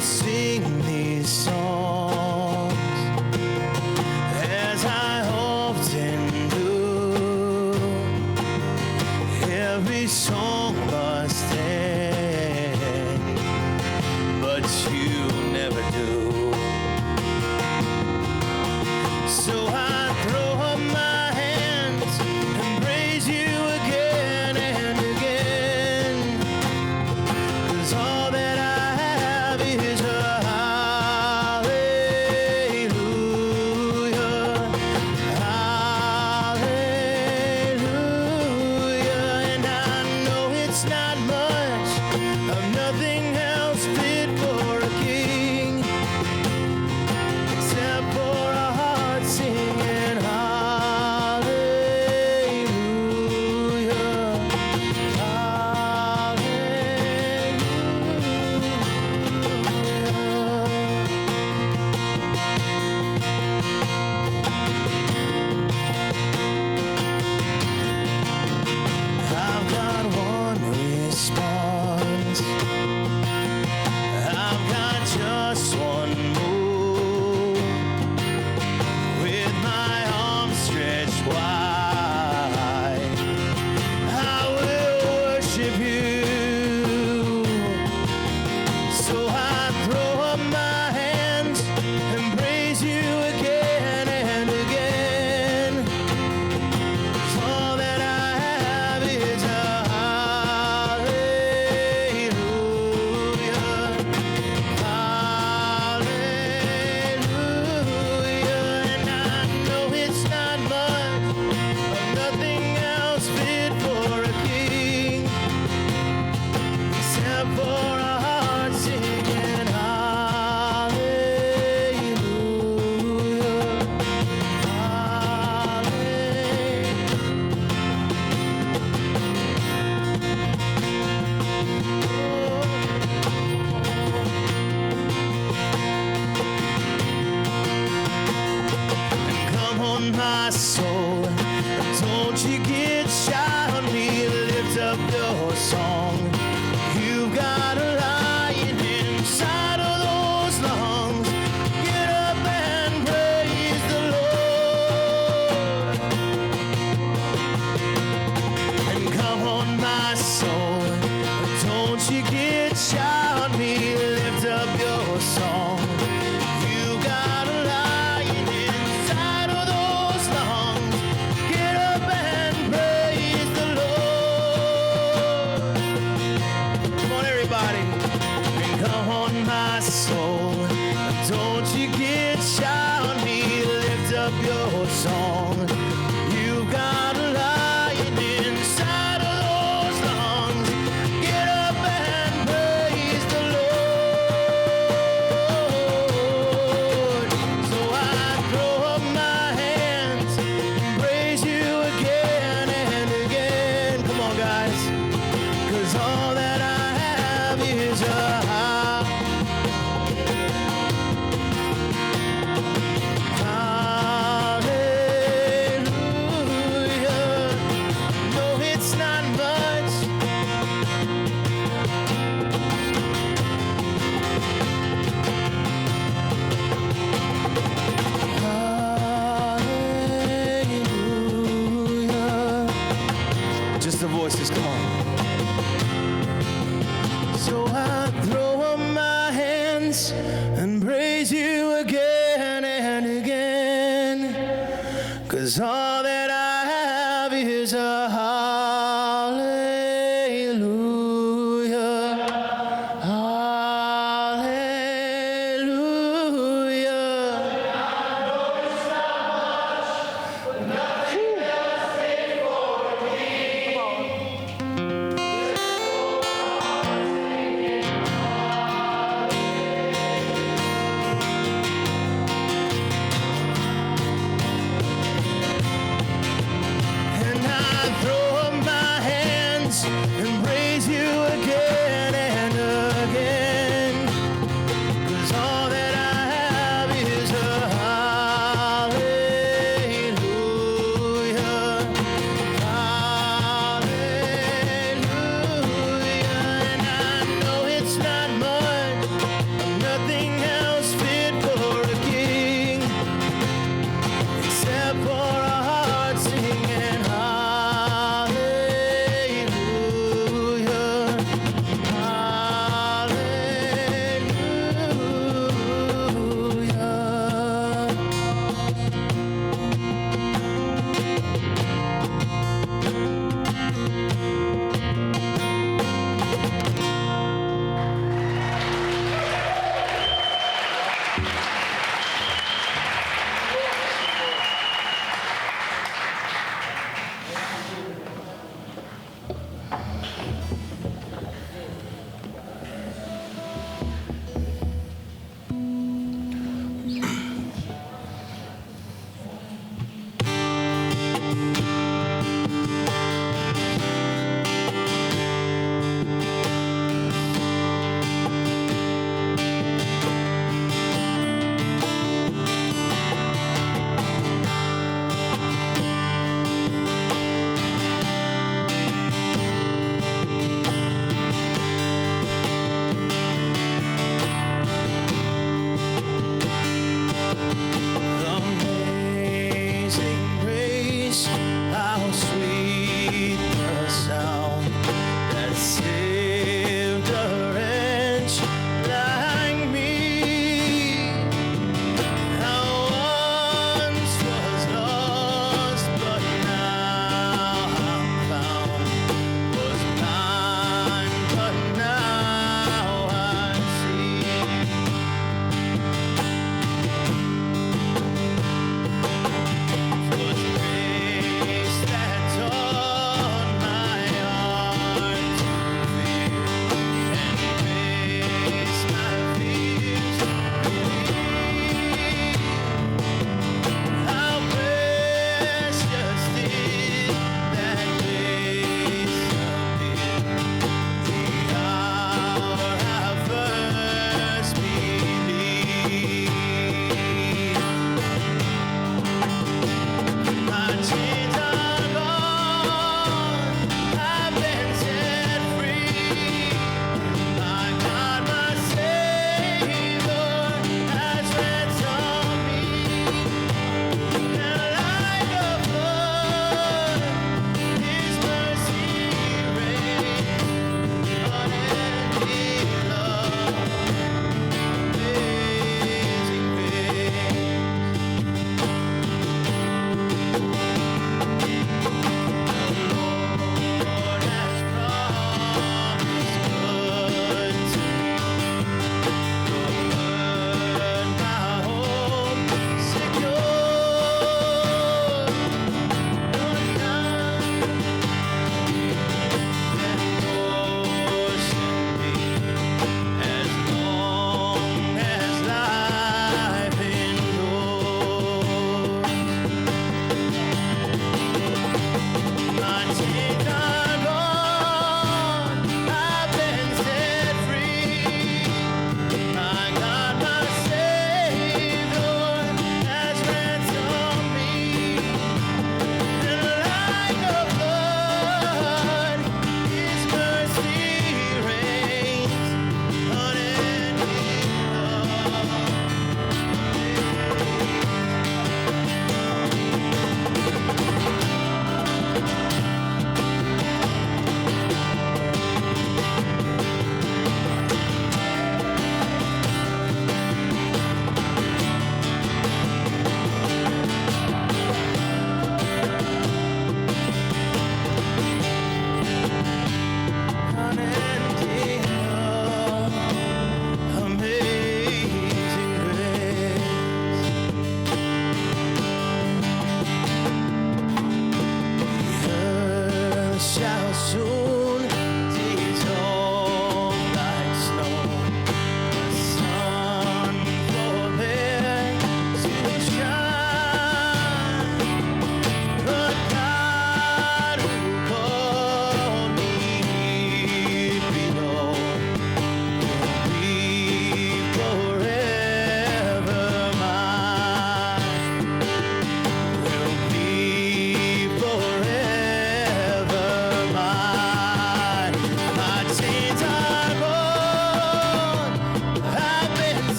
sing these songs as I often do. Every song must end, but you never do. So I throw up my hands and praise you again and again, 'cause all that I have is a hallelujah, hallelujah. And I know it's not much, of nothing else fit for a king, except for a heart singing hallelujah, hallelujah. I've got one response. I've got just one move. With my arms stretched wide, I will worship you. So I throw up my hands and praise you again and again, 'cause all that I have is a hallelujah, hallelujah. And I know it's not much, of nothing else fit for a king, except for a heart singing hallelujah, Come on, my soul, don't you get shy on me. Lift up your song. You've got a lion inside of those lungs. Get up and praise the Lord. And come on, my soul, don't you get shy on me. Lift up your song. You got a lion inside of those lungs. Get up and praise the Lord. Come on, everybody. And come on, my soul, don't you get shy on me. Lift up your song. You got a lion inside of those lungs. Get up and praise the Lord. So I throw up my hands and praise you again and again. Come on, guys, 'cause all that I have is a hallelujah,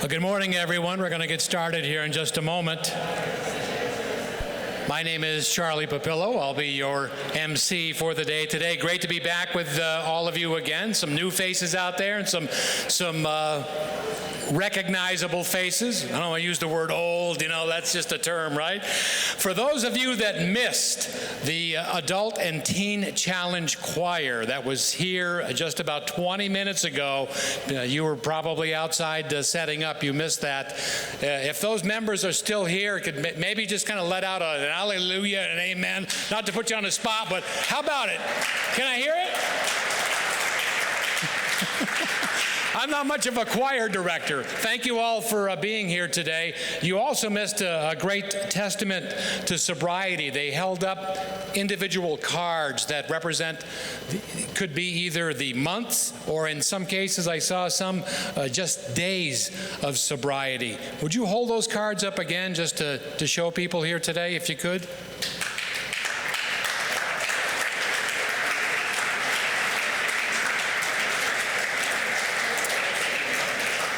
Well, good morning, everyone. We're going to get started here in just a moment. My name is Charlie Papillo. I'll be your MC for the day today. Great to be back with all of you again. Some new faces out there and some recognizable faces. I don't want to use the word old, that's just a term, right? For those of you that missed the Adult and Teen Challenge Choir that was here just about 20 minutes ago, you were probably outside setting up. You missed that. If those members are still here, could maybe just kind of let out an hallelujah and amen. Not to put you on the spot, but how about it? Can I hear it? I'm not much of a choir director. Thank you all for being here today. You also missed a great testament to sobriety. They held up individual cards that represent, could be either the months or in some cases I saw some just days of sobriety. Would you hold those cards up again just to show people here today if you could?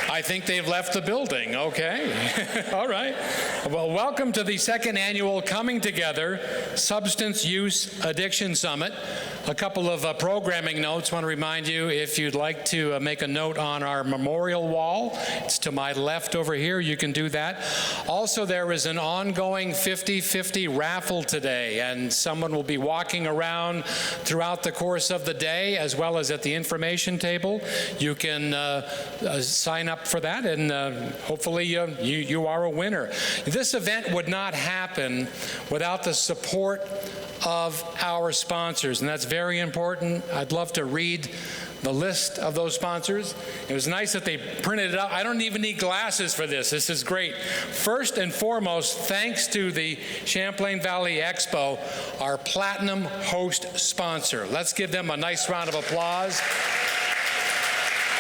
I think they've left the building. Okay. All right. Well, welcome to the second annual Coming Together Substance Use Addiction Summit. A couple of programming notes. I want to remind you, if you'd like to make a note on our memorial wall, it's to my left over here. You can do that. Also, there is an ongoing 50-50 raffle today, and someone will be walking around throughout the course of the day, as well as at the information table. You can sign up for that, and hopefully you are a winner. This event would not happen without the support of our sponsors, and that's very important. I'd love to read the list of those sponsors. It was nice that they printed it out. I don't even need glasses for this. This is great. First and foremost, thanks to the Champlain Valley Expo, our platinum host sponsor. Let's give them a nice round of applause.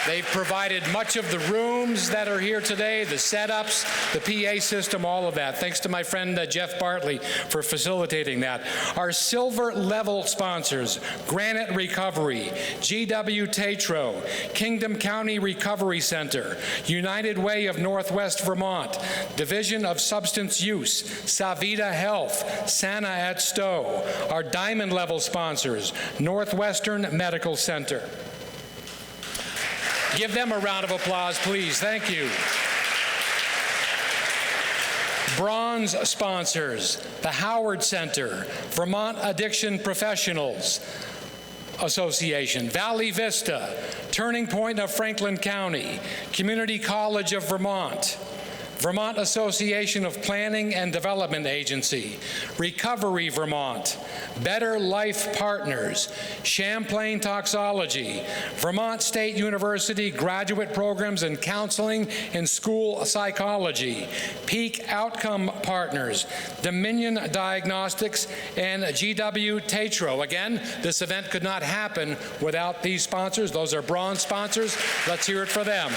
They've provided much of the rooms that are here today, the setups, the PA system, all of that. Thanks to my friend Jeff Bartley for facilitating that. Our silver level sponsors, Granite Recovery, GW Tetro, Kingdom County Recovery Center, United Way of Northwest Vermont, Division of Substance Use, Savita Health, Santa at Stowe. Our diamond level sponsors, Northwestern Medical Center. Give them a round of applause, please. Thank you. Bronze sponsors, the Howard Center, Vermont Addiction Professionals Association, Valley Vista, Turning Point of Franklin County, Community College of Vermont, Vermont Association of Planning and Development Agency, Recovery Vermont, Better Life Partners, Champlain Toxology, Vermont State University Graduate Programs in Counseling and School Psychology, Peak Outcome Partners, Dominion Diagnostics, and GW Tetro. Again, this event could not happen without these sponsors. Those are bronze sponsors. Let's hear it for them.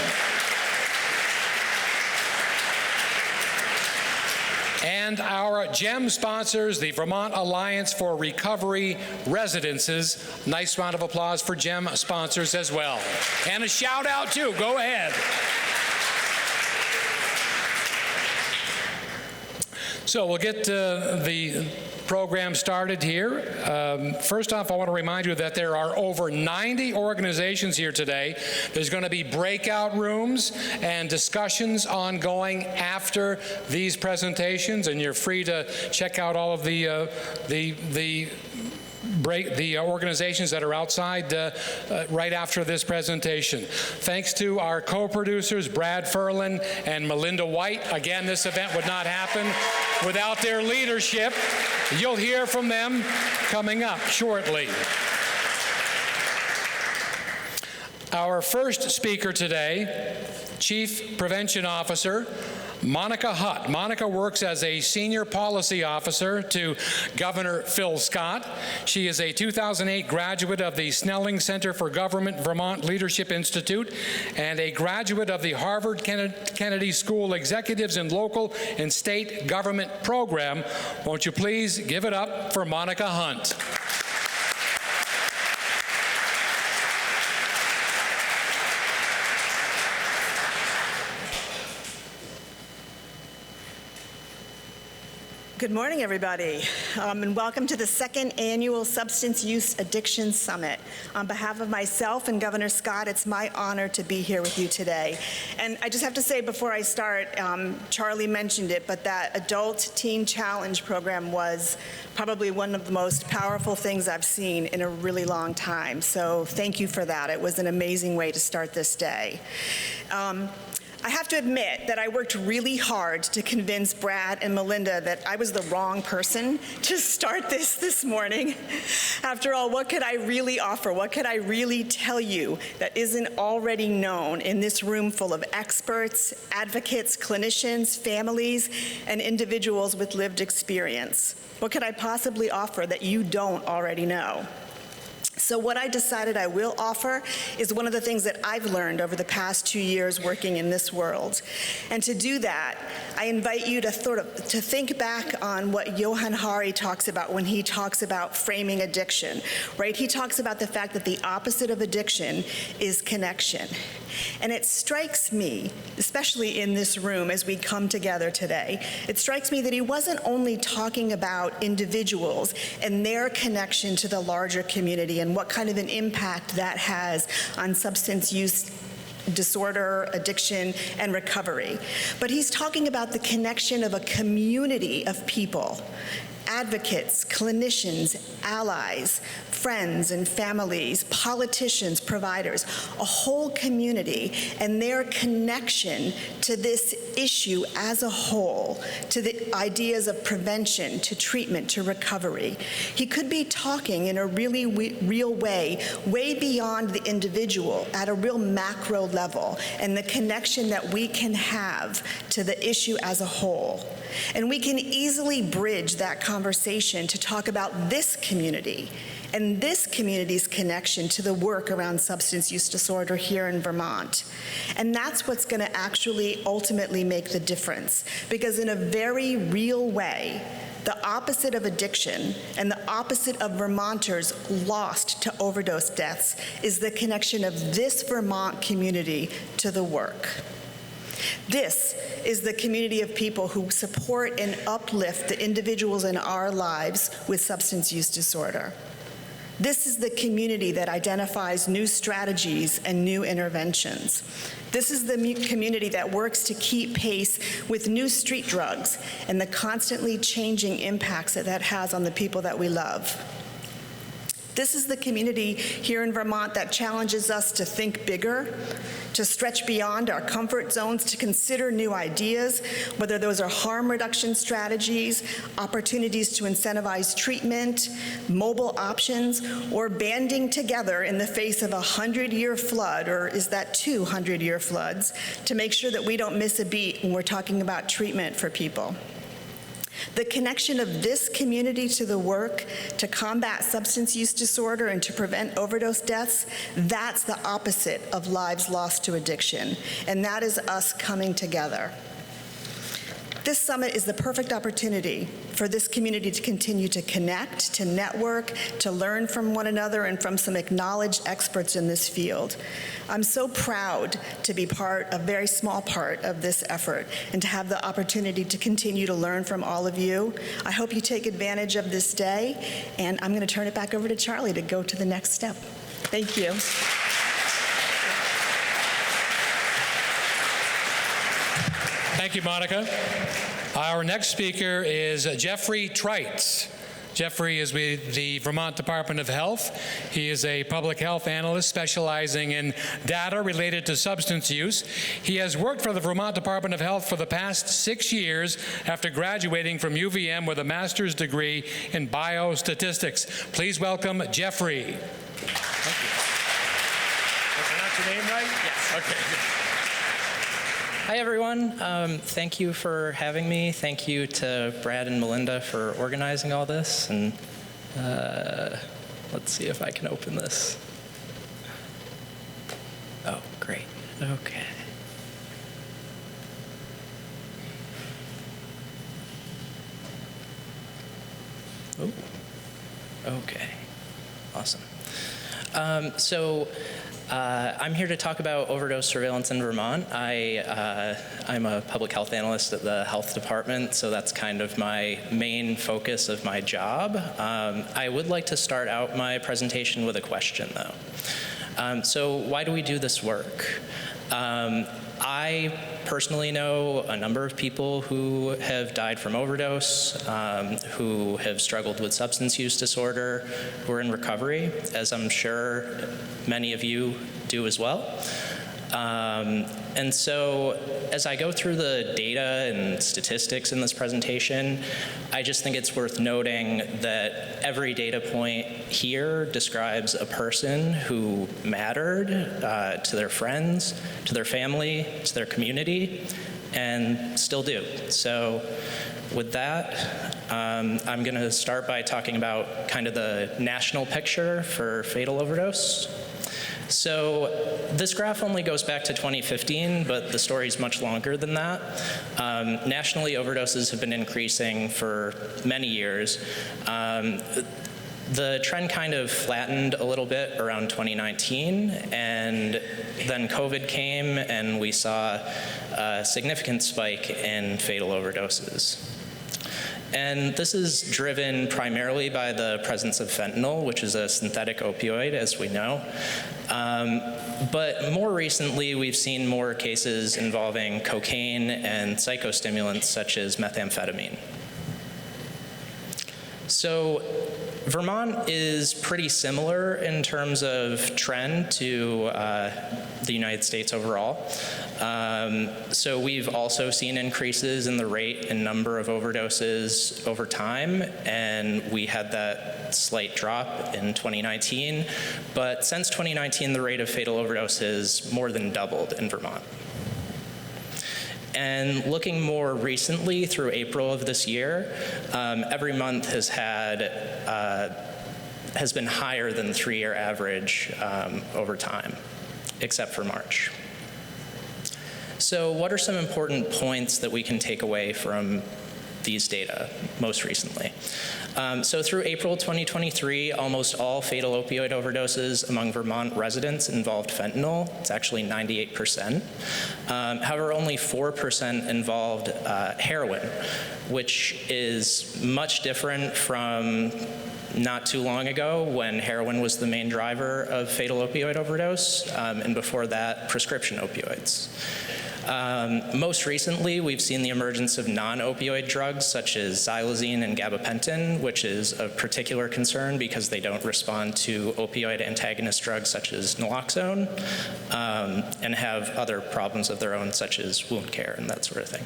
And our GEM sponsors, the Vermont Alliance for Recovery Residences. Nice round of applause for GEM sponsors as well. And a shout out too, go ahead. So we'll get the program started here. First off, I want to remind you that there are over 90 organizations here today. There's going to be breakout rooms and discussions ongoing after these presentations, and you're free to check out all of the organizations that are outside right after this presentation. Thanks to our co-producers, Brad Furlan and Melinda White. Again, this event would not happen without their leadership. You'll hear from them coming up shortly. Our first speaker today, Chief Prevention Officer, Monica Hutt. Monica works as a senior policy officer to Governor Phil Scott. She is a 2008 graduate of the Snelling Center for Government Vermont Leadership Institute and a graduate of the Harvard Kennedy School Executives in Local and State Government Program. Won't you please give it up for Monica Hutt. Good morning, everybody, and welcome to the second annual Substance Use Addiction Summit. On behalf of myself and Governor Scott, it's my honor to be here with you today. And I just have to say before I start, Charlie mentioned it, but that Adult Teen Challenge program was probably one of the most powerful things I've seen in a really long time. So thank you for that. It was an amazing way to start this day. I have to admit that I worked really hard to convince Brad and Melinda that I was the wrong person to start this morning. After all, what could I really offer? What could I really tell you that isn't already known in this room full of experts, advocates, clinicians, families, and individuals with lived experience? What could I possibly offer that you don't already know? So what I decided I will offer is one of the things that I've learned over the past 2 years working in this world. And to do that, I invite you to think back on what Johann Hari talks about when he talks about framing addiction, right? He talks about the fact that the opposite of addiction is connection. And it strikes me, especially in this room as we come together today, it strikes me that he wasn't only talking about individuals and their connection to the larger community and what kind of an impact that has on substance use disorder, addiction, and recovery. But he's talking about the connection of a community of people, advocates, clinicians, allies, friends and families, politicians, providers, a whole community, and their connection to this issue as a whole, to the ideas of prevention, to treatment, to recovery. He could be talking in a really real way, way beyond the individual, at a real macro level, and the connection that we can have to the issue as a whole. And we can easily bridge that conversation to talk about this community and this community's connection to the work around substance use disorder here in Vermont. And that's what's going to actually ultimately make the difference, because in a very real way, the opposite of addiction and the opposite of Vermonters lost to overdose deaths is the connection of this Vermont community to the work. This is the community of people who support and uplift the individuals in our lives with substance use disorder. This is the community that identifies new strategies and new interventions. This is the community that works to keep pace with new street drugs and the constantly changing impacts that that has on the people that we love. This is the community here in Vermont that challenges us to think bigger, to stretch beyond our comfort zones, to consider new ideas, whether those are harm reduction strategies, opportunities to incentivize treatment, mobile options, or banding together in the face of a 100-year flood, or is that 200-year floods, to make sure that we don't miss a beat when we're talking about treatment for people. The connection of this community to the work to combat substance use disorder and to prevent overdose deaths, that's the opposite of lives lost to addiction, and that is us coming together. This summit is the perfect opportunity for this community to continue to connect, to network, to learn from one another and from some acknowledged experts in this field. I'm so proud to be a very small part of this effort and to have the opportunity to continue to learn from all of you. I hope you take advantage of this day, and I'm going to turn it back over to Charlie to go to the next step. Thank you. Thank you, Monica. Our next speaker is Jeffery Trites. Jeffery is with the Vermont Department of Health. He is a public health analyst specializing in data related to substance use. He has worked for the Vermont Department of Health for the past 6 years after graduating from UVM with a master's degree in biostatistics. Please welcome Jeffery. Thank you. Did I pronounce your name right? Yes. Okay. Hi, everyone. Thank you for having me. Thank you to Brad and Melinda for organizing all this. And let's see if I can open this. Oh, great. Okay. Oh, okay. Awesome. So I'm here to talk about overdose surveillance in Vermont. I'm a public health analyst at the health department, so that's kind of my main focus of my job. I would like to start out my presentation with a question, though. So why do we do this work? I personally know a number of people who have died from overdose, who have struggled with substance use disorder, who are in recovery, as I'm sure many of you do as well. And so as I go through the data and statistics in this presentation, I just think it's worth noting that every data point here describes a person who mattered to their friends, to their family, to their community, and still do. So with that, I'm going to start by talking about kind of the national picture for fatal overdose. So this graph only goes back to 2015, but the story is much longer than that. Nationally, overdoses have been increasing for many years. The trend kind of flattened a little bit around 2019, and then COVID came, and we saw a significant spike in fatal overdoses. And this is driven primarily by the presence of fentanyl, which is a synthetic opioid, as we know. But more recently, we've seen more cases involving cocaine and psychostimulants such as methamphetamine. So Vermont is pretty similar in terms of trend to the United States overall. So we've also seen increases in the rate and number of overdoses over time, and we had that slight drop in 2019. But since 2019, the rate of fatal overdose has more than doubled in Vermont. And looking more recently through April of this year, every month has been higher than the 3-year average over time, except for March. So what are some important points that we can take away from these data most recently? So through April 2023, almost all fatal opioid overdoses among Vermont residents involved fentanyl. It's actually 98%. However, only 4% involved heroin, which is much different from not too long ago when heroin was the main driver of fatal opioid overdose, and before that, prescription opioids. Most recently, we've seen the emergence of non-opioid drugs such as xylazine and gabapentin, which is of particular concern because they don't respond to opioid antagonist drugs such as naloxone, and have other problems of their own such as wound care and that sort of thing.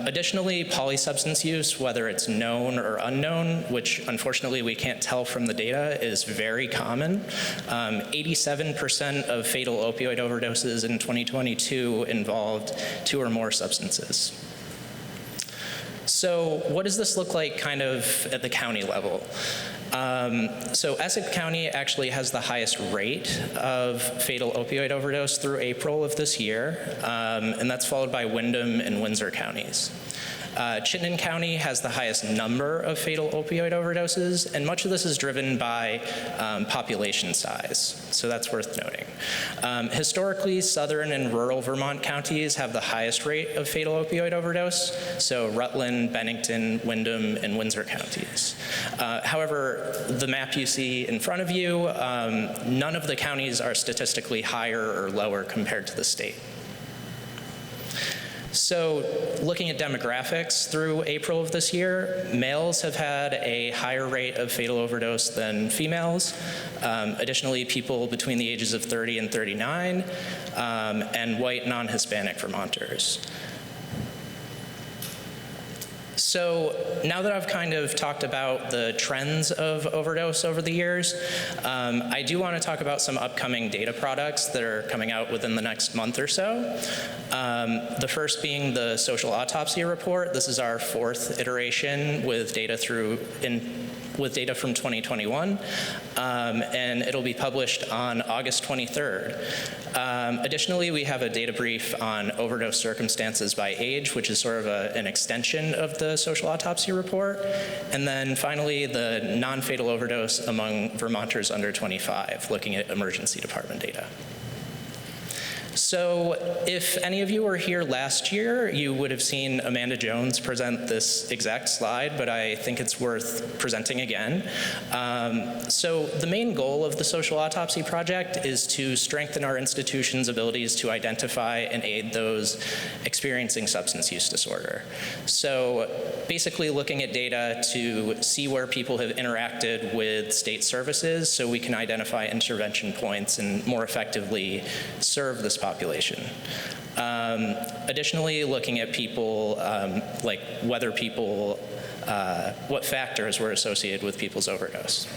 Additionally, polysubstance use, whether it's known or unknown, which unfortunately we can't tell from the data, is very common. 87% of fatal opioid overdoses in 2022 involved 2 or more substances. So what does this look like kind of at the county level? So Essex County actually has the highest rate of fatal opioid overdose through April of this year, and that's followed by Windham and Windsor counties. Chittenden County has the highest number of fatal opioid overdoses, and much of this is driven by population size, so that's worth noting. Historically, southern and rural Vermont counties have the highest rate of fatal opioid overdose, so Rutland, Bennington, Windham, and Windsor counties. However, the map you see in front of you, none of the counties are statistically higher or lower compared to the state. So looking at demographics through April of this year, males have had a higher rate of fatal overdose than females. Additionally, people between the ages of 30 and 39, and white non-Hispanic Vermonters. So now that I've kind of talked about the trends of overdose over the years, I do want to talk about some upcoming data products that are coming out within the next month or so. The first being the social autopsy report. This is our 4th iteration with data through with data from 2021, and it'll be published on August 23rd. Additionally, we have a data brief on overdose circumstances by age, which is sort of an extension of the social autopsy report. And then finally, the non-fatal overdose among Vermonters under 25, looking at emergency department data. So if any of you were here last year, you would have seen Amanda Jones present this exact slide, but I think it's worth presenting again. So the main goal of the Social Autopsy Project is to strengthen our institution's abilities to identify and aid those experiencing substance use disorder. So basically looking at data to see where people have interacted with state services so we can identify intervention points and more effectively serve this population. Additionally, looking at people, like whether people, what factors were associated with people's overdose.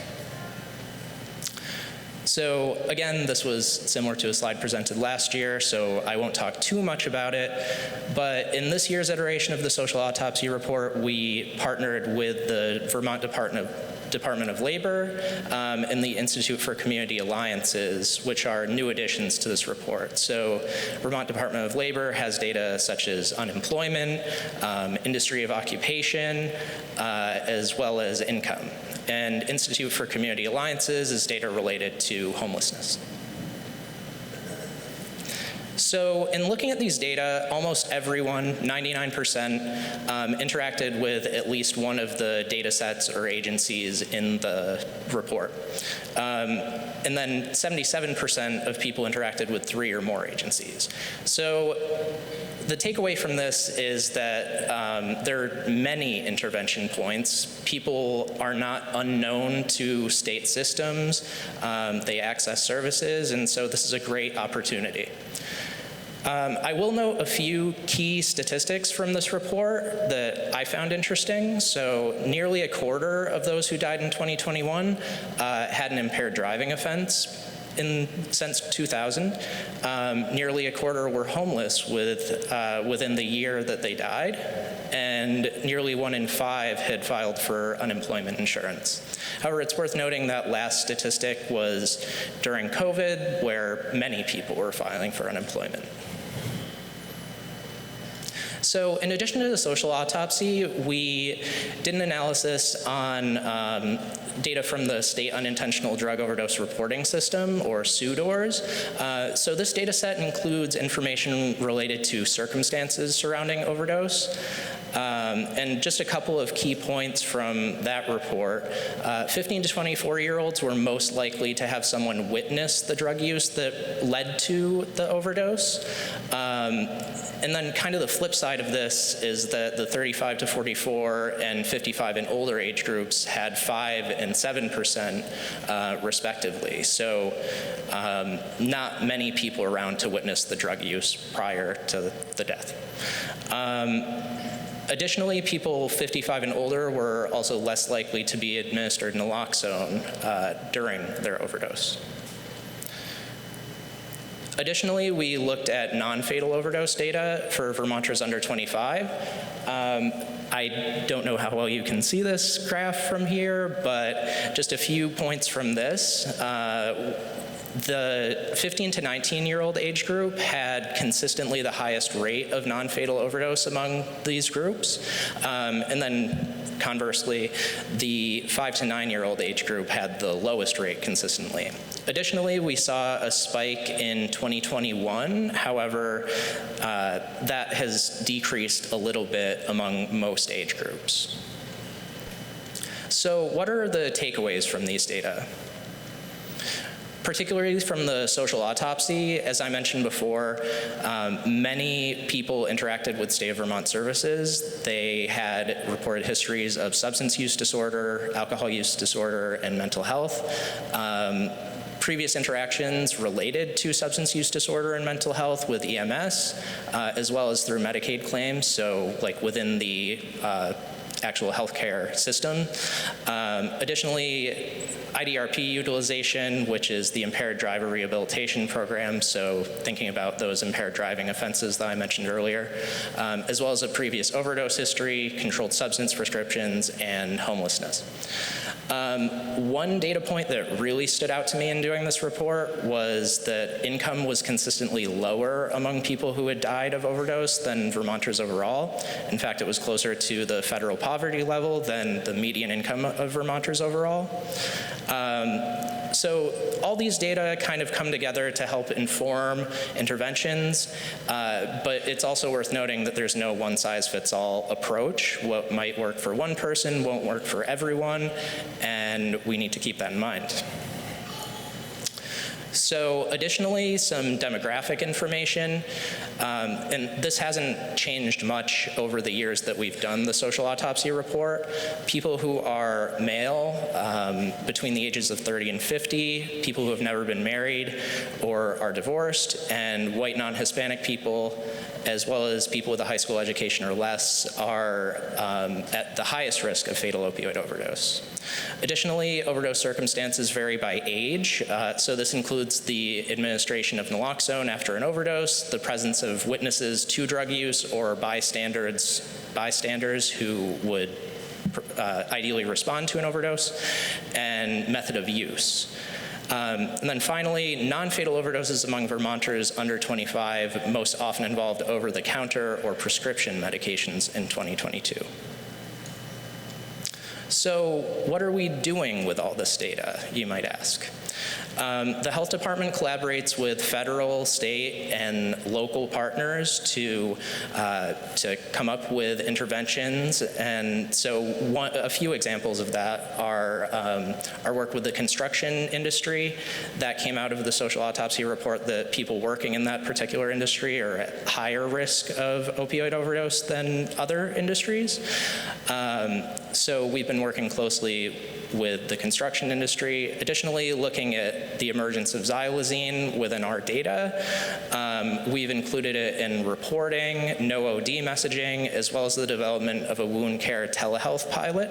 So again, this was similar to a slide presented last year, so I won't talk too much about it. But in this year's iteration of the Social Autopsy Report, we partnered with the Vermont Department of Labor and the Institute for Community Alliances, which are new additions to this report. So Vermont Department of Labor has data such as unemployment, industry of occupation, as well as income. And Institute for Community Alliances is data related to homelessness. So in looking at these data, almost everyone, 99%, interacted with at least one of the data sets or agencies in the report. And then 77% of people interacted with 3 or more agencies. So the takeaway from this is that there are many intervention points. People are not unknown to state systems. They access services, and so this is a great opportunity. I will note a few key statistics from this report that I found interesting. So nearly a quarter of those who died in 2021 had an impaired driving offense since 2000. Nearly a quarter were homeless within the year that they died, and nearly 1 in 5 had filed for unemployment insurance. However, it's worth noting that last statistic was during COVID, where many people were filing for unemployment. So in addition to the social autopsy, we did an analysis on data from the State Unintentional Drug Overdose Reporting System, or SUDORS. So this data set includes information related to circumstances surrounding overdose. And just a couple of key points from that report. 15 to 24-year-olds were most likely to have someone witness the drug use that led to the overdose. And then kind of the flip side of this is that the 35 to 44 and 55 and older age groups had 5 and 7% respectively. So not many people around to witness the drug use prior to the death. Additionally, people 55 and older were also less likely to be administered naloxone during their overdose. Additionally, we looked at non-fatal overdose data for Vermonters under 25. I don't know how well you can see this graph from here, but just a few points from this. The 15 to 19-year-old age group had consistently the highest rate of non-fatal overdose among these groups. And then conversely, the 5 to 9-year-old age group had the lowest rate consistently. Additionally, we saw a spike in 2021. However, that has decreased a little bit among most age groups. So what are the takeaways from these data? Particularly from the social autopsy, as I mentioned before, many people interacted with State of Vermont services. They had reported histories of substance use disorder, alcohol use disorder, and mental health. Previous interactions related to substance use disorder and mental health with EMS, as well as through Medicaid claims, so like within the actual healthcare system. Additionally, IDRP utilization, which is the Impaired Driver Rehabilitation Program, so thinking about those impaired driving offenses that I mentioned earlier, as well as a previous overdose history, controlled substance prescriptions, and homelessness. One data point that really stood out to me in doing this report was that income was consistently lower among people who had died of overdose than Vermonters overall. In fact, it was closer to the federal poverty level than the median income of Vermonters overall. So all these data kind of come together to help inform interventions, but it's also worth noting that there's no one-size-fits-all approach. What might work for one person won't work for everyone, and we need to keep that in mind. So additionally, some demographic information, and this hasn't changed much over the years that we've done the social autopsy report. People who are male, between the ages of 30 and 50, people who have never been married or are divorced, and white non-Hispanic people, as well as people with a high school education or less, are at the highest risk of fatal opioid overdose. Additionally, overdose circumstances vary by age, so this includes the administration of naloxone after an overdose, the presence of witnesses to drug use or bystanders who would ideally respond to an overdose, and method of use. And then finally, non-fatal overdoses among Vermonters under 25 most often involved over-the-counter or prescription medications in 2022. So what are we doing with all this data, you might ask? The health department collaborates with federal, state, and local partners to come up with interventions. And so a few examples of that are our work with the construction industry. That came out of the social autopsy report that people working in that particular industry are at higher risk of opioid overdose than other industries. So we've been working closely with the construction industry. Additionally, looking at the emergence of xylazine within our data. We've included it in reporting, no OD messaging, as well as the development of a wound care telehealth pilot.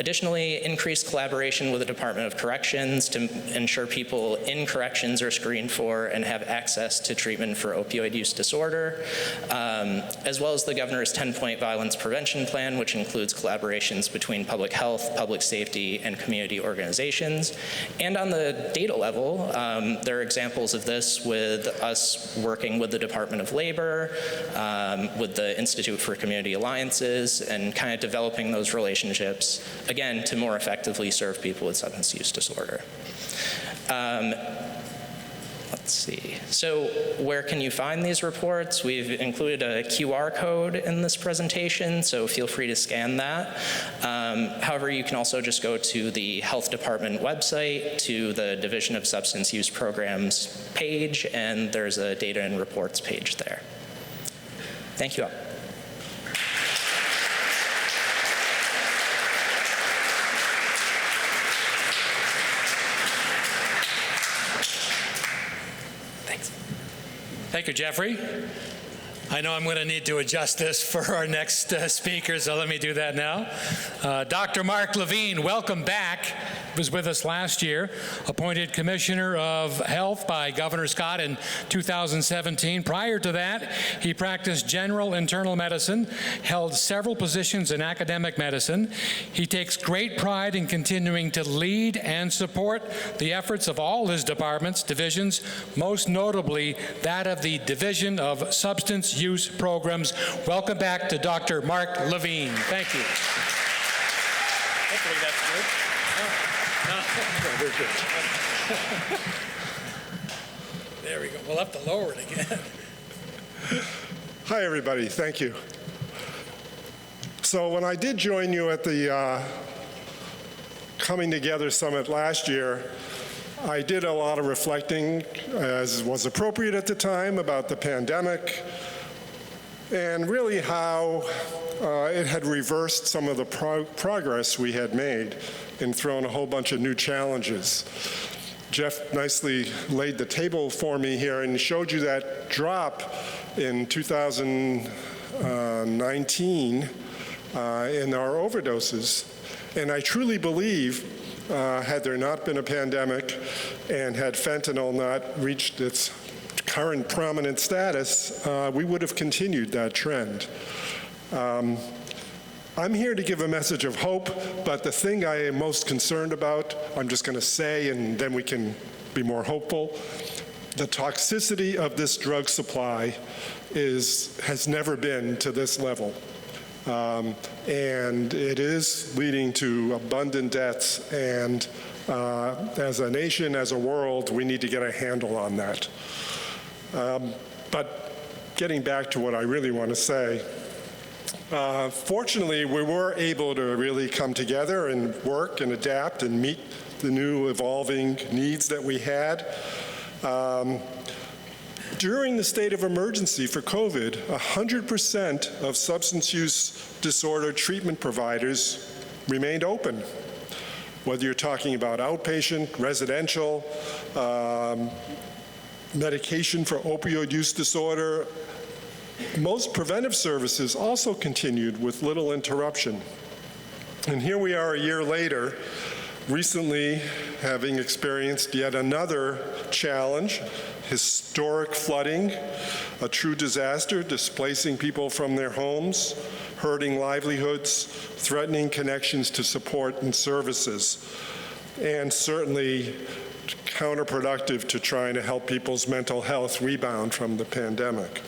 Additionally, increased collaboration with the Department of Corrections to ensure people in corrections are screened for and have access to treatment for opioid use disorder, as well as the governor's 10-point violence prevention plan, which includes collaborations between public health, public safety, and community organizations. And on the data level, there are examples of this with us working with the Department of Labor, with the Institute for Community Alliances, and kind of developing those relationships, again, to more effectively serve people with substance use disorder. Let's see. So where can you find these reports? We've included a QR code in this presentation, so feel free to scan that. However, you can also just go to the health department website, to the Division of Substance Use Programs page, and there's a data and reports page there. Thank you all. Thank you, Jeffrey. I know I'm going to need to adjust this for our next speaker, so let me do that now. Dr. Mark Levine, welcome back. He was with us last year, appointed Commissioner of Health by Governor Scott in 2017. Prior to that, he practiced general internal medicine, held several positions in academic medicine. He takes great pride in continuing to lead and support the efforts of all his departments, divisions, most notably that of the Division of Substance Use Programs. Welcome back to Dr. Mark Levine. Thank you. Hopefully that's good. No, we're good. There we go. We'll have to lower it again. Hi, everybody. Thank you. So when I did join you at the Coming Together Summit last year, I did a lot of reflecting, as was appropriate at the time, about the pandemic and really how it had reversed some of the progress we had made and thrown a whole bunch of new challenges. Jeff nicely laid the table for me here and showed you that drop in 2019 in our overdoses. And I truly believe, had there not been a pandemic and had fentanyl not reached its current prominent status, we would have continued that trend. I'm here to give a message of hope, but the thing I am most concerned about, I'm just going to say, and then we can be more hopeful. The toxicity of this drug supply has never been to this level. And it is leading to abundant deaths, and as a nation, as a world, we need to get a handle on that. But getting back to what I really want to say, fortunately, we were able to really come together and work and adapt and meet the new evolving needs that we had. During the state of emergency for COVID, 100% of substance use disorder treatment providers remained open. Whether you're talking about outpatient, residential, medication for opioid use disorder, most preventive services also continued with little interruption. And here we are a year later, recently having experienced yet another challenge, historic flooding, a true disaster, displacing people from their homes, hurting livelihoods, threatening connections to support and services, and certainly counterproductive to trying to help people's mental health rebound from the pandemic.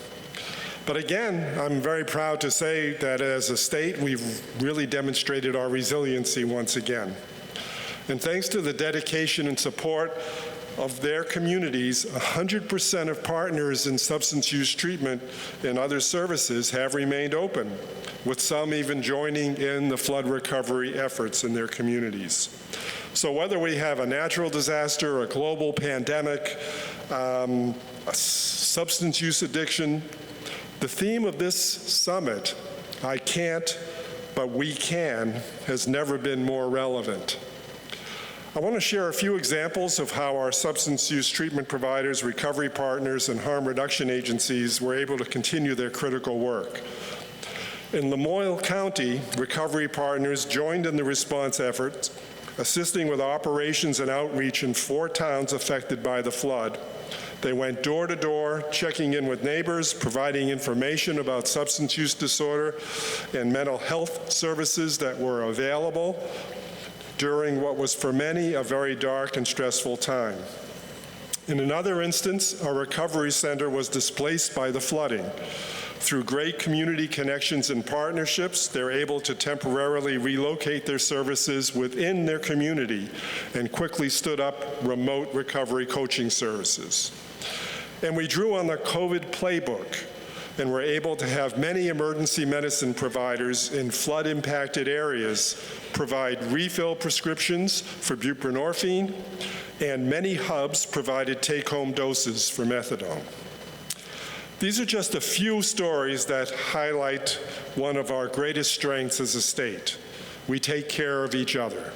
But again, I'm very proud to say that as a state, we've really demonstrated our resiliency once again. And thanks to the dedication and support of their communities, 100% of partners in substance use treatment and other services have remained open, with some even joining in the flood recovery efforts in their communities. So whether we have a natural disaster, a global pandemic, a substance use addiction, the theme of this summit, I can't, but we can, has never been more relevant. I want to share a few examples of how our substance use treatment providers, recovery partners, and harm reduction agencies were able to continue their critical work. In Lamoille County, recovery partners joined in the response efforts, assisting with operations and outreach in 4 towns affected by the flood. They went door to door, checking in with neighbors, providing information about substance use disorder and mental health services that were available during what was for many a very dark and stressful time. In another instance, a recovery center was displaced by the flooding. Through great community connections and partnerships, they're able to temporarily relocate their services within their community and quickly stood up remote recovery coaching services. And we drew on the COVID playbook and were able to have many emergency medicine providers in flood-impacted areas provide refill prescriptions for buprenorphine, and many hubs provided take-home doses for methadone. These are just a few stories that highlight one of our greatest strengths as a state. We take care of each other.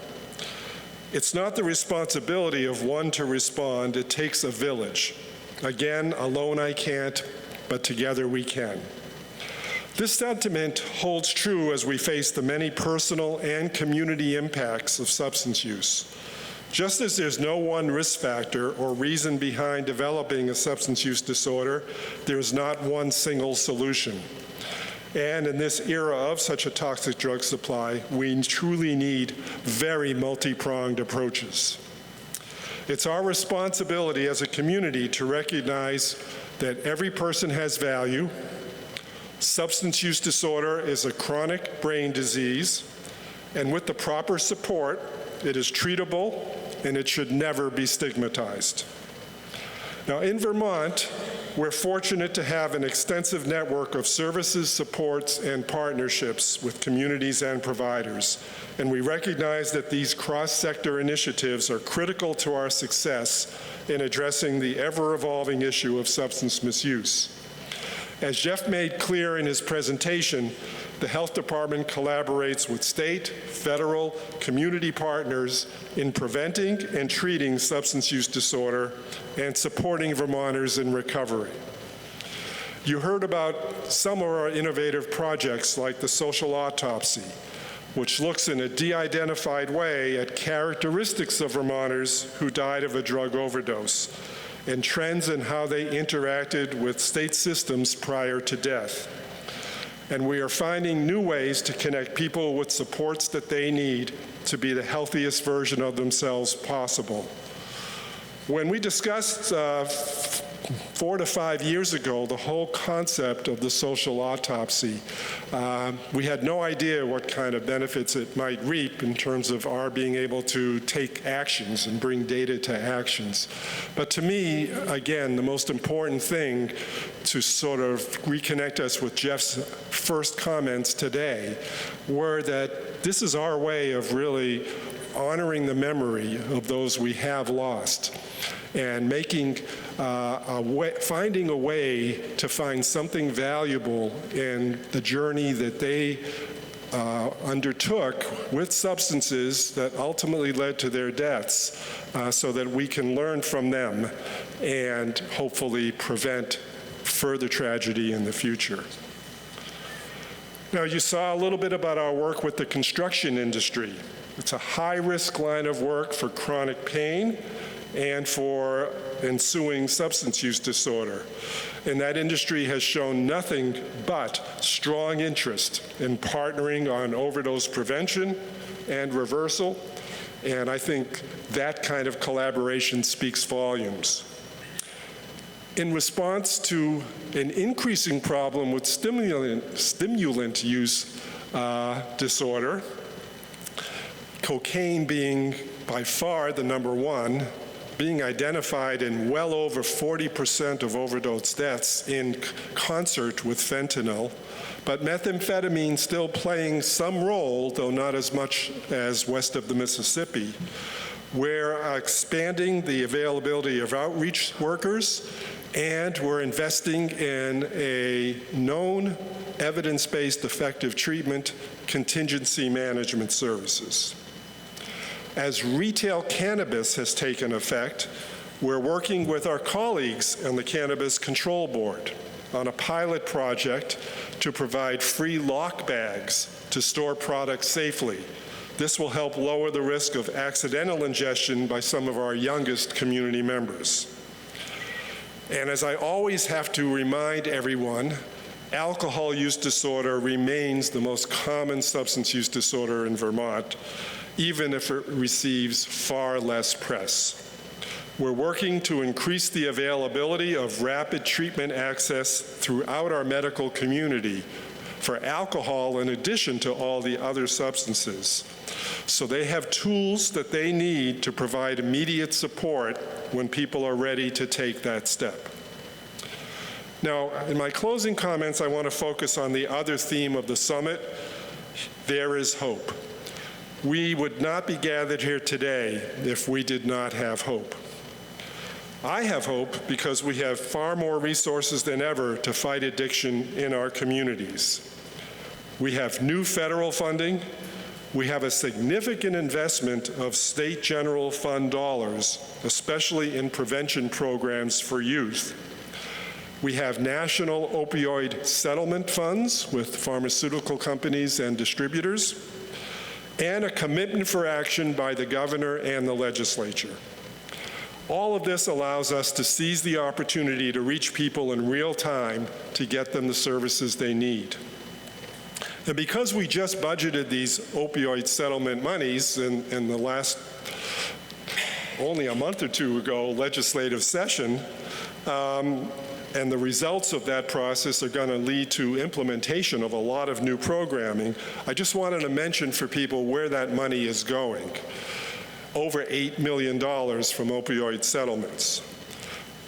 It's not the responsibility of one to respond, it takes a village. Again, alone I can't, but together we can. This sentiment holds true as we face the many personal and community impacts of substance use. Just as there's no one risk factor or reason behind developing a substance use disorder, there's not one single solution. And in this era of such a toxic drug supply, we truly need very multi-pronged approaches. It's our responsibility as a community to recognize that every person has value. Substance use disorder is a chronic brain disease, and with the proper support, it is treatable and it should never be stigmatized. Now, in Vermont, we're fortunate to have an extensive network of services, supports, and partnerships with communities and providers, and we recognize that these cross-sector initiatives are critical to our success in addressing the ever-evolving issue of substance misuse. As Jeff made clear in his presentation, the Health Department collaborates with state, federal, community partners in preventing and treating substance use disorder and supporting Vermonters in recovery. You heard about some of our innovative projects like the social autopsy, which looks in a de-identified way at characteristics of Vermonters who died of a drug overdose and trends in how they interacted with state systems prior to death. And we are finding new ways to connect people with supports that they need to be the healthiest version of themselves possible. When we discussed 4 to 5 years ago the whole concept of the social autopsy, we had no idea what kind of benefits it might reap in terms of our being able to take actions and bring data to actions. But to me, again, the most important thing to sort of reconnect us with Jeff's first comments today were that this is our way of really honoring the memory of those we have lost and making finding a way to find something valuable in the journey that they undertook with substances that ultimately led to their deaths, so that we can learn from them and hopefully prevent further tragedy in the future. Now, you saw a little bit about our work with the construction industry. It's a high-risk line of work for chronic pain and for ensuing substance use disorder. And that industry has shown nothing but strong interest in partnering on overdose prevention and reversal, and I think that kind of collaboration speaks volumes. In response to an increasing problem with stimulant use disorder, cocaine being by far the number one, being identified in well over 40% of overdose deaths in concert with fentanyl, but methamphetamine still playing some role, though not as much as west of the Mississippi. We're expanding the availability of outreach workers, and we're investing in a known evidence-based effective treatment contingency management services. As retail cannabis has taken effect, we're working with our colleagues on the Cannabis Control Board on a pilot project to provide free lock bags to store products safely. This will help lower the risk of accidental ingestion by some of our youngest community members. And as I always have to remind everyone, alcohol use disorder remains the most common substance use disorder in Vermont, even if it receives far less press. We're working to increase the availability of rapid treatment access throughout our medical community for alcohol in addition to all the other substances. So they have tools that they need to provide immediate support when people are ready to take that step. Now, in my closing comments, I want to focus on the other theme of the summit. There is hope. We would not be gathered here today if we did not have hope. I have hope because we have far more resources than ever to fight addiction in our communities. We have new federal funding. We have a significant investment of state general fund dollars, especially in prevention programs for youth. We have national opioid settlement funds with pharmaceutical companies and distributors, and a commitment for action by the governor and the legislature. All of this allows us to seize the opportunity to reach people in real time to get them the services they need. And because we just budgeted these opioid settlement monies in the last, only a month or two ago, legislative session, and the results of that process are going to lead to implementation of a lot of new programming, I just wanted to mention for people where that money is going. Over $8 million from opioid settlements.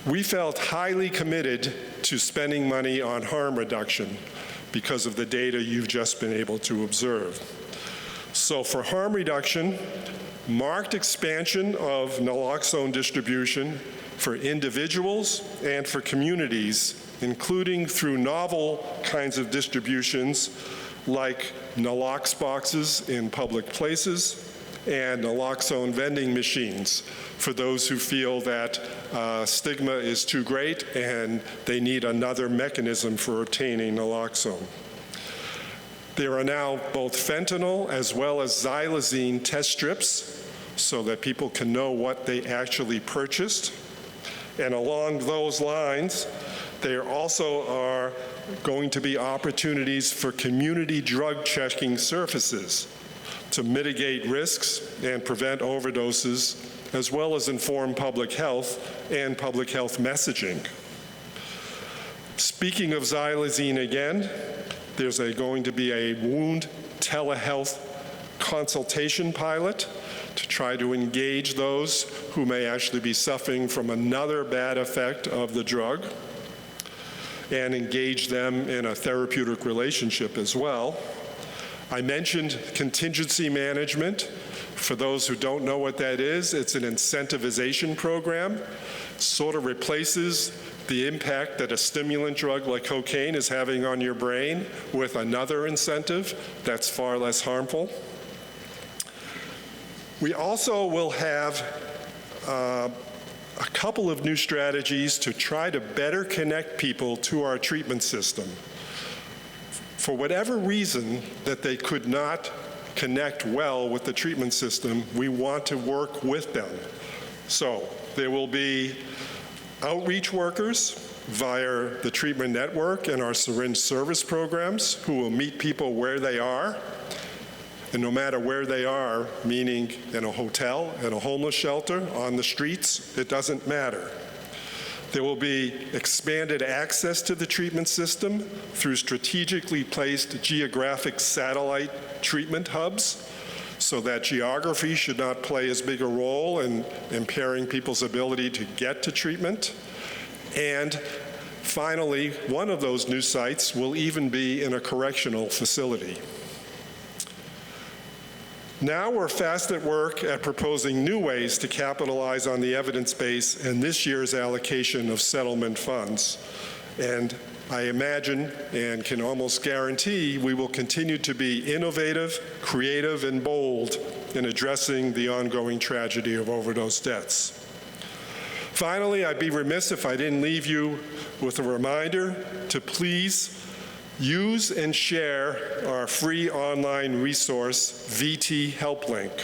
We felt highly committed to spending money on harm reduction because of the data you've just been able to observe. So for harm reduction, marked expansion of naloxone distribution for individuals and for communities, including through novel kinds of distributions like nalox boxes in public places and naloxone vending machines for those who feel that stigma is too great and they need another mechanism for obtaining naloxone. There are now both fentanyl as well as xylazine test strips so that people can know what they actually purchased. And along those lines, There also are going to be opportunities for community drug checking services to mitigate risks and prevent overdoses, as well as inform public health and public health messaging. Speaking of xylazine again, there's going to be a wound telehealth consultation pilot to try to engage those who may actually be suffering from another bad effect of the drug and engage them in a therapeutic relationship as well. I mentioned contingency management. For those who don't know what that is, it's an incentivization program. Sort of replaces the impact that a stimulant drug like cocaine is having on your brain with another incentive that's far less harmful. We also will have a couple of new strategies to try to better connect people to our treatment system. For whatever reason that they could not connect well with the treatment system, we want to work with them. So there will be outreach workers via the treatment network and our syringe service programs who will meet people where they are. And no matter where they are, meaning in a hotel, in a homeless shelter, on the streets, it doesn't matter. There will be expanded access to the treatment system through strategically placed geographic satellite treatment hubs, so that geography should not play as big a role in impairing people's ability to get to treatment. And finally, one of those new sites will even be in a correctional facility. Now we're fast at work at proposing new ways to capitalize on the evidence base in this year's allocation of settlement funds. And I imagine and can almost guarantee we will continue to be innovative, creative, and bold in addressing the ongoing tragedy of overdose deaths. Finally, I'd be remiss if I didn't leave you with a reminder to please use and share our free online resource, VT HelpLink.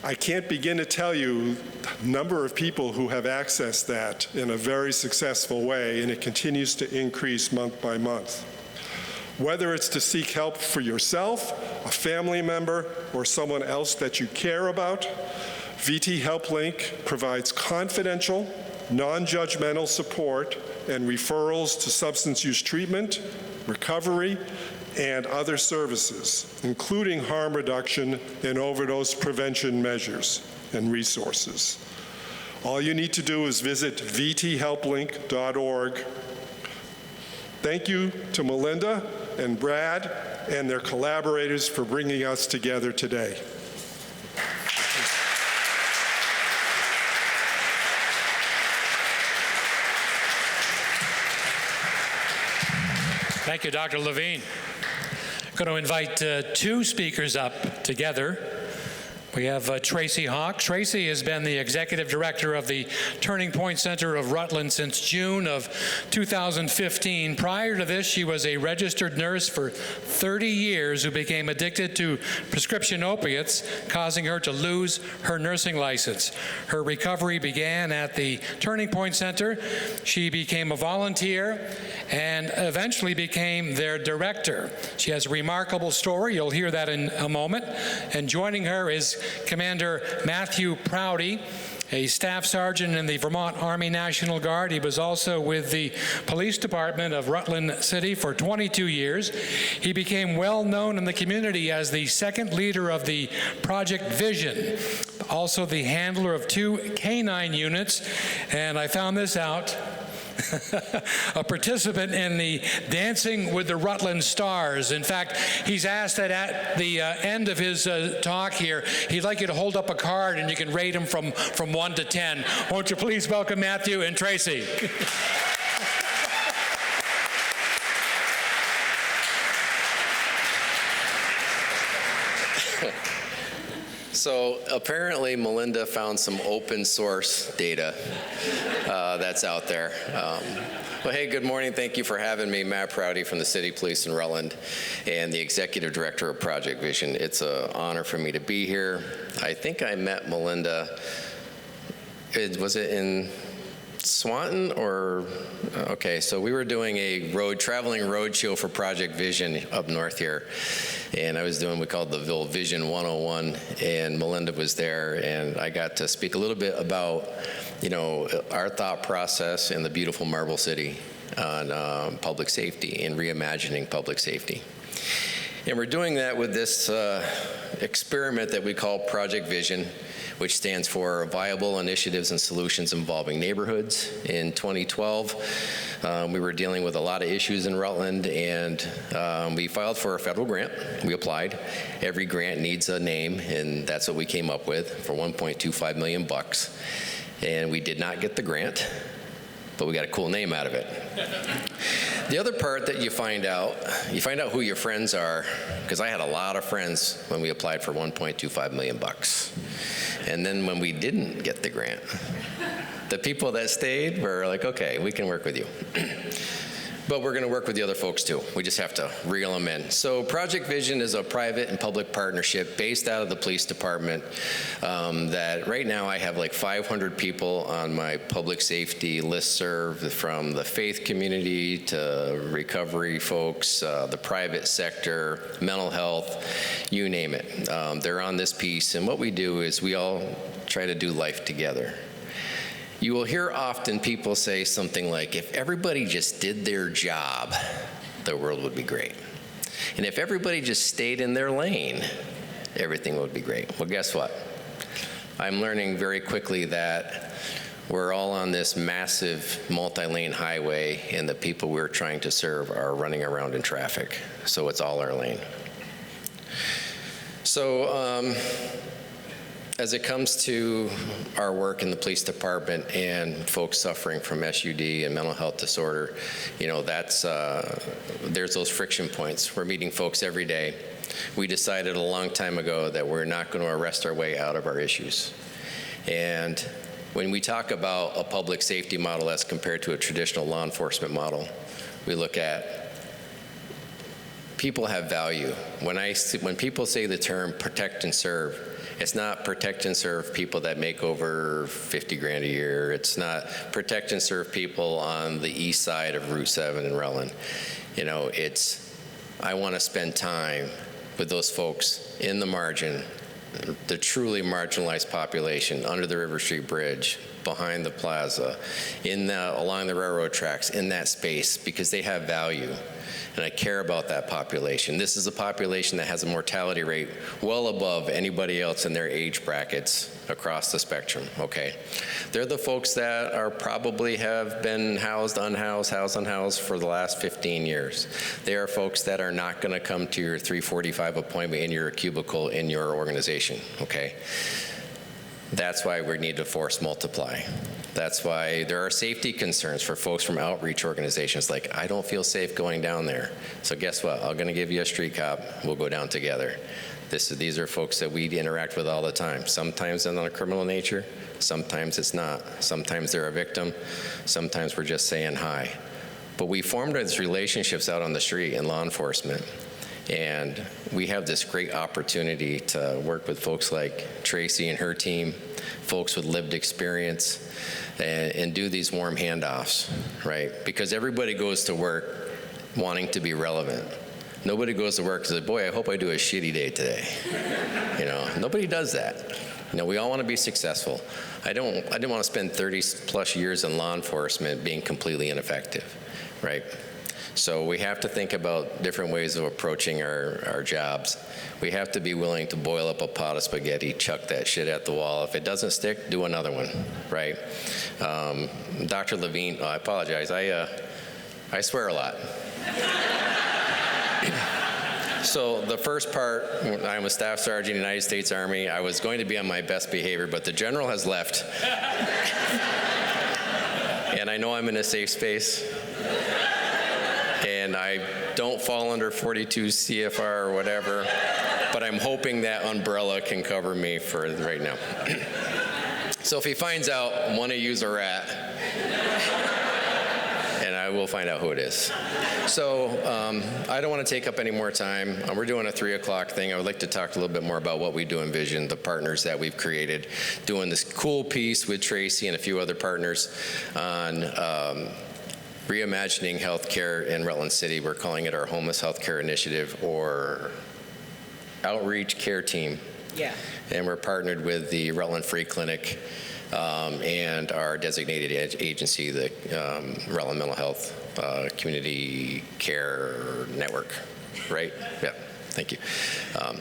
I can't begin to tell you the number of people who have accessed that in a very successful way, and it continues to increase month by month. Whether it's to seek help for yourself, a family member, or someone else that you care about, VT HelpLink provides confidential, non-judgmental support and referrals to substance use treatment, recovery, and other services, including harm reduction and overdose prevention measures and resources. All you need to do is visit vthelplink.org. Thank you to Melinda and Brad and their collaborators for bringing us together today. Thank you, Dr. Levine. I'm going to invite two speakers up together. We have Tracie Hauck. Tracie has been the executive director of the Turning Point Center of Rutland since June of 2015. Prior to this, she was a registered nurse for 30 years who became addicted to prescription opiates, causing her to lose her nursing license. Her recovery began at the Turning Point Center. She became a volunteer and eventually became their director. She has a remarkable story. You'll hear that in a moment. And joining her is Commander Matthew Prouty, a staff sergeant in the Vermont Army National Guard. He was also with the police department of Rutland City for 22 years. He became well known in the community as the second leader of the Project Vision, also the handler of 2 canine units, and I found this out, a participant in the Dancing with the Rutland Stars. In fact, he's asked that at the end of his talk here, he'd like you to hold up a card and you can rate him from 1 to 10. Won't you please welcome Matthew and Tracie? So apparently Melinda found some open source data that's out there. Well, hey, good morning. Thank you for having me. Matt Prouty from the City Police in Rutland and the Executive Director of Project Vision. It's an honor for me to be here. I think I met Melinda, was it in Swanton or, okay, so we were doing a traveling road show for Project Vision up north here. And I was doing, we called the Vision 101, and Melinda was there, and I got to speak a little bit about, you know, our thought process in the beautiful Marble City on public safety and reimagining public safety. And we're doing that with this experiment that we call Project Vision, which stands for Viable Initiatives and Solutions Involving Neighborhoods. In 2012, we were dealing with a lot of issues in Rutland, and we filed for a federal grant. We applied. Every grant needs a name, and that's what we came up with for $1.25 million. And we did not get the grant, but we got a cool name out of it. The other part that you find out who your friends are, because I had a lot of friends when we applied for $1.25 million. And then when we didn't get the grant, the people that stayed were like, okay, we can work with you. But we're going to work with the other folks too. We just have to reel them in. So Project Vision is a private and public partnership based out of the police department that right now I have like 500 people on my public safety listserv, from the faith community to recovery folks, the private sector, mental health, you name it. They're on this piece, and what we do is we all try to do life together. You will hear often people say something like, if everybody just did their job, the world would be great. And if everybody just stayed in their lane, everything would be great. Well, guess what? I'm learning very quickly that we're all on this massive multi-lane highway, and the people we're trying to serve are running around in traffic. So it's all our lane. So, as it comes to our work in the police department and folks suffering from SUD and mental health disorder, you know, there's those friction points. We're meeting folks every day. We decided a long time ago that we're not going to arrest our way out of our issues. And when we talk about a public safety model as compared to a traditional law enforcement model, we look at people have value. When people say the term protect and serve, it's not protect and serve people that make over 50 grand a year. It's not protect and serve people on the east side of Route 7 in Rutland. You know, I want to spend time with those folks in the margin, the truly marginalized population, under the River Street Bridge, behind the plaza, along the railroad tracks, in that space, because they have value. And I care about that population. This is a population that has a mortality rate well above anybody else in their age brackets across the spectrum, okay? They're the folks that probably have been housed, unhoused for the last 15 years. They are folks that are not gonna come to your 3:45 appointment in your cubicle in your organization, okay? That's why we need to force multiply. That's why there are safety concerns for folks from outreach organizations, like, I don't feel safe going down there. So guess what? I'm gonna give you a street cop, we'll go down together. These are folks that we interact with all the time. Sometimes they're on a criminal nature, sometimes it's not. Sometimes they're a victim, sometimes we're just saying hi. But we formed these relationships out on the street in law enforcement. And we have this great opportunity to work with folks like Tracie and her team, folks with lived experience, and do these warm handoffs, right? Because everybody goes to work wanting to be relevant. Nobody goes to work and says, boy, I hope I do a shitty day today. You know, nobody does that. You know, we all want to be successful. I didn't want to spend 30 plus years in law enforcement being completely ineffective, right? So we have to think about different ways of approaching our jobs. We have to be willing to boil up a pot of spaghetti, chuck that shit at the wall. If it doesn't stick, do another one, right? Dr. Levine, I apologize, I swear a lot. So the first part, I'm a staff sergeant in the United States Army. I was going to be on my best behavior, but the general has left. And I know I'm in a safe space. And I don't fall under 42 CFR or whatever, but I'm hoping that umbrella can cover me for right now. So if he finds out one of you's a rat, and will find out who it is. So I don't want to take up any more time. We're doing a 3 o'clock thing. I would like to talk a little bit more about what we do in Vision, the partners that we've created, doing this cool piece with Tracie and a few other partners on reimagining healthcare in Rutland City. We're calling it our Homeless Healthcare Initiative, or Outreach Care Team. Yeah. And we're partnered with the Rutland Free Clinic and our designated agency, the Rutland Mental Health Community Care Network, right? Yeah, thank you.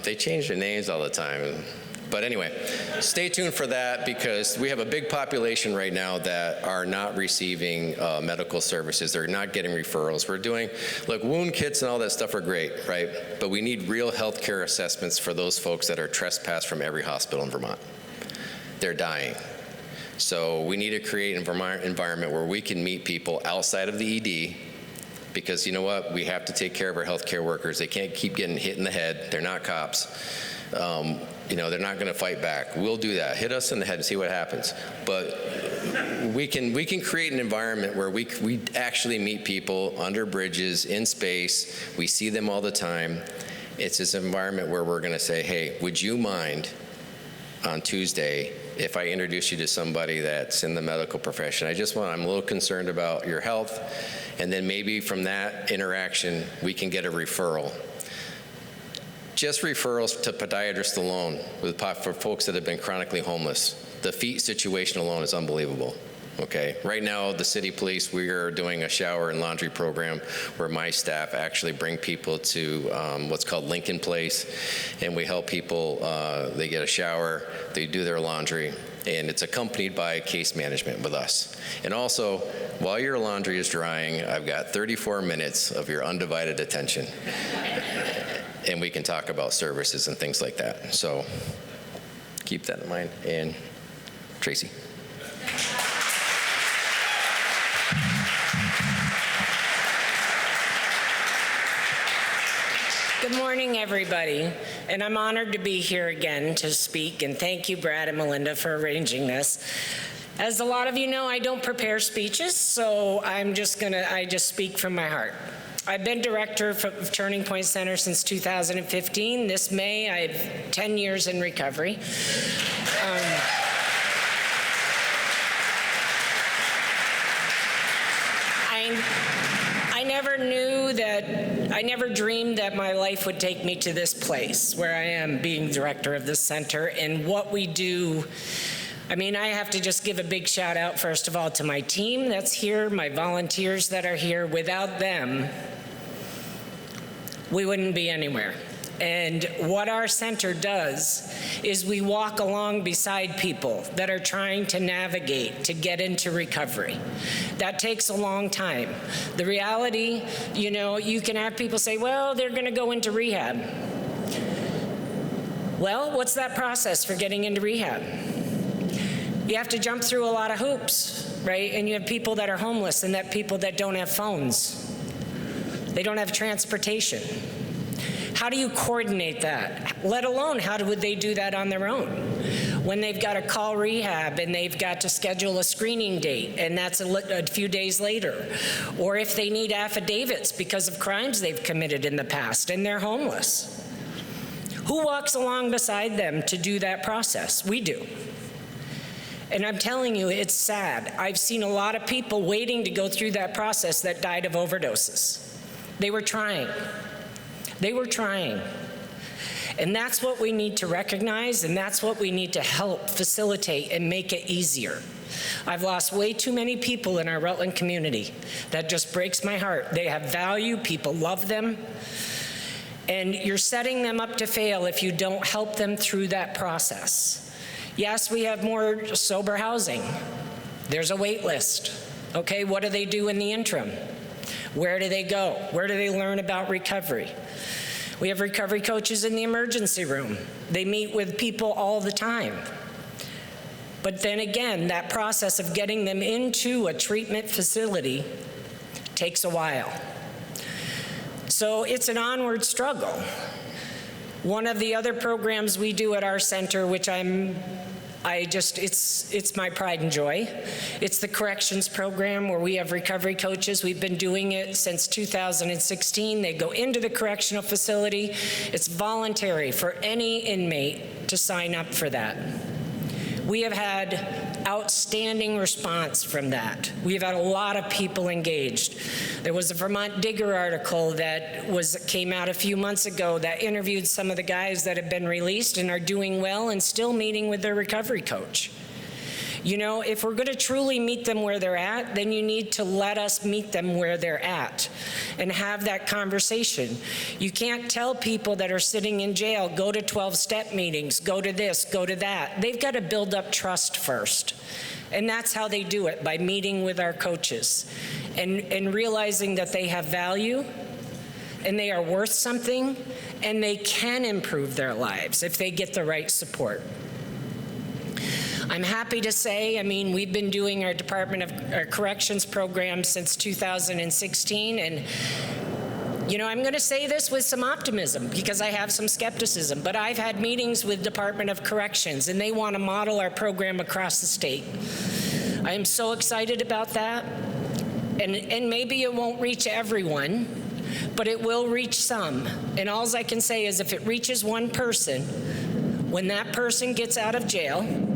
They change their names all the time. But anyway, stay tuned for that, because we have a big population right now that are not receiving medical services. They're not getting referrals. We're doing, look, wound kits and all that stuff are great, right? But we need real health care assessments for those folks that are trespassed from every hospital in Vermont. They're dying. So we need to create an environment where we can meet people outside of the ED, because you know what? We have to take care of our healthcare workers. They can't keep getting hit in the head. They're not cops. You know, they're not going to fight back. We'll do that. Hit us in the head and see what happens. But we can create an environment where we actually meet people under bridges, in space. We see them all the time. It's this environment where we're going to say, hey, would you mind on Tuesday if I introduce you to somebody that's in the medical profession? I'm a little concerned about your health. And then maybe from that interaction, we can get a referral. Just referrals to podiatrists alone for folks that have been chronically homeless. The feet situation alone is unbelievable. Okay, right now, the city police, we are doing a shower and laundry program where my staff actually bring people to what's called Lincoln Place, and we help people, they get a shower, they do their laundry, and it's accompanied by case management with us. And also, while your laundry is drying, I've got 34 minutes of your undivided attention. And we can talk about services and things like that. So keep that in mind. And Tracie. Good morning, everybody. And I'm honored to be here again to speak. And thank you, Brad and Melinda, for arranging this. As a lot of you know, I don't prepare speeches, so I just speak from my heart. I've been director of Turning Point Center since 2015. This May, I have 10 years in recovery. I never dreamed that my life would take me to this place where I am being director of this center, and what we do. I mean, I have to just give a big shout out, first of all, to my team that's here, my volunteers that are here. Without them, we wouldn't be anywhere. And what our center does is we walk along beside people that are trying to navigate to get into recovery. That takes a long time. The reality, you know, you can have people say, well, they're going to go into rehab. Well, what's that process for getting into rehab? You have to jump through a lot of hoops, right? And you have people that are homeless and that people that don't have phones. They don't have transportation. How do you coordinate that? Let alone, how would they do that on their own? When they've got to call rehab and they've got to schedule a screening date, and that's a few days later. Or if they need affidavits because of crimes they've committed in the past and they're homeless. Who walks along beside them to do that process? We do. And I'm telling you, it's sad. I've seen a lot of people waiting to go through that process that died of overdoses. They were trying. They were trying. And that's what we need to recognize, and that's what we need to help facilitate and make it easier. I've lost way too many people in our Rutland community. That just breaks my heart. They have value, people love them, and you're setting them up to fail if you don't help them through that process. Yes, we have more sober housing. There's a wait list. Okay, what do they do in the interim? Where do they go? Where do they learn about recovery? We have recovery coaches in the emergency room. They meet with people all the time. But then again, that process of getting them into a treatment facility takes a while. So it's an onward struggle. One of the other programs we do at our center, which I'm It's my pride and joy. It's the corrections program where we have recovery coaches. We've been doing it since 2016. They go into the correctional facility. It's voluntary for any inmate to sign up for that. We have had outstanding response from that. We've had a lot of people engaged. There was a Vermont Digger article that came out a few months ago that interviewed some of the guys that have been released and are doing well and still meeting with their recovery coach. You know, if we're going to truly meet them where they're at, then you need to let us meet them where they're at and have that conversation. You can't tell people that are sitting in jail, go to 12-step meetings, go to this, go to that. They've got to build up trust first. And that's how they do it, by meeting with our coaches and realizing that they have value and they are worth something and they can improve their lives if they get the right support. I'm happy to say, I mean, we've been doing our Department of Corrections program since 2016, and you know, I'm going to say this with some optimism because I have some skepticism, but I've had meetings with Department of Corrections, and they want to model our program across the state. I am so excited about that, and maybe it won't reach everyone, but it will reach some. And all I can say is if it reaches one person, when that person gets out of jail,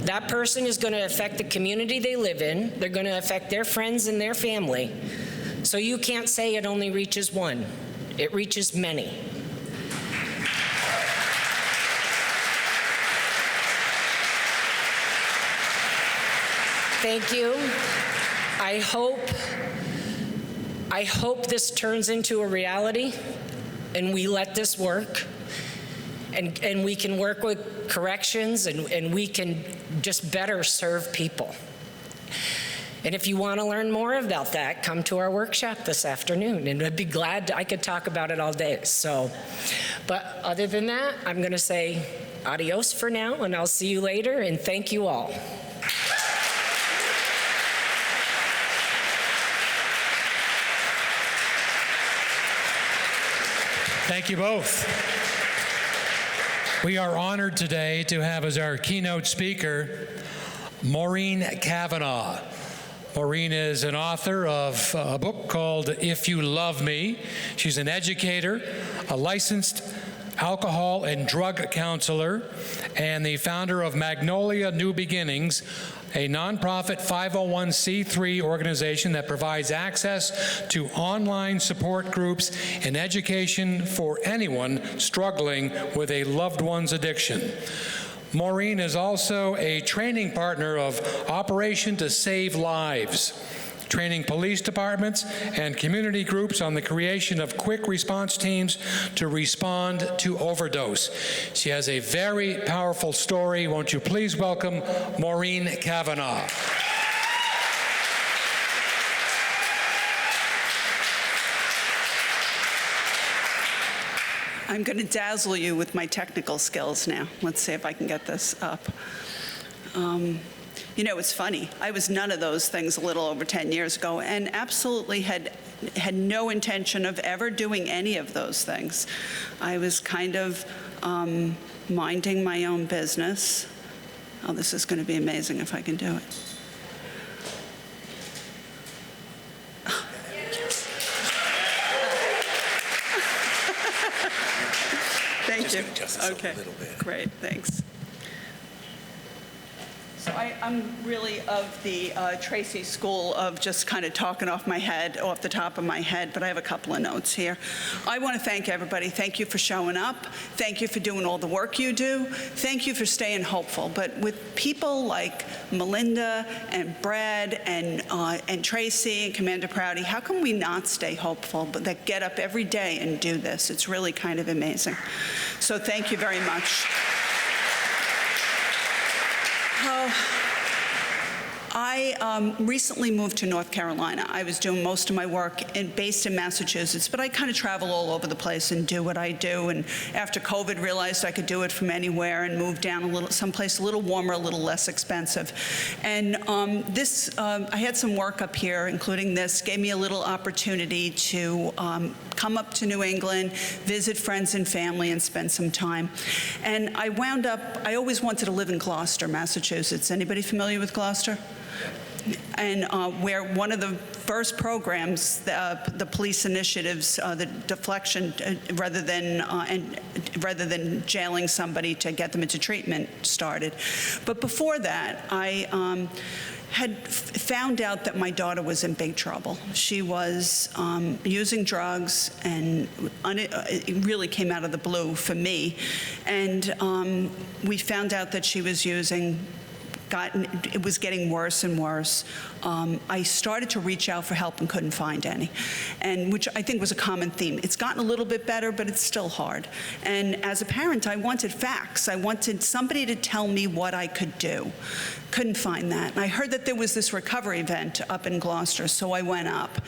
that person is going to affect the community they live in. They're going to affect their friends and their family. So you can't say it only reaches one. It reaches many. Thank you. I hope this turns into a reality and we let this work. And we can work with corrections and we can just better serve people. And if you want to learn more about that, come to our workshop this afternoon, and I'd be glad I could talk about it all day. So, but other than that, I'm going to say adios for now, and I'll see you later, and thank you all. Thank you both. We are honored today to have as our keynote speaker Maureen Cavanagh. Maureen is an author of a book called If You Love Me. She's an educator, a licensed alcohol and drug counselor, and the founder of Magnolia New Beginnings, a nonprofit 501c3 organization that provides access to online support groups and education for anyone struggling with a loved one's addiction. Maureen is also a training partner of Operation to Save Lives, training police departments and community groups on the creation of quick response teams to respond to overdose. She has a very powerful story. Won't you please welcome Maureen Cavanagh. I'm going to dazzle you with my technical skills now. Let's see if I can get this up. You know, it's funny. I was none of those things a little over 10 years ago and absolutely had no intention of ever doing any of those things. I was kind of minding my own business. Oh, this is going to be amazing if I can do it. Thank you. Okay, great, thanks. So I'm really of the Tracie school of just kind of talking off the top of my head, but I have a couple of notes here. I want to thank everybody. Thank you for showing up. Thank you for doing all the work you do. Thank you for staying hopeful. But with people like Melinda and Brad and Tracie and Commander Prouty, how can we not stay hopeful, but that get up every day and do this? It's really kind of amazing. So thank you very much. I I recently moved to North Carolina. I was doing most of my work based in Massachusetts, but I kind of travel all over the place and do what I do. And after COVID, realized I could do it from anywhere and moved down someplace a little warmer, a little less expensive. And I had some work up here, including this, gave me a little opportunity to come up to New England, visit friends and family, and spend some time. And I wound up, I always wanted to live in Gloucester, Massachusetts. Anybody familiar with Gloucester? And where one of the first programs, the police initiatives, the deflection, rather than jailing somebody to get them into treatment, started. But before that, I had found out that my daughter was in big trouble. She was using drugs, and it really came out of the blue for me. And we found out that she was using. It was getting worse and worse. I started to reach out for help and couldn't find any, and which I think was a common theme. It's gotten a little bit better, but it's still hard. And as a parent, I wanted facts. I wanted somebody to tell me what I could do. Couldn't find that. And I heard that there was this recovery event up in Gloucester, so I went up.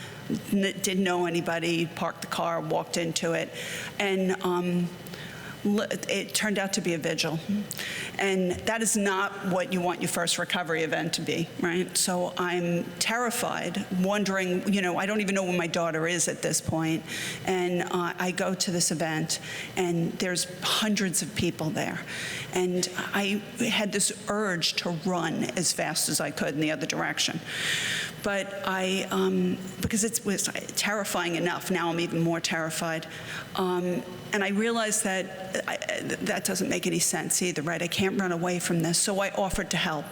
Didn't know anybody, parked the car, walked into it, and it turned out to be a vigil. And that is not what you want your first recovery event to be, right? So I'm terrified, wondering, I don't even know where my daughter is at this point. And I go to this event, and there's hundreds of people there. And I had this urge to run as fast as I could in the other direction. But because it was terrifying enough, now I'm even more terrified. And I realized that that doesn't make any sense either, right? I can't run away from this. So I offered to help.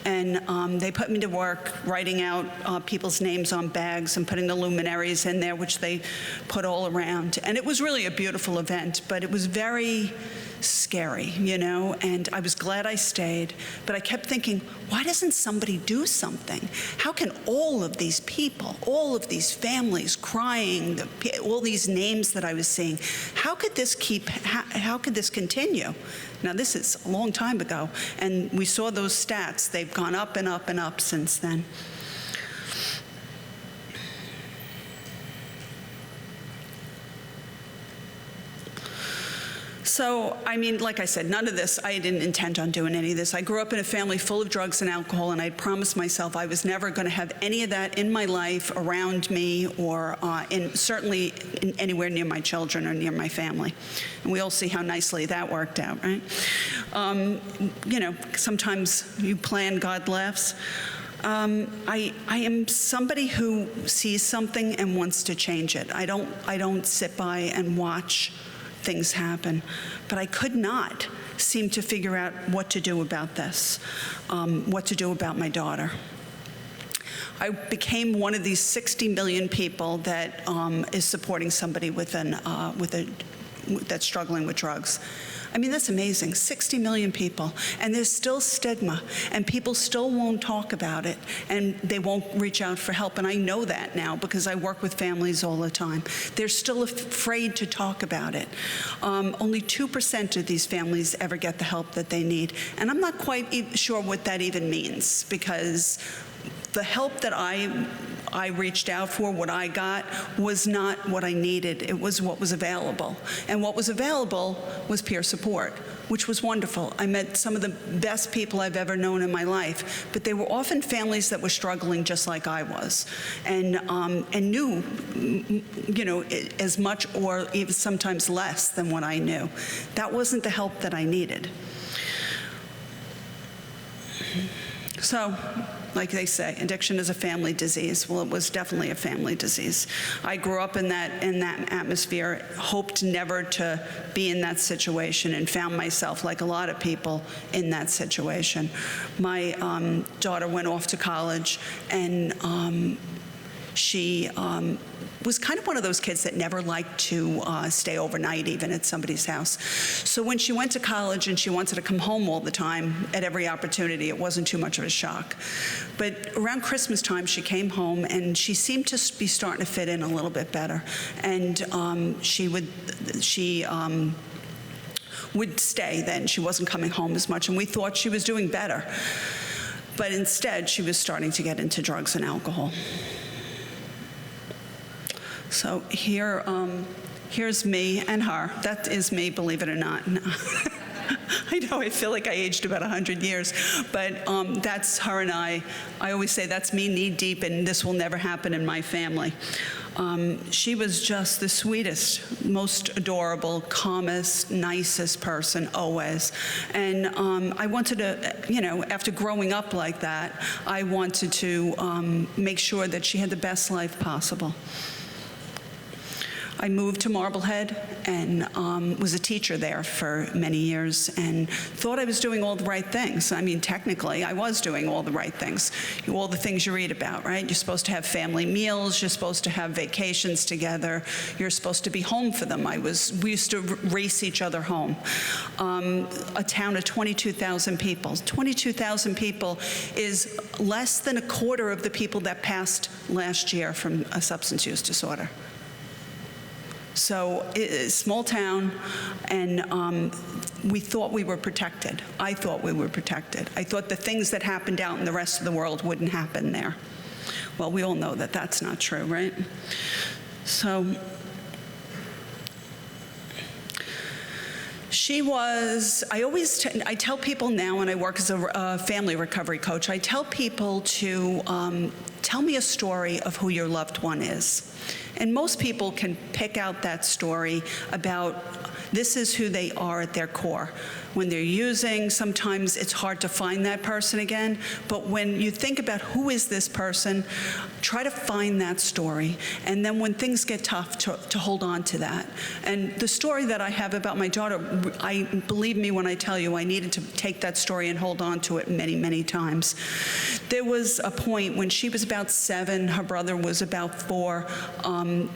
And they put me to work writing out people's names on bags and putting the luminaries in there, which they put all around. And it was really a beautiful event, but it was very scary, and I was glad I stayed, but I kept thinking, why doesn't somebody do something? How can all of these people, all of these families crying, all these names that I was seeing, how could this continue? Now, this is a long time ago, and we saw those stats. They've gone up and up and up since then. So, like I said, none of this, I didn't intend on doing any of this. I grew up in a family full of drugs and alcohol, and I promised myself I was never going to have any of that in my life, around me, or certainly anywhere near my children or near my family. And we all see how nicely that worked out, right? Sometimes you plan, God laughs. I am somebody who sees something and wants to change it. I don't sit by and watch things happen, but I could not seem to figure out what to do about this, what to do about my daughter. I became one of these 60 million people that is supporting somebody that's struggling with drugs. That's amazing, 60 million people, and there's still stigma, and people still won't talk about it, and they won't reach out for help, and I know that now because I work with families all the time. They're still afraid to talk about it. Only 2% of these families ever get the help that they need, and I'm not quite sure what that even means, because the help that I reached out for, what I got, was not what I needed. It was what was available. And what was available was peer support, which was wonderful. I met some of the best people I've ever known in my life, but they were often families that were struggling just like I was, and knew, as much or even sometimes less than what I knew. That wasn't the help that I needed. So, like they say, addiction is a family disease. Well, it was definitely a family disease. I grew up in that atmosphere, hoped never to be in that situation, and found myself, like a lot of people, in that situation. My daughter went off to college, and she was kind of one of those kids that never liked to stay overnight, even at somebody's house. So when she went to college and she wanted to come home all the time at every opportunity, it wasn't too much of a shock. But around Christmas time, she came home, and she seemed to be starting to fit in a little bit better. And she would stay then. She wasn't coming home as much, and we thought she was doing better. but instead she was starting to get into drugs and alcohol. So here's me and her. That is me, believe it or not. I know, I feel like I aged about 100 years, but that's her and I. I always say that's me knee deep, and this will never happen in my family. She was just the sweetest, most adorable, calmest, nicest person always. And I wanted to, after growing up like that, I wanted to make sure that she had the best life possible. I moved to Marblehead and was a teacher there for many years and thought I was doing all the right things. I mean, technically, I was doing all the right things, all the things you read about, right? You're supposed to have family meals, you're supposed to have vacations together, you're supposed to be home for them. We used to race each other home. A town of 22,000 people. 22,000 people is less than a quarter of the people that passed last year from a substance use disorder. So small town, and we thought we were protected. I thought we were protected. I thought the things that happened out in the rest of the world wouldn't happen there. Well, we all know that that's not true, right? So she was, I tell people now when I work as a family recovery coach, I tell people to tell me a story of who your loved one is. And most people can pick out that story about this is who they are at their core. When they're using, sometimes it's hard to find that person again, but when you think about who is this person, try to find that story, and then when things get tough, to hold on to that. And the story that I have about my daughter, believe me when I tell you, I needed to take that story and hold on to it many, many times. There was a point when she was about 7, her brother was about 4,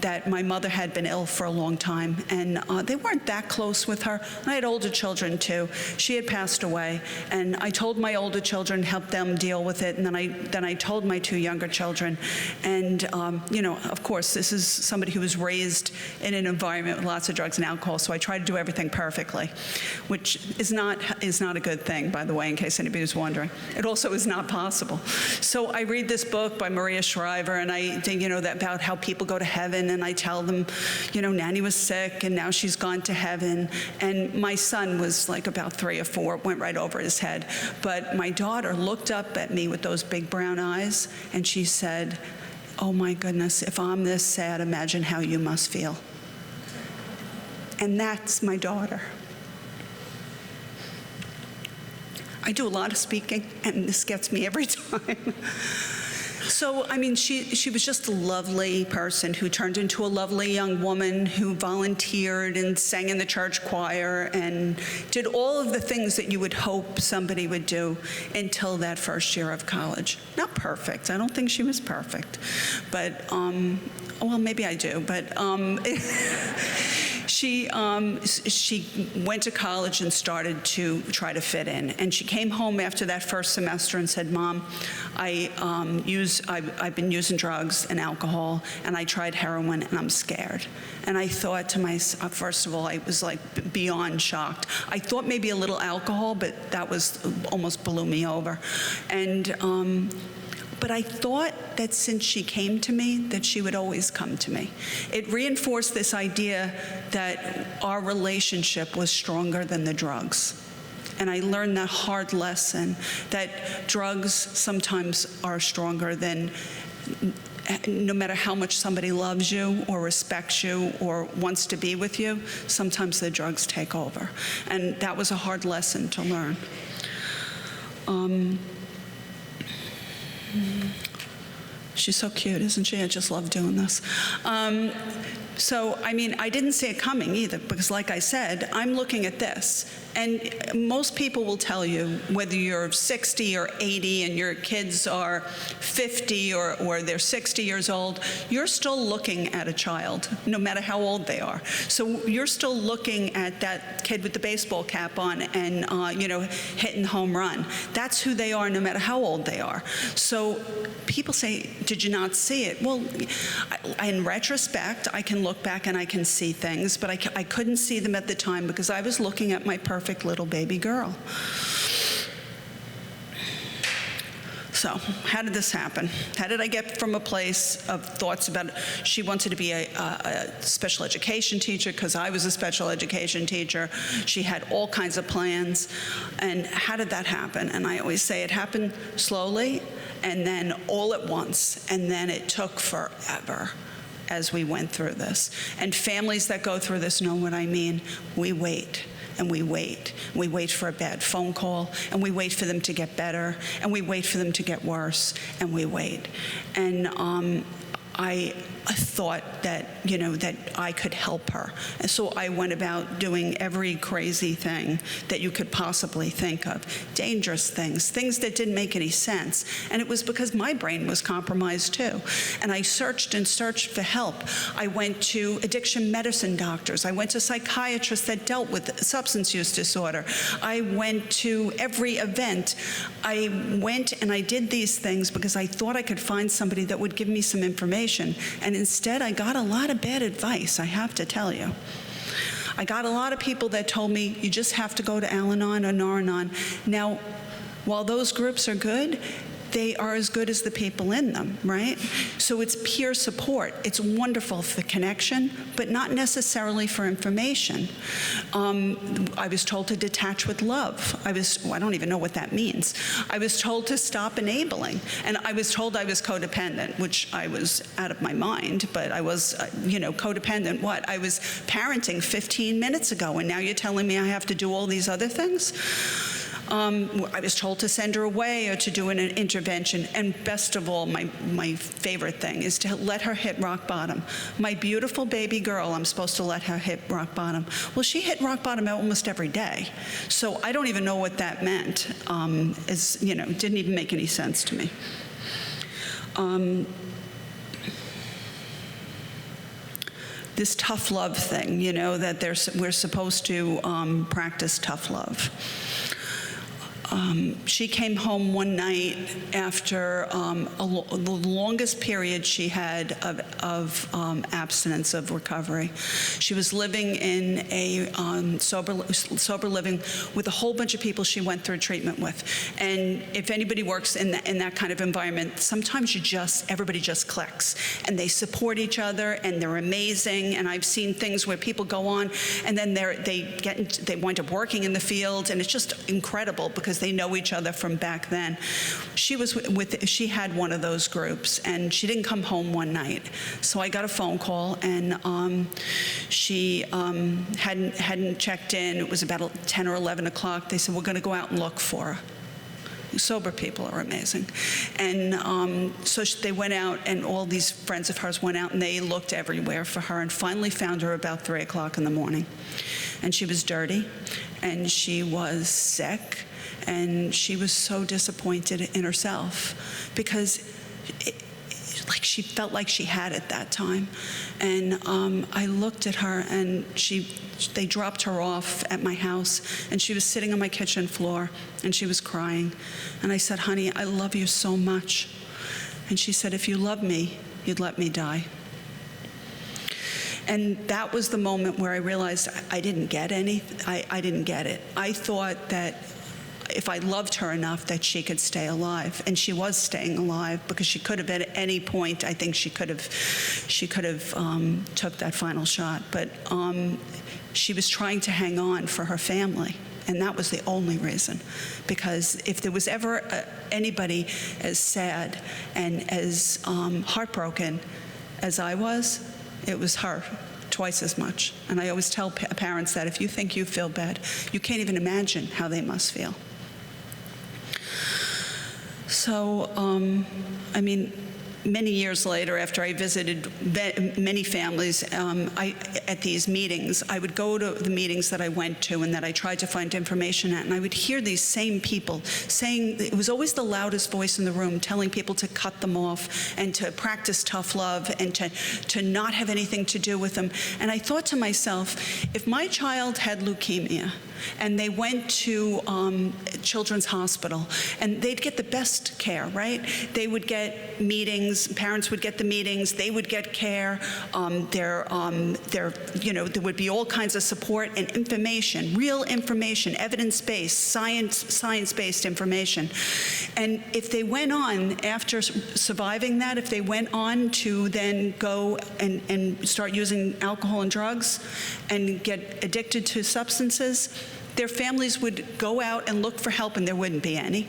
that my mother had been ill for a long time, and they weren't that close with her. I had older children too. She had passed away, and I told my older children, help them deal with it, and then I told my 2 younger children. And of course, this is somebody who was raised in an environment with lots of drugs and alcohol, so I try to do everything perfectly, which is not a good thing, by the way, in case anybody was wondering. It also is not possible. So I read this book by Maria Shriver, and I think, about how people go to heaven, and I tell them, Nanny was sick, and now she's gone to heaven. And my son was like about 3 or 4, went right over his head. But my daughter looked up at me with those big brown eyes, and she said, "Oh my goodness, if I'm this sad, imagine how you must feel." And that's my daughter. I do a lot of speaking, and this gets me every time. So, I mean, she was just a lovely person who turned into a lovely young woman who volunteered and sang in the church choir and did all of the things that you would hope somebody would do until that first year of college. Not perfect. I don't think she was perfect. But, well, maybe I do. But she went to college and started to try to fit in. And she came home after that first semester and said, "Mom, I've been using drugs and alcohol, and I tried heroin, and I'm scared." And I thought to myself, first of all, I was like beyond shocked. I thought maybe a little alcohol, but that was almost blew me over. And but I thought that since she came to me, that she would always come to me. It reinforced this idea that our relationship was stronger than the drugs. And I learned that hard lesson, that drugs sometimes are stronger than, no matter how much somebody loves you or respects you or wants to be with you, sometimes the drugs take over. And that was a hard lesson to learn. She's so cute, isn't she? I just love doing this. So, I mean, I didn't see it coming either, because like I said, I'm looking at this. And most people will tell you, whether you're 60 or 80 and your kids are 50 or they're 60 years old, you're still looking at a child, no matter how old they are. So you're still looking at that kid with the baseball cap on and, hitting home run. That's who they are, no matter how old they are. So people say, "Did you not see it?" Well, in retrospect, I can look back and I can see things, but I couldn't see them at the time because I was looking at my perfect little baby girl. So how did this happen? How did I get from a place of thoughts about she wanted to be a special education teacher because I was a special education teacher. She had all kinds of plans. And how did that happen? And I always say it happened slowly and then all at once. And then it took forever as we went through this. And families that go through this know what I mean. We wait. And we wait. We wait for a bad phone call, and we wait for them to get better, and we wait for them to get worse, and we wait. And I thought that, that I could help her. And so I went about doing every crazy thing that you could possibly think of. Dangerous things, things that didn't make any sense. And it was because my brain was compromised too. And I searched and searched for help. I went to addiction medicine doctors. I went to psychiatrists that dealt with substance use disorder. I went to every event. I went and I did these things because I thought I could find somebody that would give me some information. And instead, I got a lot of bad advice, I have to tell you. I got a lot of people that told me, you just have to go to Al-Anon or Nar-Anon. Now, while those groups are good, they are as good as the people in them, right? So it's peer support. It's wonderful for connection, but not necessarily for information. I was told to detach with love. I don't even know what that means. I was told to stop enabling. And I was told I was codependent, which I was out of my mind, but I was, codependent what? I was parenting 15 minutes ago, and now you're telling me I have to do all these other things? I was told to send her away or to do an intervention. And best of all, my favorite thing is to let her hit rock bottom. My beautiful baby girl, I'm supposed to let her hit rock bottom. Well, she hit rock bottom almost every day. So I don't even know what that meant. It didn't even make any sense to me. This tough love thing, that we're supposed to practice tough love. She came home one night after the longest period she had of abstinence, of recovery. She was living in a sober living with a whole bunch of people she went through treatment with. And if anybody works in that kind of environment, sometimes everybody just clicks. And they support each other, and they're amazing. And I've seen things where people go on, and then they wind up working in the field, and it's just incredible because they know each other from back then. She had one of those groups, and she didn't come home one night. So I got a phone call, and she hadn't checked in. It was about 10 or 11 o'clock. They said, we're going to go out and look for her. Sober people are amazing. And so they went out, and all these friends of hers went out, and they looked everywhere for her, and finally found her about 3 o'clock in the morning. And she was dirty, and she was sick, and she was so disappointed in herself because she felt like she had it that time. And I looked at her, and they dropped her off at my house, and she was sitting on my kitchen floor, and she was crying. And I said, honey, I love you so much. And she said, if you love me, you'd let me die. And that was the moment where I realized I didn't get I didn't get it. I thought that if I loved her enough that she could stay alive, and she was staying alive because she could have at any point. I think she could have took that final shot, but she was trying to hang on for her family, and that was the only reason. Because if there was ever anybody as sad and as heartbroken as I was, it was her. Twice as much. And I always tell parents that if you think you feel bad, you can't even imagine how they must feel. So, many years later, after I visited many families at these meetings, I would go to the meetings that I went to and that I tried to find information at, and I would hear these same people saying, it was always the loudest voice in the room, telling people to cut them off and to practice tough love and to not have anything to do with them. And I thought to myself, if my child had leukemia and they went to Children's Hospital, and they'd get the best care, right? They would get meetings, parents would get the meetings, they would get care, there would be all kinds of support and information, real information, evidence-based, science-based information. And if they went on, after surviving that, if they went on to then go and start using alcohol and drugs and get addicted to substances, their families would go out and look for help, and there wouldn't be any.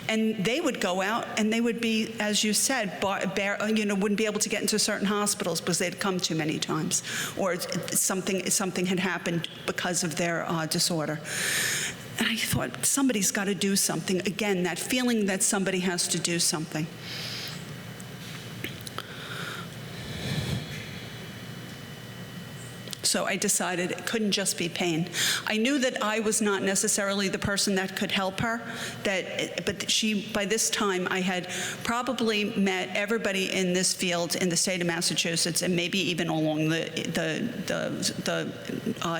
And they would go out and they would be, as you said, wouldn't be able to get into certain hospitals because they'd come too many times, or something had happened because of their disorder. And I thought, somebody's got to do something. Again, that feeling that somebody has to do something. So I decided it couldn't just be pain. I knew that I was not necessarily the person that could help her, but by this time, I had probably met everybody in this field in the state of Massachusetts, and maybe even along the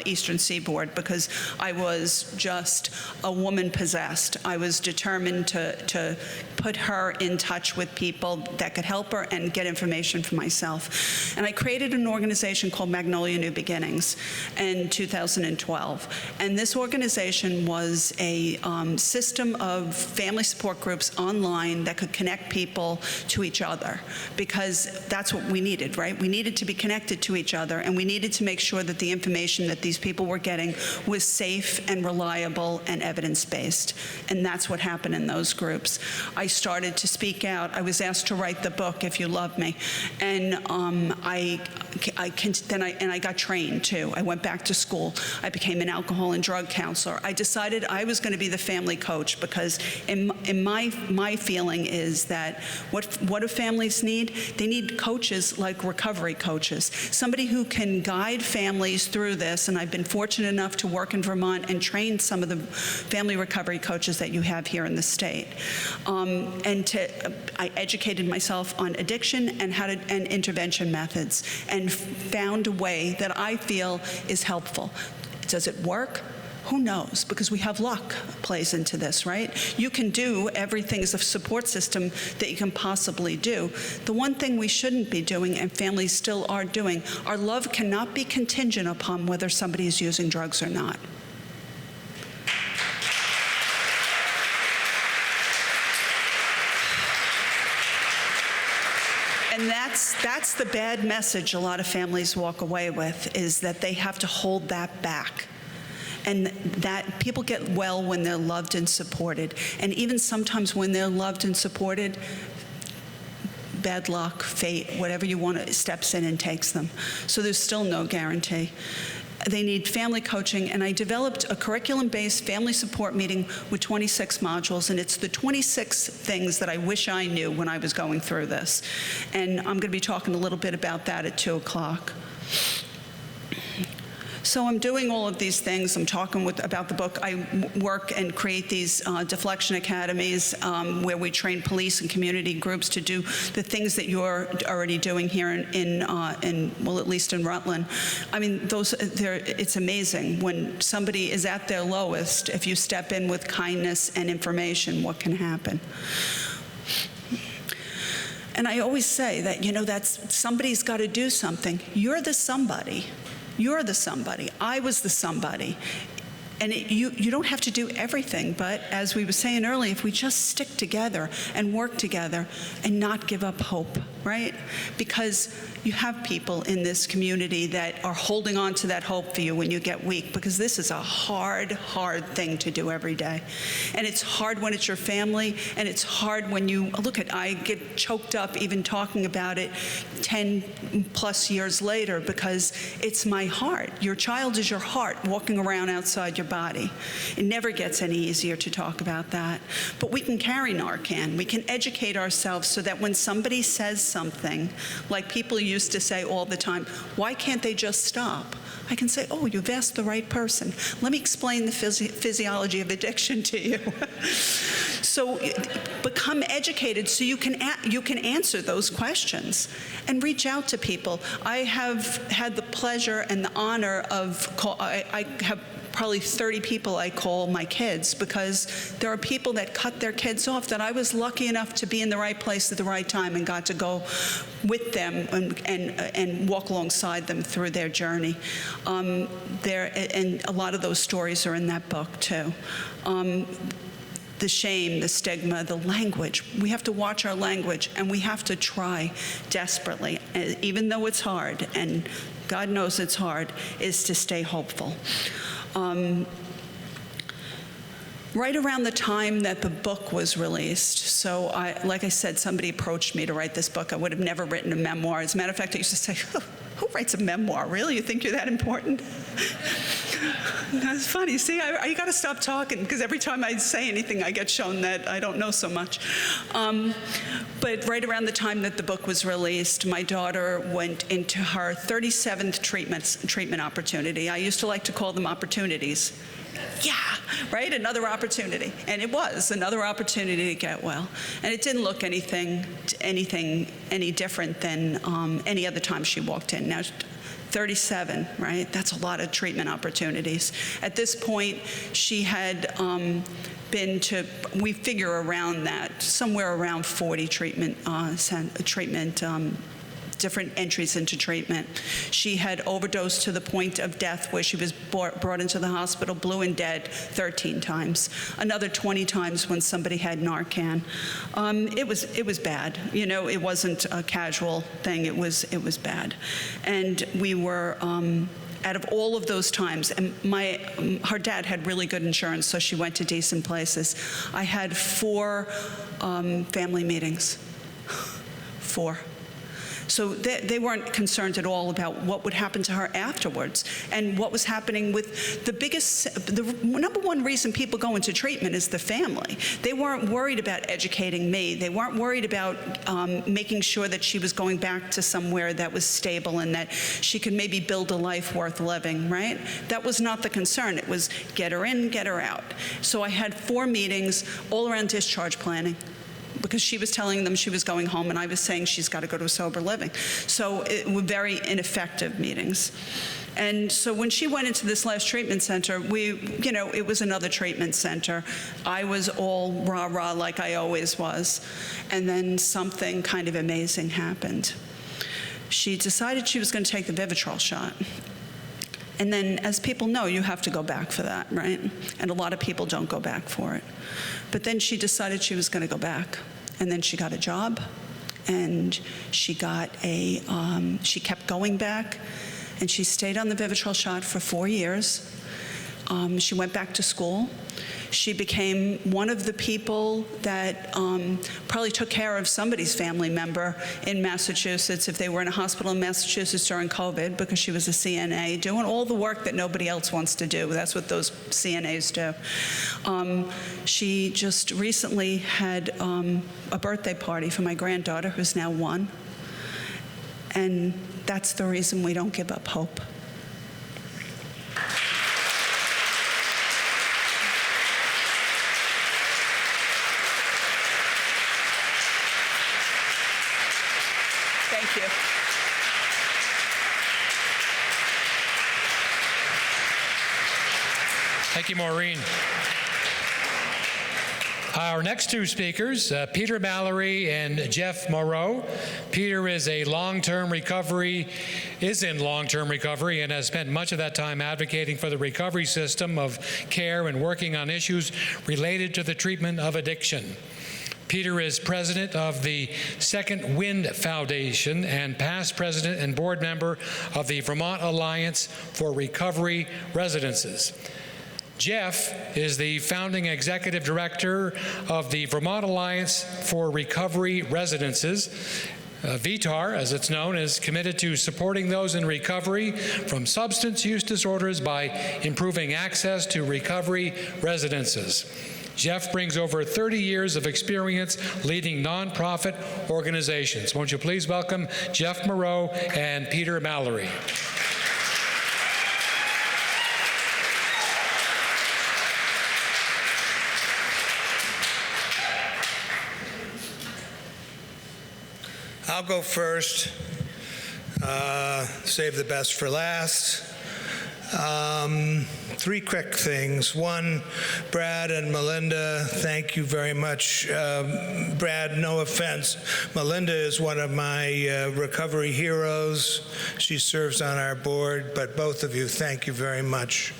Eastern Seaboard, because I was just a woman possessed. I was determined to put her in touch with people that could help her and get information for myself. And I created an organization called Magnolia New Beginnings in 2012. And this organization was a system of family support groups online that could connect people to each other, because that's what we needed, right? We needed to be connected to each other, and we needed to make sure that the information that these people were getting was safe and reliable and evidence-based. And that's what happened in those groups. I started to speak out. I was asked to write the book, If You Love Me. And I got trained too. I went back to school. I became an alcohol and drug counselor. I decided I was going to be the family coach, because in my feeling is that what do families need? They need coaches like recovery coaches, somebody who can guide families through this. And I've been fortunate enough to work in Vermont and train some of the family recovery coaches that you have here in the state. I educated myself on addiction and intervention methods, and found a way that I feel is helpful. Does it work? Who knows? Because we have luck plays into this, right? You can do everything as a support system that you can possibly do. The one thing we shouldn't be doing, and families still are doing, our love cannot be contingent upon whether somebody is using drugs or not. And that's the bad message a lot of families walk away with, is that they have to hold that back. And that people get well when they're loved and supported. And even sometimes when they're loved and supported, bad luck, fate, whatever you want, steps in and takes them. So there's still no guarantee. They need family coaching, and I developed a curriculum-based family support meeting with 26 modules, and it's the 26 things that I wish I knew when I was going through this. And I'm going to be talking a little bit about that at 2 o'clock. So I'm doing all of these things. I'm talking about the book. I work and create these deflection academies where we train police and community groups to do the things that you're already doing here well, at least in Rutland. I mean, it's amazing when somebody is at their lowest. If you step in with kindness and information, what can happen? And I always say that, somebody's got to do something. You're the somebody. You're the somebody. I was the somebody. And you don't have to do everything, but as we were saying earlier, if we just stick together and work together and not give up hope, right? Because you have people in this community that are holding on to that hope for you when you get weak, because this is a hard, hard thing to do every day. And it's hard when it's your family, and it's hard when I get choked up even talking about it 10 plus years later, because it's my heart. Your child is your heart walking around outside your body. It never gets any easier to talk about that. But we can carry Narcan. We can educate ourselves so that when somebody says something, like people used to say all the time, why can't they just stop? I can say, oh, you've asked the right person. Let me explain the physiology of addiction to you. So become educated so you can answer those questions and reach out to people. I have had the pleasure and the honor of, I have probably 30 people I call my kids, because there are people that cut their kids off that I was lucky enough to be in the right place at the right time and got to go with them and walk alongside them through their journey. And a lot of those stories are in that book too. The shame, the stigma, the language. We have to watch our language, and we have to try desperately, even though it's hard, and God knows it's hard, is to stay hopeful. Right around the time that the book was released, so like I said, somebody approached me to write this book. I would have never written a memoir. As a matter of fact, I used to say, who writes a memoir? Really? You think you're that important? That's funny. See, you got to stop talking, because every time I say anything, I get shown that I don't know so much. But right around the time that the book was released, my daughter went into her 37th treatment opportunity. I used to like to call them opportunities. Yeah, right? Another opportunity. And it was another opportunity to get well. And it didn't look any different than any other time she walked in. Now, 37, right? That's a lot of treatment opportunities. At this point, she had been to, we figure around that, somewhere around 40 different entries into treatment. She had overdosed to the point of death, where she was brought into the hospital, blue and dead, 13 times. Another 20 times when somebody had Narcan. It was bad. You know, it wasn't a casual thing. It was bad. And we were, out of all of those times, and her dad had really good insurance, so she went to decent places. I had 4 family meetings. 4. So they weren't concerned at all about what would happen to her afterwards, and what was happening with the number one reason people go into treatment is the family. They weren't worried about educating me. They weren't worried about making sure that she was going back to somewhere that was stable and that she could maybe build a life worth living, right? That was not the concern. It was get her in, get her out. So I had 4 meetings all around discharge planning, because she was telling them she was going home, and I was saying she's got to go to sober living. So it were very ineffective meetings. And so when she went into this last treatment center, it was another treatment center. I was all rah-rah like I always was. And then something kind of amazing happened. She decided she was going to take the Vivitrol shot. And then, as people know, you have to go back for that, right? And a lot of people don't go back for it. But then she decided she was going to go back. And then she got a job, and she got she kept going back, and she stayed on the Vivitrol shot for 4 years. She went back to school. She became one of the people that probably took care of somebody's family member in Massachusetts if they were in a hospital in Massachusetts during COVID, because she was a CNA, doing all the work that nobody else wants to do. That's what those CNAs do. She just recently had a birthday party for my granddaughter, who's now 1. And that's the reason we don't give up hope. Thank you. Thank you, Maureen. Our next 2 speakers, Peter Mallory and Jeff Moreau. Peter is in long-term recovery, and has spent much of that time advocating for the recovery system of care and working on issues related to the treatment of addiction. Peter is president of the Second Wind Foundation and past president and board member of the Vermont Alliance for Recovery Residences. Jeff is the founding executive director of the Vermont Alliance for Recovery Residences. VTAR, as it's known, is committed to supporting those in recovery from substance use disorders by improving access to recovery residences. Jeff brings over 30 years of experience leading nonprofit organizations. Won't you please welcome Jeff Moreau and Peter Mallory. I'll go first, save the best for last. Three quick things. One, Brad and Melinda, thank you very much. Brad, no offense. Melinda is one of my recovery heroes. She serves on our board, but both of you, thank you very much.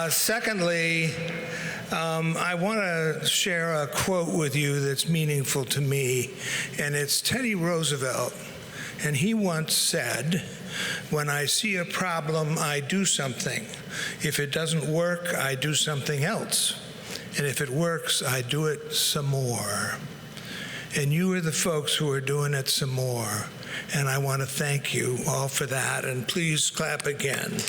Secondly, I want to share a quote with you that's meaningful to me, and it's Teddy Roosevelt. And he once said, "When I see a problem, I do something. If it doesn't work, I do something else. And if it works, I do it some more." And you are the folks who are doing it some more. And I want to thank you all for that. And please clap again.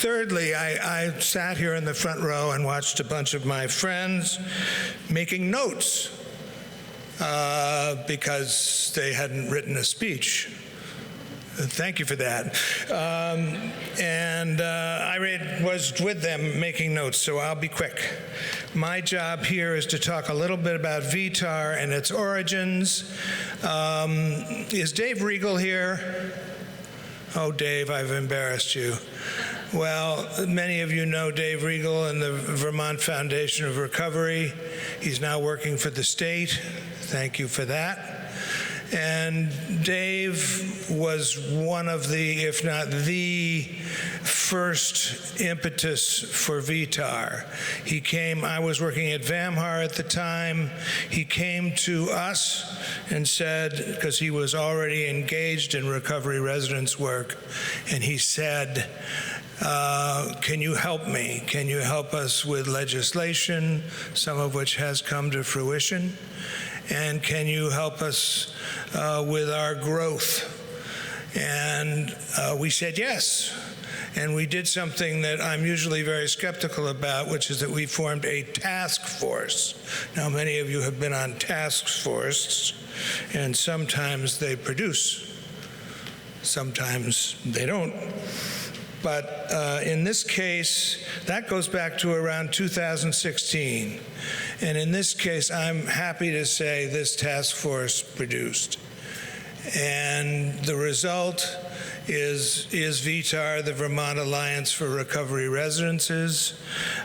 Thirdly, I sat here in the front row and watched a bunch of my friends making notes because they hadn't written a speech. Thank you for that. I was with them making notes, so I'll be quick. My job here is to talk a little bit about VTAR and its origins. Is Dave Regal here? Oh, Dave, I've embarrassed you. Well, many of you know Dave Regal and the Vermont Foundation of Recovery. He's now working for the state. Thank you for that. And Dave was one of the, if not the first impetus for VTAR. He came, I was working at VAMHAR at the time. He came to us and said, because he was already engaged in recovery residence work, and he said, can you help me? Can you help us with legislation, some of which has come to fruition? And can you help us with our growth? And we said yes. And we did something that I'm usually very skeptical about, which is that we formed a task force. Now, many of you have been on task forces, and sometimes they produce, sometimes they don't. But in this case, that goes back to around 2016. And in this case, I'm happy to say this task force produced. And the result is VTAR, the Vermont Alliance for Recovery Residences.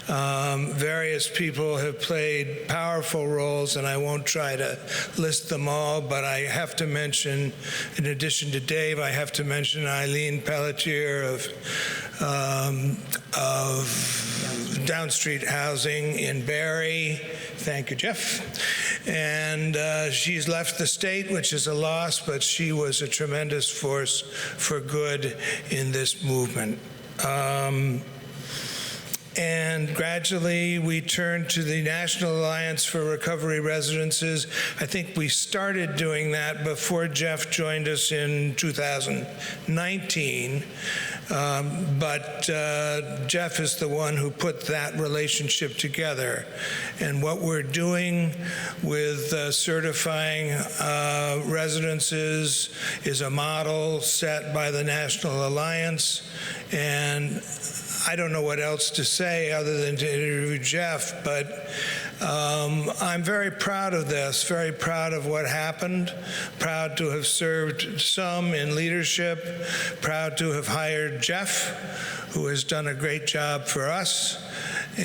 Various people have played powerful roles, and I won't try to list them all, but I have to mention, in addition to Dave, I have to mention Eileen Pelletier of Down Street Housing in Barrie. Thank you, Jeff. And she's left the state, which is a loss, but she was a tremendous force for good in this movement. And gradually, we turned to the National Alliance for Recovery Residences. I think we started doing that before Jeff joined us in 2019. But Jeff is the one who put that relationship together. And what we're doing with certifying residences is a model set by the National Alliance. And I don't know what else to say other than to interview Jeff, but I'm very proud of this, very proud of what happened, proud to have served some in leadership, proud to have hired Jeff, who has done a great job for us.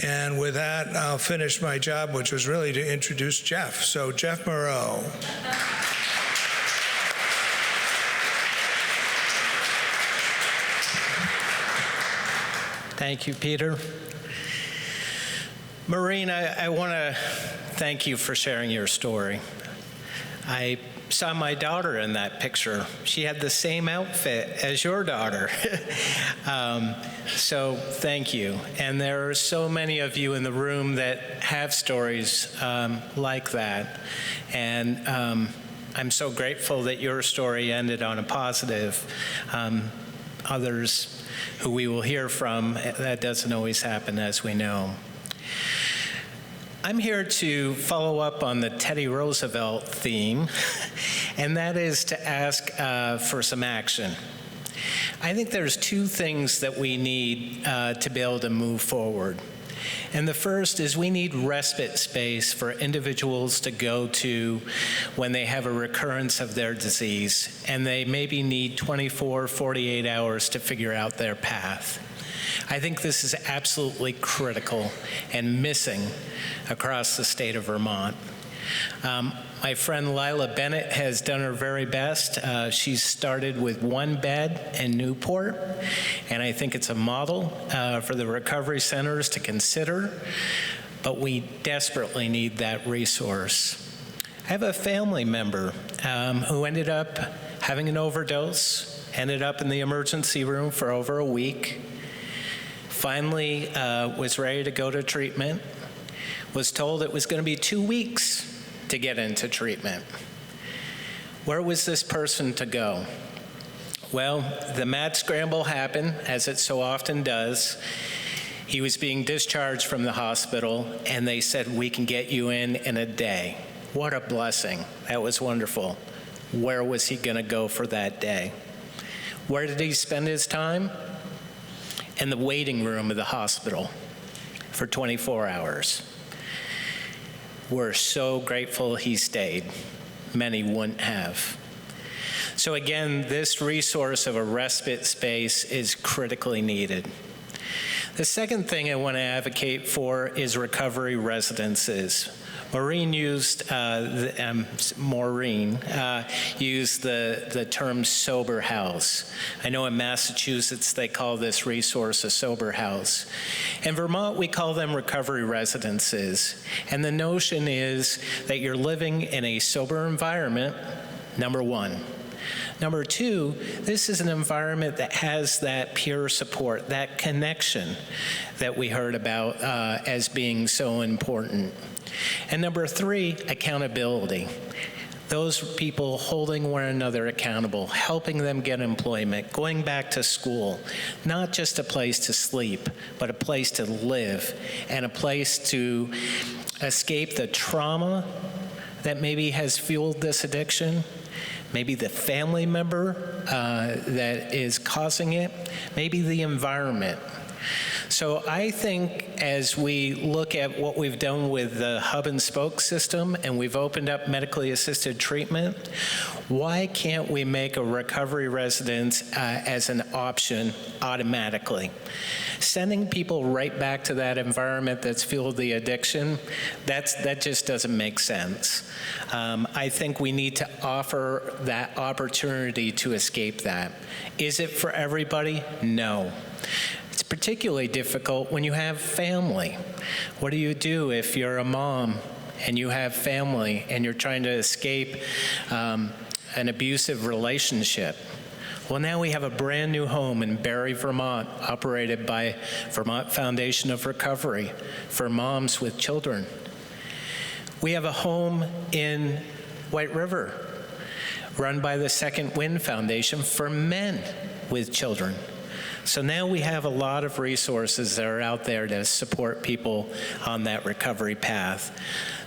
And with that, I'll finish my job, which was really to introduce Jeff. So, Jeff Moreau. Thank you, Peter. Maureen, I want to thank you for sharing your story. I saw my daughter in that picture. She had the same outfit as your daughter. So thank you. And there are so many of you in the room that have stories like that. And I'm so grateful that your story ended on a positive. Others who we will hear from, that doesn't always happen, as we know. I'm here to follow up on the Teddy Roosevelt theme, and that is to ask for some action. I think there's two things that we need to be able to move forward. And the first is we need respite space for individuals to go to when they have a recurrence of their disease, and they maybe need 24, 48 hours to figure out their path. I think this is absolutely critical and missing across the state of Vermont. My friend Lila Bennett has done her very best. She's started with 1 bed in Newport, and I think it's a model for the recovery centers to consider, but we desperately need that resource. I have a family member who ended up having an overdose, ended up in the emergency room for over a week, finally was ready to go to treatment, was told it was going to be 2 weeks to get into treatment. Where was this person to go? Well, the mad scramble happened, as it so often does. He was being discharged from the hospital, and they said, we can get you in a day. What a blessing. That was wonderful. Where was he going to go for that day? Where did he spend his time? In the waiting room of the hospital for 24 hours. We're so grateful he stayed. Many wouldn't have. So again, this resource of a respite space is critically needed. The second thing I want to advocate for is recovery residences. Maureen used the term sober house. I know in Massachusetts they call this resource a sober house. In Vermont, we call them recovery residences. And the notion is that you're living in a sober environment, number one. Number two, this is an environment that has that peer support, that connection that we heard about as being so important. And number three, accountability. Those people holding one another accountable, helping them get employment, going back to school, not just a place to sleep, but a place to live and a place to escape the trauma that maybe has fueled this addiction, maybe the family member that is causing it, maybe the environment. So I think as we look at what we've done with the hub and spoke system and we've opened up medically assisted treatment, why can't we make a recovery residence as an option automatically? Sending people right back to that environment that's fueled the addiction, that just doesn't make sense. I think we need to offer that opportunity to escape that. Is it for everybody? No. It's particularly difficult when you have family. What do you do if you're a mom and you have family and you're trying to escape an abusive relationship? Well, now we have a brand new home in Barre, Vermont, operated by Vermont Foundation of Recovery for moms with children. We have a home in White River run by the Second Wind Foundation for men with children. So now we have a lot of resources that are out there to support people on that recovery path.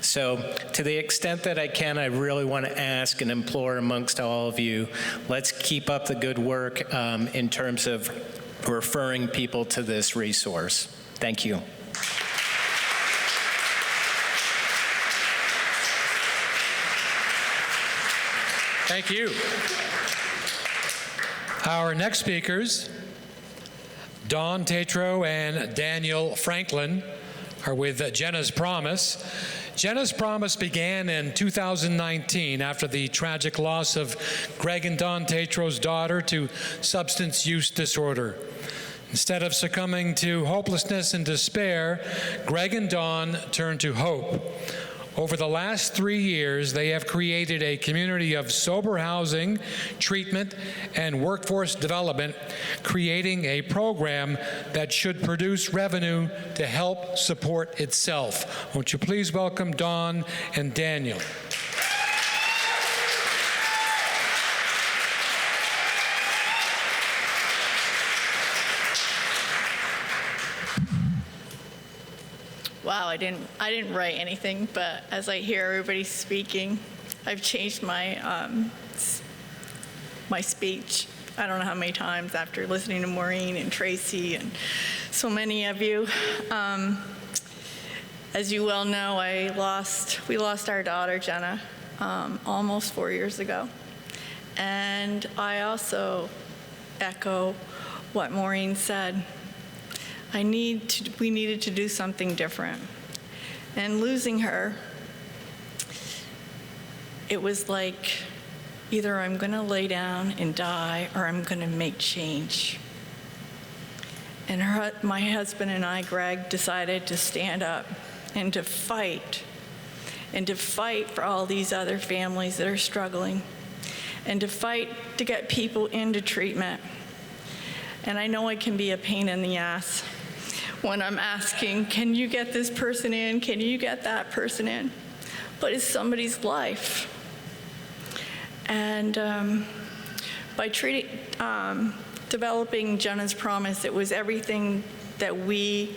So to the extent that I can, I really want to ask and implore amongst all of you, let's keep up the good work in terms of referring people to this resource. Thank you. Thank you. Our next speakers, Dawn Tatro and Daniel Franklin, are with Jenna's Promise. Jenna's Promise began in 2019 after the tragic loss of Greg and Dawn Tatro's daughter to substance use disorder. Instead of succumbing to hopelessness and despair, Greg and Dawn turned to hope. Over the last 3 years, they have created a community of sober housing, treatment, and workforce development, creating a program that should produce revenue to help support itself. Won't you please welcome Dawn and Daniel. Wow, I didn't write anything, but as I hear everybody speaking, I've changed my my speech. I don't know how many times after listening to Maureen and Tracie and so many of you. As you well know, we lost our daughter, Jenna, almost 4 years ago. And I also echo what Maureen said. We needed to do something different. And losing her, it was like either I'm going to lay down and die or I'm going to make change. And my husband and I, Greg, decided to stand up and to fight for all these other families that are struggling, and to fight to get people into treatment. And I know it can be a pain in the ass when I'm asking, can you get this person in? Can you get that person in? But it's somebody's life. And by developing Jenna's Promise, it was everything that we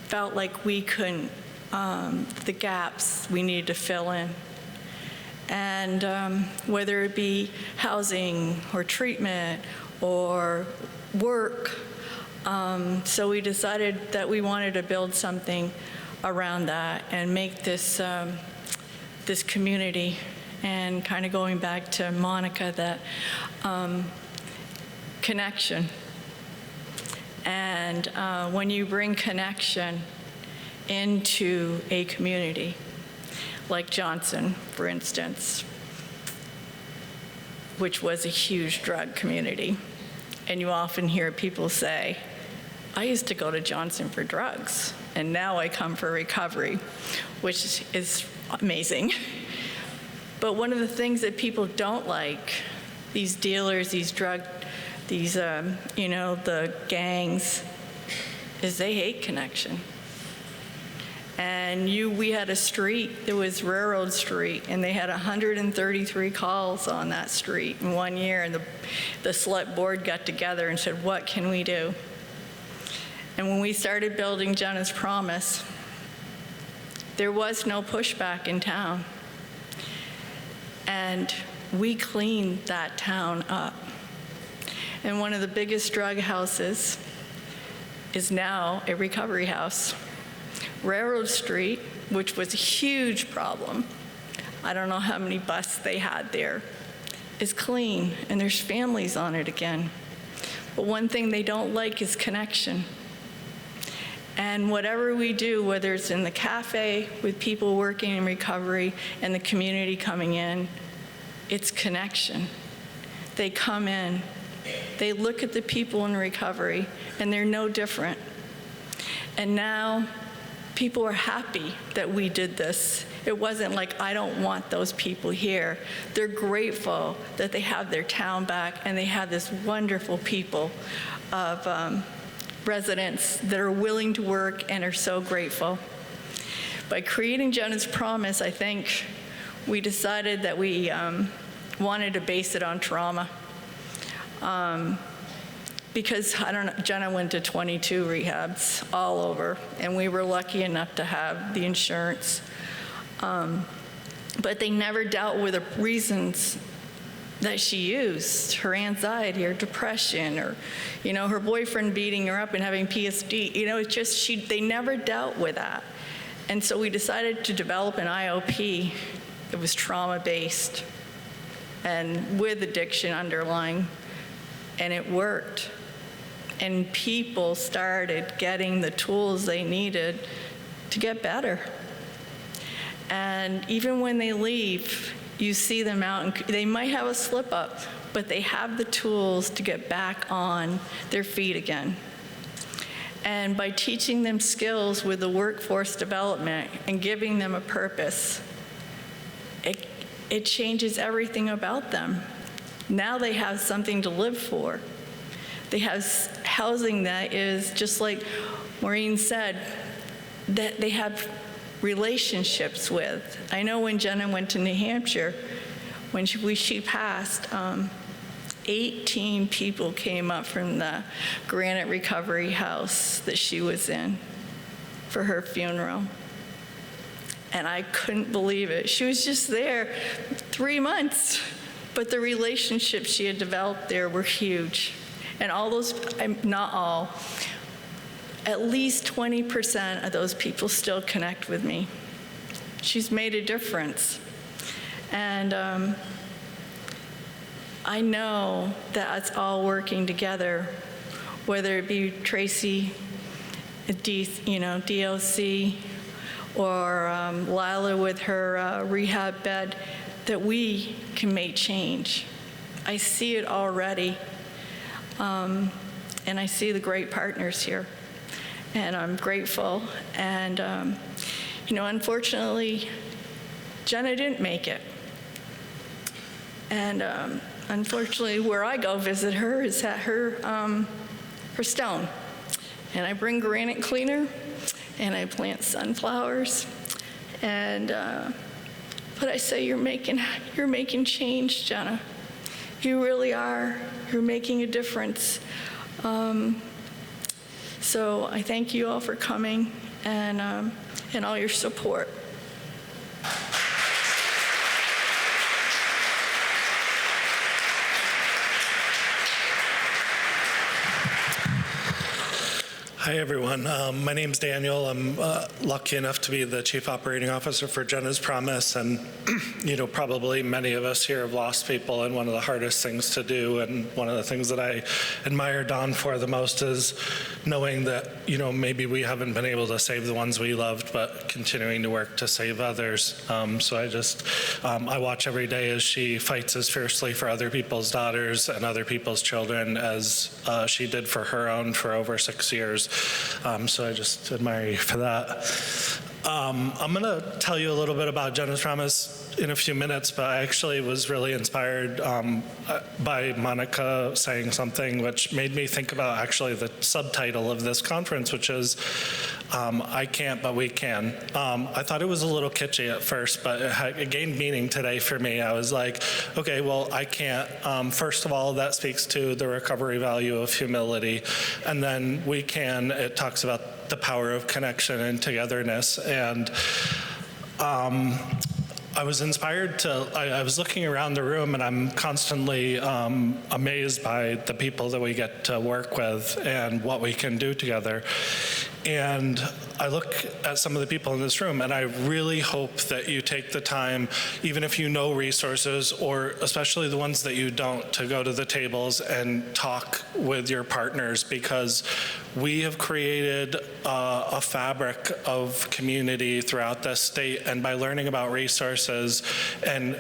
felt like we couldn't, the gaps we needed to fill in. And whether it be housing or treatment or work, so we decided that we wanted to build something around that and make this, this community. And kind of going back to Monica, that connection. And when you bring connection into a community, like Johnson, for instance, which was a huge drug community, and you often hear people say, I used to go to Johnson for drugs, and now I come for recovery, which is amazing. But one of the things that people don't like, these dealers, the gangs, is they hate connection. And we had a street, it was Railroad Street, and they had 133 calls on that street in 1 year, and the select board got together and said, what can we do? And when we started building Jenna's Promise, there was no pushback in town. And we cleaned that town up. And one of the biggest drug houses is now a recovery house. Railroad Street, which was a huge problem, I don't know how many busts they had there, is clean, and there's families on it again. But one thing they don't like is connection. And whatever we do, whether it's in the cafe with people working in recovery and the community coming in, it's connection. They come in, they look at the people in recovery, and they're no different. And now people are happy that we did this. It wasn't like, I don't want those people here. They're grateful that they have their town back, and they have this wonderful people of residents that are willing to work and are so grateful. By creating Jenna's Promise, I think we decided that we wanted to base it on trauma. Because, I don't know, Jenna went to 22 rehabs all over, and we were lucky enough to have the insurance. But they never dealt with the reasons that she used, her anxiety or depression, or, her boyfriend beating her up and having PSD. It's just, they never dealt with that. And so we decided to develop an IOP that was trauma-based and with addiction underlying, and it worked. And people started getting the tools they needed to get better. And even when they leave, you see them out, and they might have a slip up, but they have the tools to get back on their feet again. And by teaching them skills with the workforce development and giving them a purpose, it changes everything about them. Now they have something to live for. They have housing that is, just like Maureen said, that they have relationships with. I know when Jenna went to New Hampshire, when she passed, 18 people came up from the Granite Recovery House that she was in for her funeral. And I couldn't believe it. She was just there 3 months, but the relationships she had developed there were huge. And all those, not all, at least 20% of those people still connect with me. She's made a difference. And I know that it's all working together, whether it be Tracie, DLC, or Lila with her rehab bed, that we can make change. I see it already, and I see the great partners here, and I'm grateful. And unfortunately, Jenna didn't make it. And unfortunately, where I go visit her is at her stone. And I bring granite cleaner, and I plant sunflowers. And but I say, you're making change, Jenna. You really are. You're making a difference. So I thank you all for coming and all your support. Hi, everyone. My name's Daniel. I'm lucky enough to be the Chief Operating Officer for Jenna's Promise, and probably many of us here have lost people, and one of the hardest things to do, and one of the things that I admire Dawn for the most is knowing that, maybe we haven't been able to save the ones we loved, but continuing to work to save others. So I watch every day as she fights as fiercely for other people's daughters and other people's children as she did for her own for over 6 years. So I just admire you for that. I'm going to tell you a little bit about Jenna's Promise in a few minutes, but I actually was really inspired by Monica saying something which made me think about actually the subtitle of this conference, which is I Can't, But We Can. I thought it was a little kitschy at first, but it gained meaning today for me. I was like, okay, well, I can't. First of all, that speaks to the recovery value of humility. And then we can, it talks about the power of connection and togetherness. And I was inspired I was looking around the room, and I'm constantly amazed by the people that we get to work with and what we can do together. And I look at some of the people in this room, and I really hope that you take the time, even if you know resources, or especially the ones that you don't, to go to the tables and talk with your partners, because we have created a fabric of community throughout this state, and by learning about resources and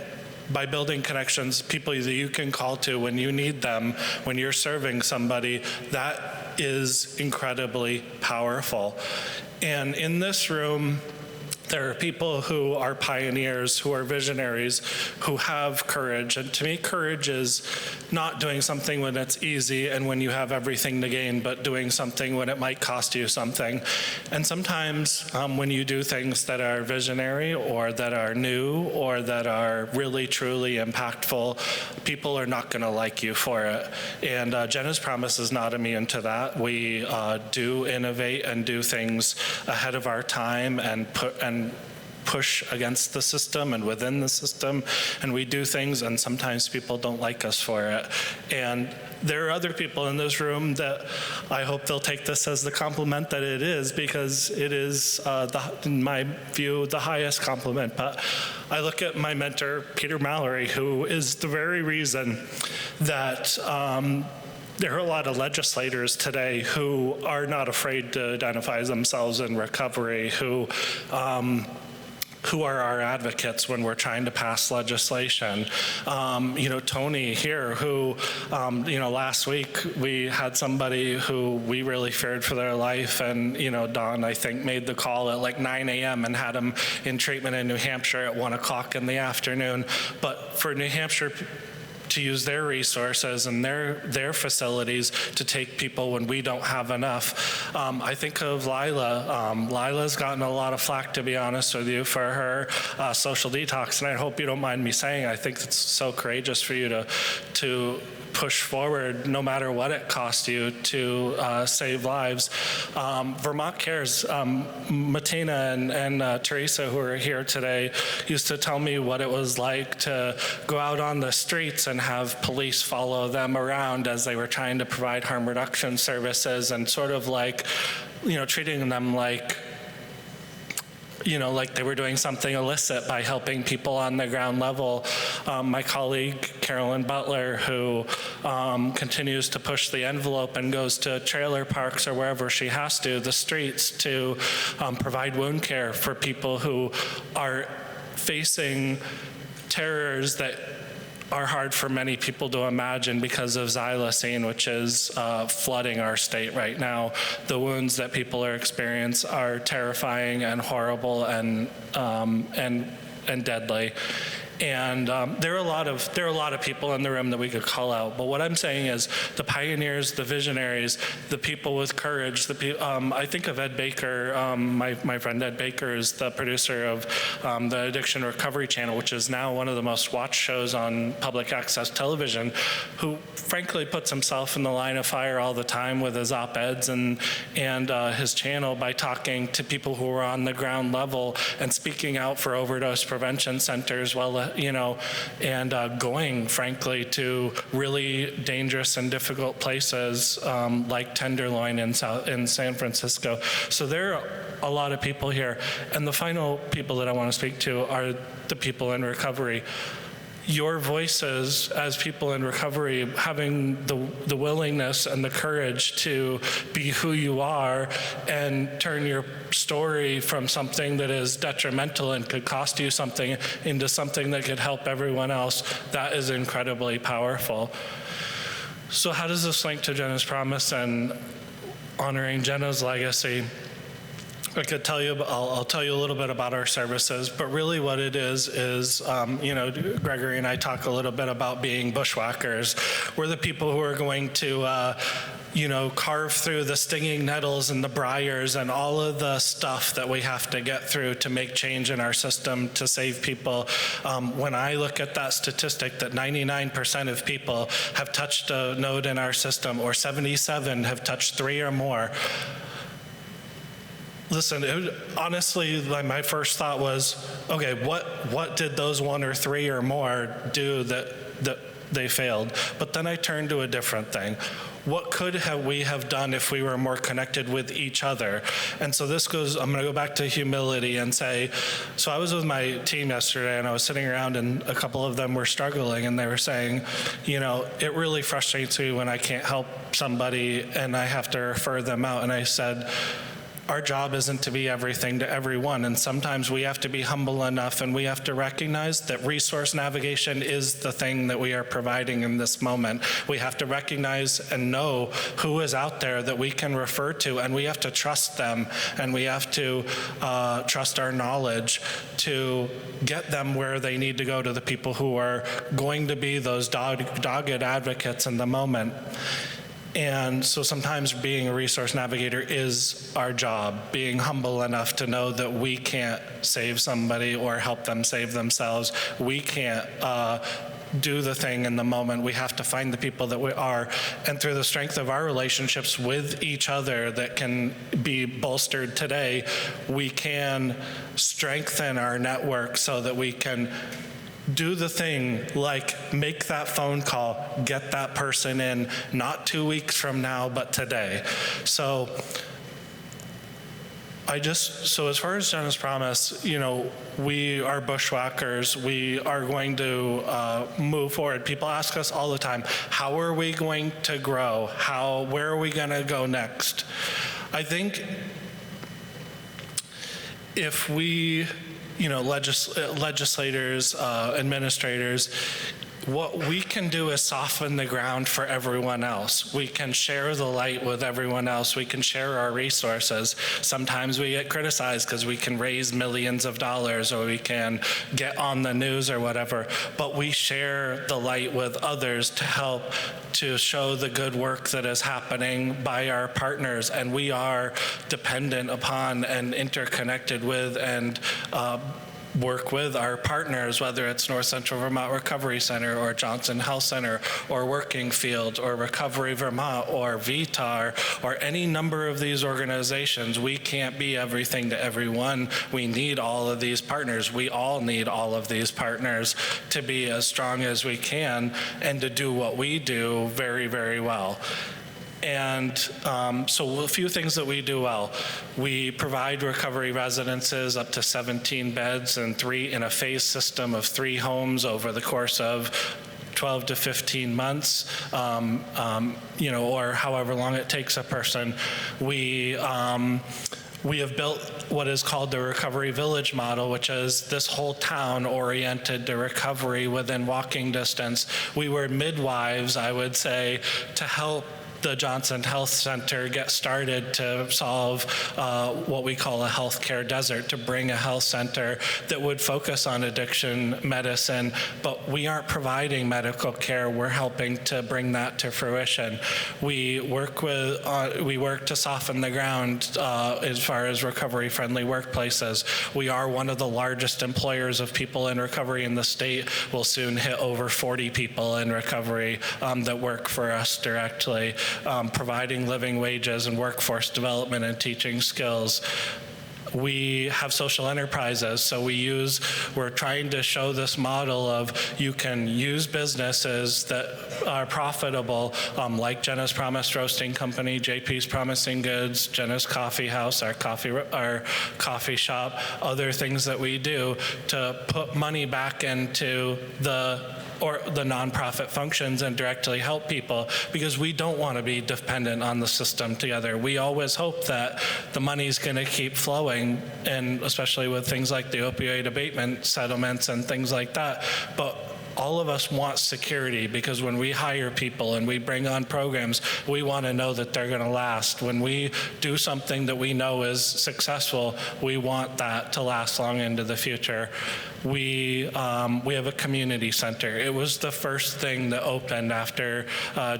by building connections, people that you can call to when you need them, when you're serving somebody, that is incredibly powerful. And in this room, there are people who are pioneers, who are visionaries, who have courage. And to me, courage is not doing something when it's easy and when you have everything to gain, but doing something when it might cost you something. And sometimes when you do things that are visionary or that are new or that are really, truly impactful, people are not going to like you for it. And Jenna's Promise is not immune to that. We do innovate and do things ahead of our time and push against the system and within the system, and we do things, and sometimes people don't like us for it. And there are other people in this room that I hope they'll take this as the compliment that it is, because it is, in my view, the highest compliment. But I look at my mentor, Peter Mallory, who is the very reason that there are a lot of legislators today who are not afraid to identify themselves in recovery, who are our advocates when we're trying to pass legislation. Tony here, who, last week we had somebody who we really feared for their life, and, Dawn, I think, made the call at like 9 a.m. and had him in treatment in New Hampshire at 1 o'clock in the afternoon. But for New Hampshire to use their resources and their facilities to take people when we don't have enough. I think of Lila. Lila's gotten a lot of flack, to be honest with you, for her social detox, and I hope you don't mind me saying, I think it's so courageous for you to push forward, no matter what it costs you, to save lives. Vermont Cares, Martina and Teresa, who are here today, used to tell me what it was like to go out on the streets and have police follow them around as they were trying to provide harm reduction services, and sort of like treating them like they were doing something illicit by helping people on the ground level. My colleague, Carolyn Butler, who continues to push the envelope and goes to trailer parks or wherever she has to, the streets, to provide wound care for people who are facing terrors that are hard for many people to imagine because of xylazine, which is flooding our state right now. The wounds that people are experiencing are terrifying and horrible and deadly. And there are a lot of people in the room that we could call out. But what I'm saying is the pioneers, the visionaries, the people with courage. I think of Ed Baker. My friend Ed Baker is the producer of the Addiction Recovery Channel, which is now one of the most watched shows on public access television, who frankly puts himself in the line of fire all the time with his op-eds and his channel by talking to people who are on the ground level and speaking out for overdose prevention centers, and going, frankly, to really dangerous and difficult places like Tenderloin in San Francisco. So there are a lot of people here. And the final people that I want to speak to are the people in recovery. Your voices as people in recovery, having the willingness and the courage to be who you are and turn your story from something that is detrimental and could cost you something into something that could help everyone else, that is incredibly powerful. So how does this link to Jenna's promise and honoring Jenna's legacy? I could tell you, I'll tell you a little bit about our services, but really what it is Gregory and I talk a little bit about being bushwhackers. We're the people who are going to carve through the stinging nettles and the briars and all of the stuff that we have to get through to make change in our system to save people. When I look at that statistic that 99% of people have touched a node in our system, or 77 have touched 3 or more, listen, honestly, my first thought was, okay, what did those 1 or 3 or more do that they failed? But then I turned to a different thing. What could we have done if we were more connected with each other? And so I'm going to go back to humility and say, so I was with my team yesterday and I was sitting around and a couple of them were struggling and they were saying, it really frustrates me when I can't help somebody and I have to refer them out. And I said, our job isn't to be everything to everyone, and sometimes we have to be humble enough and we have to recognize that resource navigation is the thing that we are providing in this moment. We have to recognize and know who is out there that we can refer to, and we have to trust them, and we have to trust our knowledge to get them where they need to go, to the people who are going to be those dogged advocates in the moment. And so sometimes being a resource navigator is our job, being humble enough to know that we can't save somebody or help them save themselves. We can't do the thing in the moment. We have to find the people that we are, and through the strength of our relationships with each other that can be bolstered today, we can strengthen our network so that we can do the thing, like make that phone call, get that person in, not 2 weeks from now, but today. So as far as Jenna's promise, we are bushwhackers. We are going to move forward. People ask us all the time, how are we going to grow? Where are we going to go next? I think if we, legislators, administrators, what we can do is soften the ground for everyone else. We can share the light with everyone else. We can share our resources. Sometimes we get criticized because we can raise millions of dollars or we can get on the news or whatever, but we share the light with others to help to show the good work that is happening by our partners, and we are dependent upon and interconnected with and work with our partners, whether it's North Central Vermont Recovery Center or Johnson Health Center or Working Field or Recovery Vermont or VTAR or any number of these organizations. We can't be everything to everyone. We need all of these partners. We all need all of these partners to be as strong as we can and to do what we do very, very well. So a few things that we do well. We provide recovery residences up to 17 beds and in a phase system of 3 homes over the course of 12 to 15 months, or however long it takes a person. We have built what is called the Recovery Village model, which is this whole town oriented to recovery within walking distance. We were midwives, I would say, to help the Johnson Health Center get started to solve what we call a healthcare desert, to bring a health center that would focus on addiction medicine, but we aren't providing medical care. We're helping to bring that to fruition. We work to soften the ground as far as recovery-friendly workplaces. We are one of the largest employers of people in recovery in the state. We'll soon hit over 40 people in recovery that work for us directly. Providing living wages and workforce development and teaching skills. We have social enterprises, so we're trying to show this model of you can use businesses that are profitable, like Jenna's Promise Roasting Company, JP's Promising Goods, Jenna's Coffee House, our coffee shop, other things that we do to put money back into the nonprofit functions and directly help people, because we don't want to be dependent on the system together. We always hope that the money's going to keep flowing, and especially with things like the opioid abatement settlements and things like that. But all of us want security, because when we hire people and we bring on programs, we want to know that they're going to last. When we do something that we know is successful, we want that to last long into the future. We have a community center. It was the first thing that opened after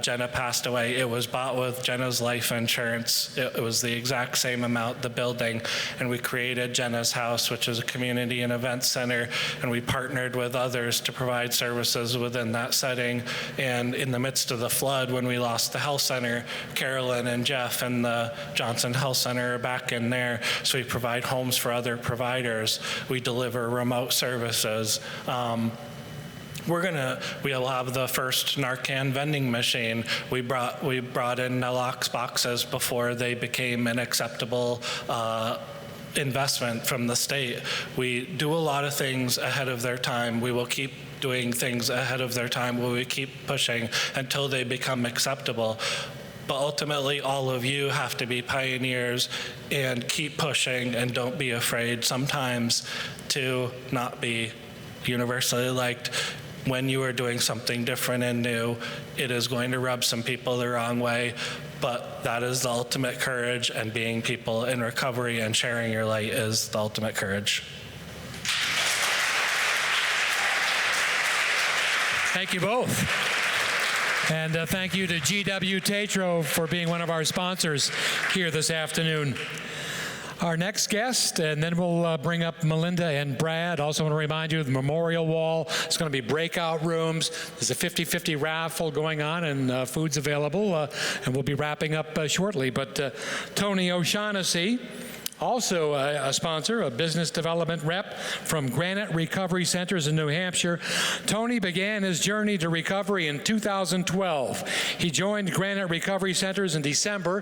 Jenna passed away. It was bought with Jenna's life insurance. It was the exact same amount, the building, and we created Jenna's House, which is a community and event center, and we partnered with others to provide services within that setting. And in the midst of the flood, when we lost the health center, Carolyn and Jeff and the Johnson Health Center are back in there, so we provide homes for other providers. We deliver remote services. We'll have the first Narcan vending machine. We brought in Nalox boxes before they became an acceptable investment from the state. We do a lot of things ahead of their time. We will keep doing things ahead of their time. We keep pushing until they become acceptable. But ultimately, all of you have to be pioneers and keep pushing, and don't be afraid sometimes to not be universally liked. When you are doing something different and new, it is going to rub some people the wrong way, but that is the ultimate courage, and being people in recovery and sharing your light is the ultimate courage. Thank you both. And thank you to GW Tetro for being one of our sponsors here this afternoon. Our next guest, and then we'll bring up Melinda and Brad. Also want to remind you of the memorial wall. It's going to be breakout rooms. There's a 50-50 raffle going on, and food's available, and we'll be wrapping up shortly. But Tony O'Shaughnessy, also a sponsor, a business development rep from Granite Recovery Centers in New Hampshire. Tony began his journey to recovery in 2012. He joined Granite Recovery Centers in December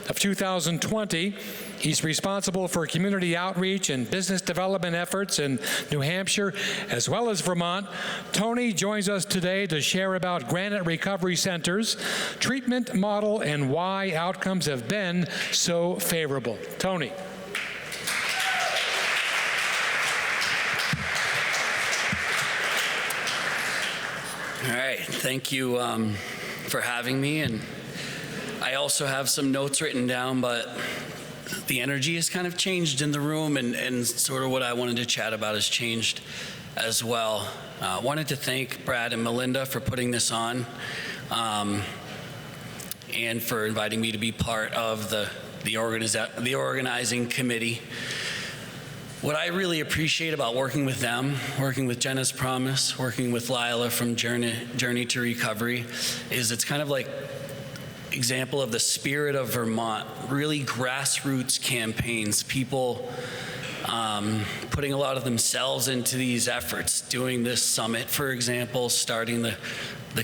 of 2020. He's responsible for community outreach and business development efforts in New Hampshire as well as Vermont. Tony joins us today to share about Granite Recovery Centers, treatment model, and why outcomes have been so favorable. Tony. All right, thank you for having me. And I also have some notes written down, but the energy has kind of changed in the room, and sort of what I wanted to chat about has changed as well. Wanted to thank Brad and Melinda for putting this on, and for inviting me to be part of the organizing committee. What I really appreciate about working with them, working with Jenna's Promise, working with Lila from Journey to Recovery, is it's kind of like example of the spirit of Vermont, really grassroots campaigns, people putting a lot of themselves into these efforts, doing this summit, for example, starting the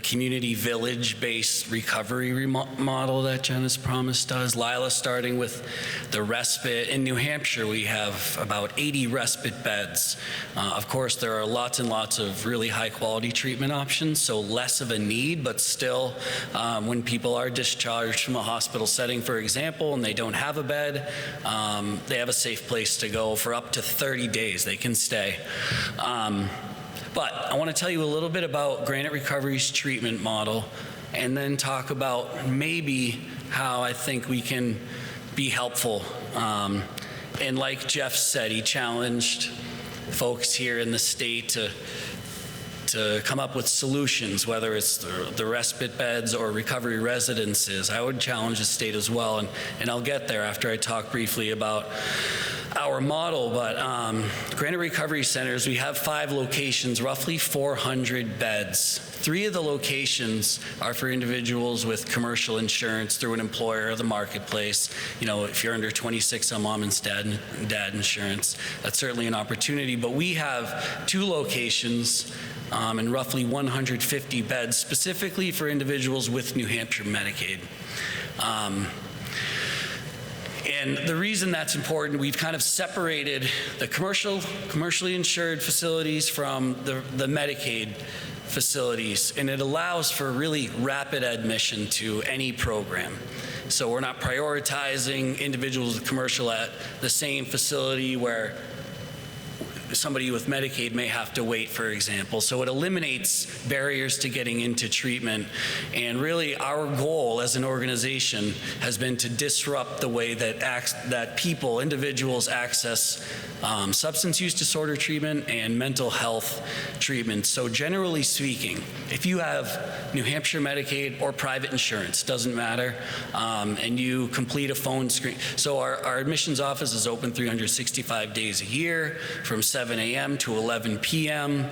community village-based recovery model that Jen has promised us. Lila starting with the respite. In New Hampshire, we have about 80 respite beds. Of course, there are lots and lots of really high-quality treatment options, so less of a need, but still, when people are discharged from a hospital setting, for example, and they don't have a bed, they have a safe place to go for up to 30 days. They can stay. But I want to tell you a little bit about Granite Recovery's treatment model, and then talk about maybe how I think we can be helpful. And like Jeff said, he challenged folks here in the state to come up with solutions, whether it's the respite beds or recovery residences. I would challenge the state as well, and I'll get there after I talk briefly about our model. But Granite Recovery Centers, we have 5 locations, roughly 400 beds. 3 of the locations are for individuals with commercial insurance through an employer or the marketplace. You know, if you're under 26 on mom and dad insurance, that's certainly an opportunity. But we have 2 locations and roughly 150 beds specifically for individuals with New Hampshire Medicaid. And the reason that's important, we've kind of separated the commercially insured facilities from the Medicaid facilities, and it allows for really rapid admission to any program. So we're not prioritizing individuals with commercial at the same facility where somebody with Medicaid may have to wait, for example. So it eliminates barriers to getting into treatment. And really our goal as an organization has been to disrupt the way that individuals access substance use disorder treatment and mental health treatment. So generally speaking, if you have New Hampshire Medicaid or private insurance, doesn't matter, and you complete a phone screen. So our admissions office is open 365 days a year from 7 a.m. to 11 p.m.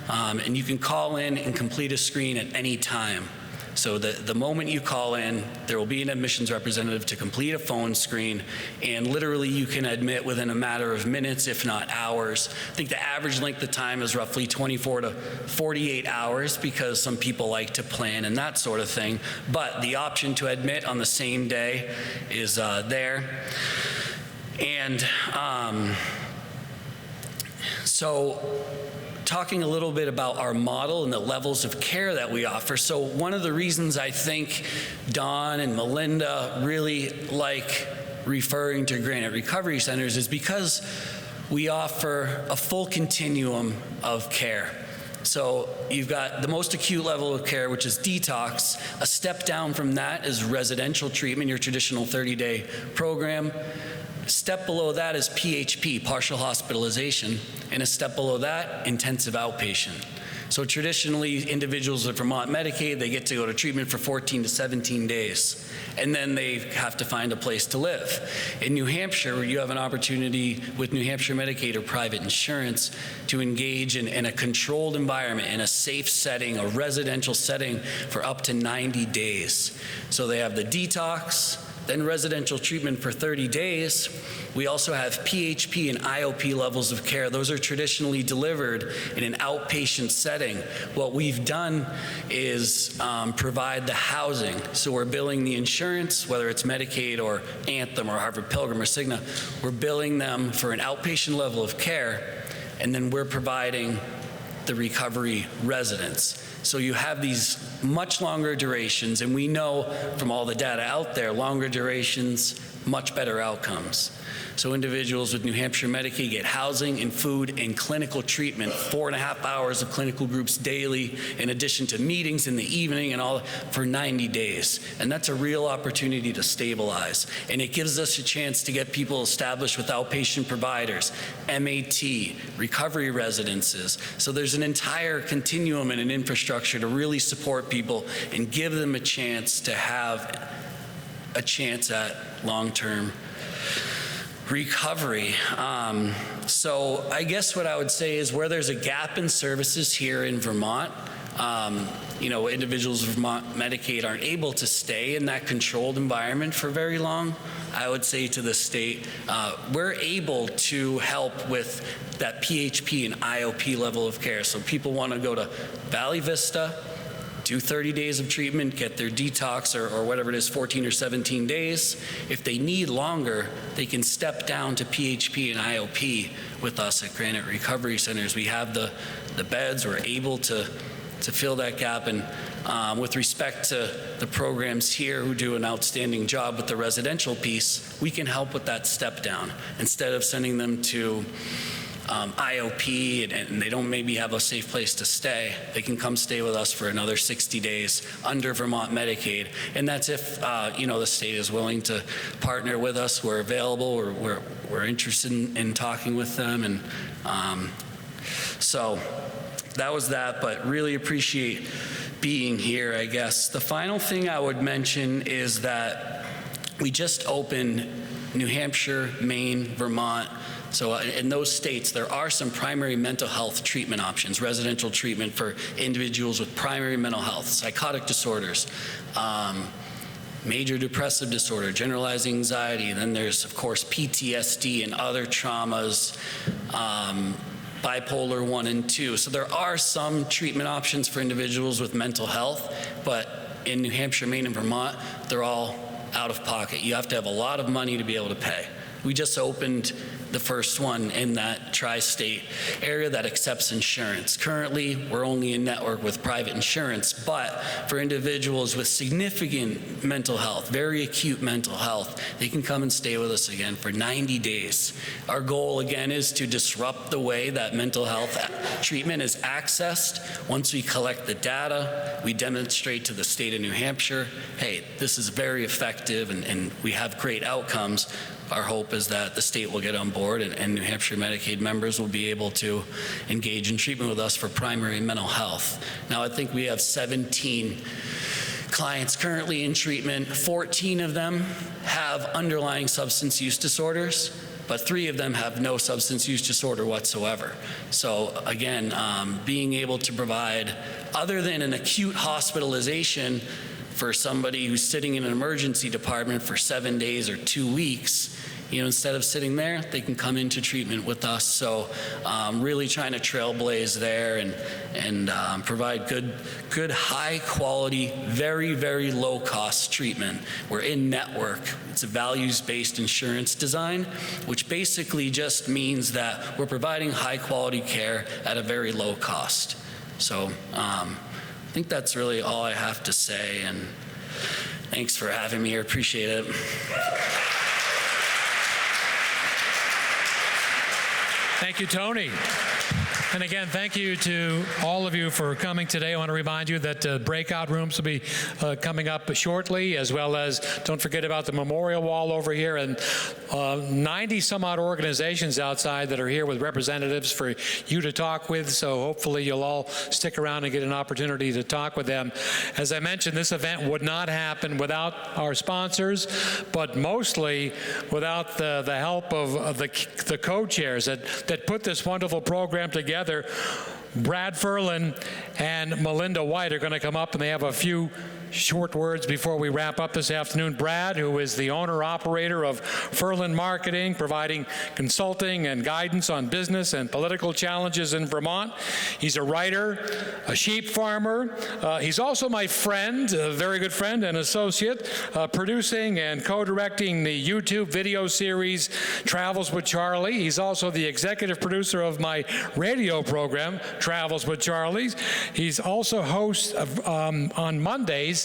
And you can call in and complete a screen at any time. So the moment you call in, there will be an admissions representative to complete a phone screen, and literally you can admit within a matter of minutes, if not hours. I think the average length of time is roughly 24 to 48 hours because some people like to plan and that sort of thing. But the option to admit on the same day is there. And so talking a little bit about our model and the levels of care that we offer. So one of the reasons I think Don and Melinda really like referring to Granite Recovery Centers is because we offer a full continuum of care. So you've got the most acute level of care, which is detox. A step down from that is residential treatment, your traditional 30-day program. A step below that is PHP, partial hospitalization, and a step below that, intensive outpatient. So traditionally, individuals with Vermont Medicaid, they get to go to treatment for 14 to 17 days, and then they have to find a place to live. In New Hampshire, you have an opportunity with New Hampshire Medicaid or private insurance to engage in a controlled environment, in a safe setting, a residential setting for up to 90 days. So they have the detox, then residential treatment for 30 days. We also have PHP and IOP levels of care. Those are traditionally delivered in an outpatient setting. What we've done is provide the housing. So we're billing the insurance, whether it's Medicaid or Anthem or Harvard Pilgrim or Cigna, we're billing them for an outpatient level of care, and then we're providing the recovery residence. So you have these much longer durations, and we know from all the data out there, longer durations, much better outcomes. So individuals with New Hampshire Medicaid get housing and food and clinical treatment, 4.5 hours of clinical groups daily, in addition to meetings in the evening and all, for 90 days. And that's a real opportunity to stabilize. And it gives us a chance to get people established with outpatient providers, MAT, recovery residences. So there's an entire continuum and an infrastructure to really support people and give them a chance to have a chance at long-term recovery. So I guess what I would say is where there's a gap in services here in Vermont, individuals with Medicaid aren't able to stay in that controlled environment for very long, I would say to the state, we're able to help with that PHP and IOP level of care. So people want to go to Valley Vista, do 30 days of treatment, get their detox or whatever it is, 14 or 17 days. If they need longer, they can step down to PHP and IOP with us at Granite Recovery Centers. We have the beds, we're able to fill that gap. And with respect to the programs here who do an outstanding job with the residential piece, we can help with that step down. Instead of sending them to IOP and they don't maybe have a safe place to stay, they can come stay with us for another 60 days under Vermont Medicaid. And that's if the state is willing to partner with us. We're available, we're interested in talking with them. And so that was that, but really appreciate being here, I guess. The final thing I would mention is that we just opened New Hampshire, Maine, Vermont. So in those states, there are some primary mental health treatment options, residential treatment for individuals with primary mental health, psychotic disorders, major depressive disorder, generalized anxiety. Then there's, of course, PTSD and other traumas, bipolar 1 and 2. So there are some treatment options for individuals with mental health, but in New Hampshire, Maine, and Vermont, they're all out of pocket. You have to have a lot of money to be able to pay. We just opened the first one in that tri-state area that accepts insurance. Currently, we're only in network with private insurance, but for individuals with significant mental health, very acute mental health, they can come and stay with us again for 90 days. Our goal, again, is to disrupt the way that mental health treatment is accessed. Once we collect the data, we demonstrate to the state of New Hampshire, hey, this is very effective and we have great outcomes. Our hope is that the state will get on board and New Hampshire Medicaid members will be able to engage in treatment with us for primary mental health. Now, I think we have 17 clients currently in treatment. 14 of them have underlying substance use disorders, but 3 of them have no substance use disorder whatsoever. So again, being able to provide, other than an acute hospitalization for somebody who's sitting in an emergency department for 7 days or 2 weeks, instead of sitting there, they can come into treatment with us. So really trying to trailblaze there and provide good, high quality, very, very low cost treatment. We're in network. It's a values-based insurance design, which basically just means that we're providing high quality care at a very low cost. So I think that's really all I have to say, and thanks for having me here. Appreciate it. Thank you, Tony. And again, thank you to all of you for coming today. I want to remind you that breakout rooms will be coming up shortly, as well as don't forget about the memorial wall over here, and 90 some odd organizations outside that are here with representatives for you to talk with. So hopefully you'll all stick around and get an opportunity to talk with them. As I mentioned, this event would not happen without our sponsors, but mostly without the help of the co-chairs that put this wonderful program together. Brad Ferlin and Melinda White are going to come up, and they have a few short words before we wrap up this afternoon. Brad, who is the owner-operator of Ferlin Marketing, providing consulting and guidance on business and political challenges in Vermont. He's a writer, a sheep farmer. He's also my friend, a very good friend and associate, producing and co-directing the YouTube video series Travels with Charlie. He's also the executive producer of my radio program, Travels with Charlie. He's also host of, on Mondays,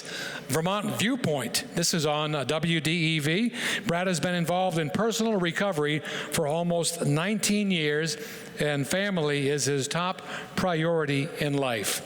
Vermont Viewpoint. This is on WDEV. Brad has been involved in personal recovery for almost 19 years, and family is his top priority in life.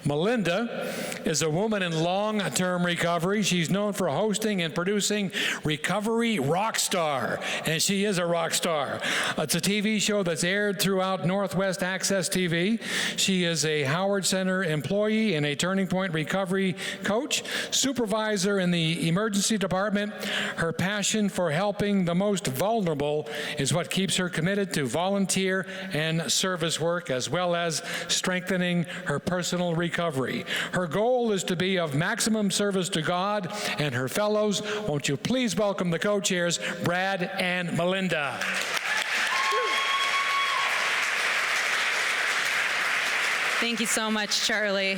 Melinda is a woman in long-term recovery. She's known for hosting and producing Recovery Rockstar, and she is a rock star. It's a TV show that's aired throughout Northwest Access TV. She is a Howard Center employee and a Turning Point recovery coach, supervisor in the emergency department. Her passion for helping the most vulnerable is what keeps her committed to volunteer and service work, as well as strengthening her personal recovery recovery. Her goal is to be of maximum service to God and her fellows. Won't you please welcome the co-chairs, Brad and Melinda. Thank you so much, Charlie.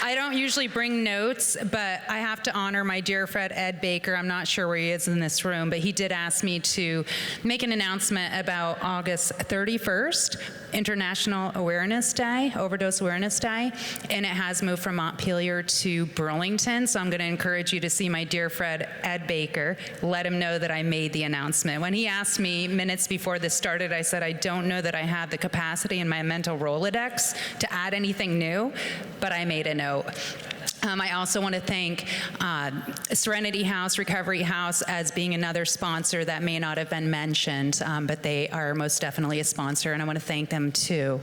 I don't usually bring notes, but I have to honor my dear friend Ed Baker. I'm not sure where he is in this room, but he did ask me to make an announcement about August 31st, International Awareness Day, Overdose Awareness Day, and it has moved from Montpelier to Burlington, so I'm going to encourage you to see my dear friend Ed Baker, let him know that I made the announcement. When he asked me minutes before this started, I said, I don't know that I have the capacity in my mental Rolodex to add anything new, but I made a note. I also want to thank Serenity House, Recovery House, as being another sponsor that may not have been mentioned, but they are most definitely a sponsor, and I want to thank them too.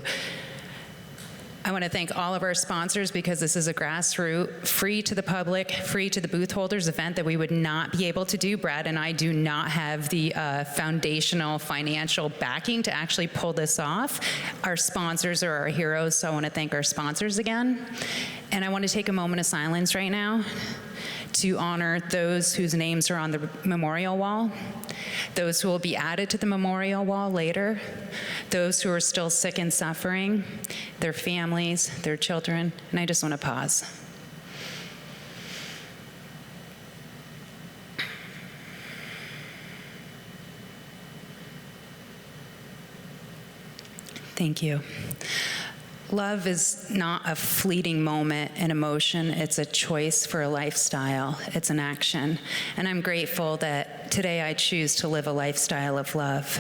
I want to thank all of our sponsors because this is a grassroots, free to the public, free to the booth holders event that we would not be able to do. Brad and I do not have the foundational financial backing to actually pull this off. Our sponsors are our heroes, so I want to thank our sponsors again. And I want to take a moment of silence right now to honor those whose names are on the memorial wall, those who will be added to the memorial wall later, those who are still sick and suffering, their families, their children, and I just want to pause. Thank you. Love is not a fleeting moment, an emotion. It's a choice for a lifestyle. It's an action. And I'm grateful that today I choose to live a lifestyle of love.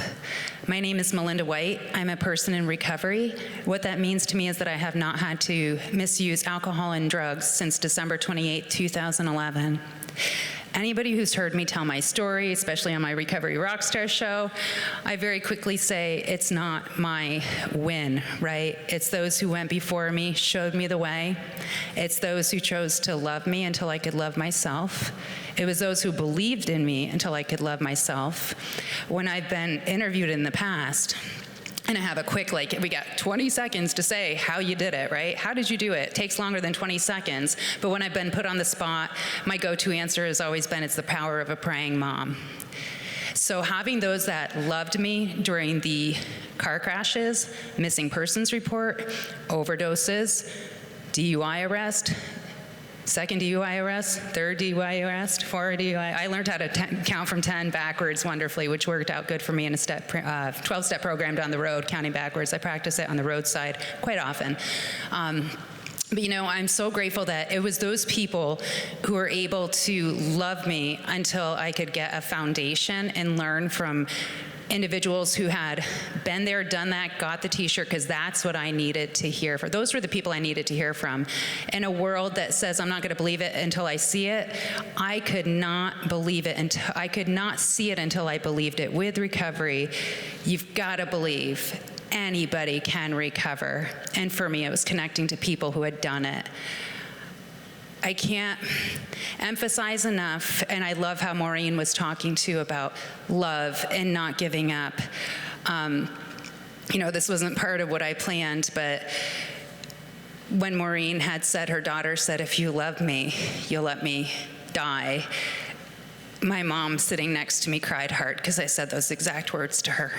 My name is Melinda White. I'm a person in recovery. What that means to me is that I have not had to misuse alcohol and drugs since December 28, 2011. Anybody who's heard me tell my story, especially on my Recovery Rockstar show, I very quickly say it's not my win, right? It's those who went before me, showed me the way. It's those who chose to love me until I could love myself. It was those who believed in me until I could love myself. When I've been interviewed in the past, and I have a quick, we got 20 seconds to say how you did it, right? How did you do it? It takes longer than 20 seconds. But when I've been put on the spot, my go-to answer has always been, it's the power of a praying mom. So having those that loved me during the car crashes, missing persons report, overdoses, DUI arrest, second DUI arrest, third DUI arrest, fourth DUI. I learned how to count from 10 backwards wonderfully, which worked out good for me in a 12-step program down the road, counting backwards. I practice it on the roadside quite often. But you know, I'm so grateful that it was those people who were able to love me until I could get a foundation and learn from individuals who had been there, done that, got the t-shirt, because that's what I needed to hear from. Those were the people I needed to hear from. In a world that says I'm not going to believe it until I see it, I could not believe it until I could not see it until I believed it. With recovery, you've got to believe anybody can recover. And for me, it was connecting to people who had done it. I can't emphasize enough, and I love how Maureen was talking too about love and not giving up. You know, this wasn't part of what I planned, but when Maureen had said, her daughter said, if you love me, you'll let me die. My mom sitting next to me cried hard because I said those exact words to her.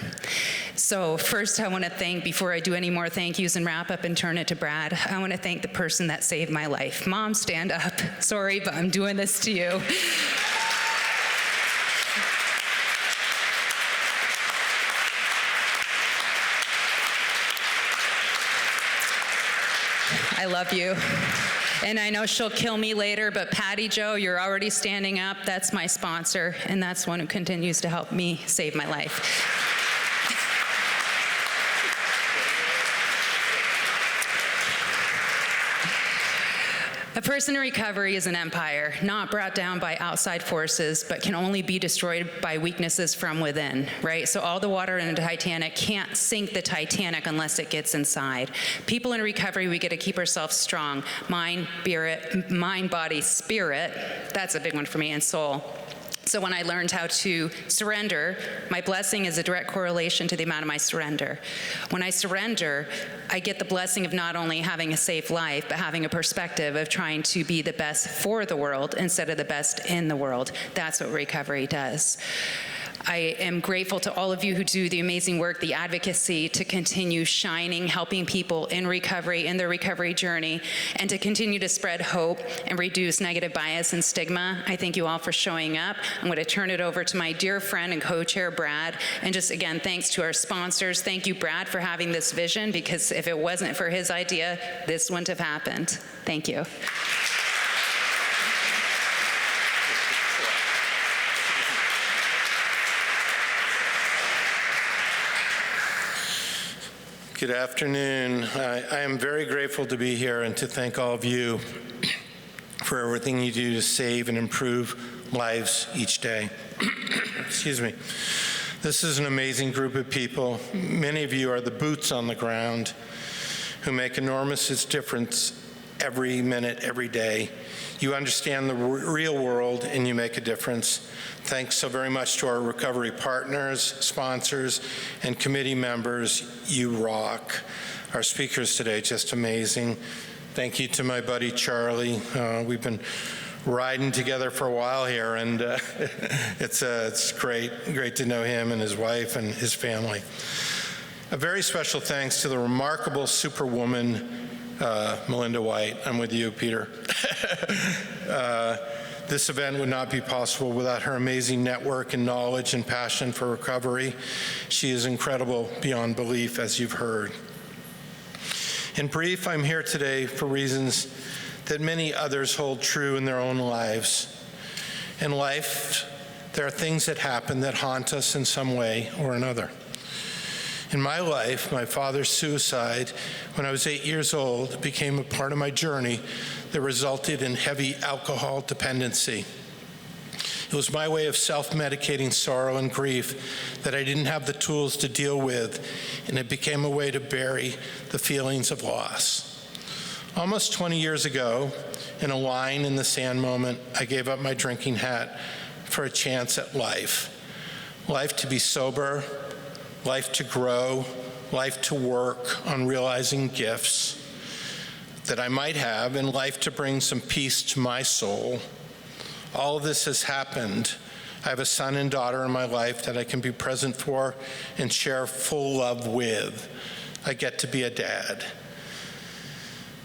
So first I want to thank, before I do any more thank yous and wrap up and turn it to Brad, I want to thank the person that saved my life. Mom, stand up. Sorry, but I'm doing this to you. I love you. And I know she'll kill me later, but Patty Jo, you're already standing up. That's my sponsor, and that's one who continues to help me save my life. A person in recovery is an empire, not brought down by outside forces, but can only be destroyed by weaknesses from within, right? So all the water in the Titanic can't sink the Titanic unless it gets inside. People in recovery, we get to keep ourselves strong. Mind, body, spirit, that's a big one for me, and soul. So when I learned how to surrender, my blessing is a direct correlation to the amount of my surrender. When I surrender, I get the blessing of not only having a safe life, but having a perspective of trying to be the best for the world instead of the best in the world. That's what recovery does. I am grateful to all of you who do the amazing work, the advocacy to continue shining, helping people in recovery, in their recovery journey, and to continue to spread hope and reduce negative bias and stigma. I thank you all for showing up. I'm going to turn it over to my dear friend and co-chair, Brad. And just again, thanks to our sponsors. Thank you, Brad, for having this vision, because if it wasn't for his idea, this wouldn't have happened. Thank you. Good afternoon. I am very grateful to be here and to thank all of you for everything you do to save and improve lives each day. Excuse me. This is an amazing group of people. Many of you are the boots on the ground who make enormous difference every minute, every day. You understand the real world and you make a difference. Thanks so very much to our recovery partners, sponsors, and committee members. You rock. Our speakers today, just amazing. Thank you to my buddy Charlie. We've been riding together for a while here, and it's great to know him and his wife and his family. A very special thanks to the remarkable superwoman, Melinda White. I'm with you, Peter. This event would not be possible without her amazing network and knowledge and passion for recovery. She is incredible beyond belief, as you've heard. In brief, I'm here today for reasons that many others hold true in their own lives. In life, there are things that happen that haunt us in some way or another. In my life, my father's suicide when I was 8 years old became a part of my journey that resulted in heavy alcohol dependency. It was my way of self-medicating sorrow and grief that I didn't have the tools to deal with, and it became a way to bury the feelings of loss. Almost 20 years ago, in a line in the sand moment, I gave up my drinking hat for a chance at life. Life to be sober, life to grow, life to work on realizing gifts that I might have, and life to bring some peace to my soul. All of this has happened. I have a son and daughter in my life that I can be present for and share full love with. I get to be a dad.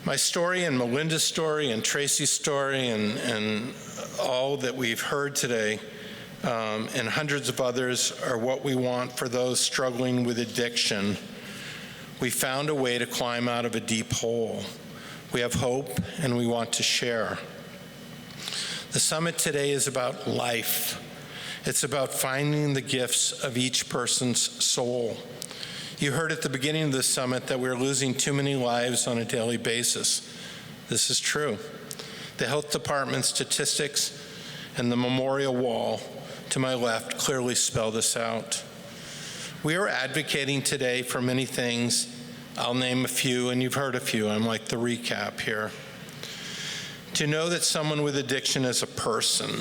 My story and Melinda's story and Tracie's story and all that we've heard today and hundreds of others are what we want for those struggling with addiction. We found a way to climb out of a deep hole. We have hope and we want to share. The summit today is about life. It's about finding the gifts of each person's soul. You heard at the beginning of the summit that we're losing too many lives on a daily basis. This is true. The health department statistics and the memorial wall to my left clearly spell this out. We are advocating today for many things. I'll name a few, and you've heard a few. I'm like the recap here. To know that someone with addiction is a person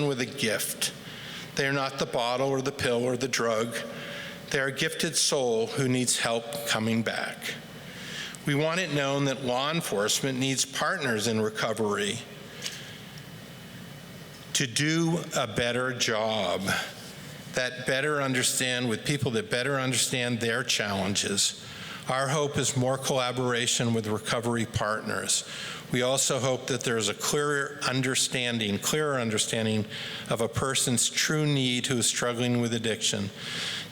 with a gift. They are not the bottle or the pill or the drug. They are a gifted soul who needs help coming back. We want it known that law enforcement needs partners in recovery to do a better job, that better understand with people that better understand their challenges. Our hope is more collaboration with recovery partners. We also hope that there's a clearer understanding of a person's true need who is struggling with addiction.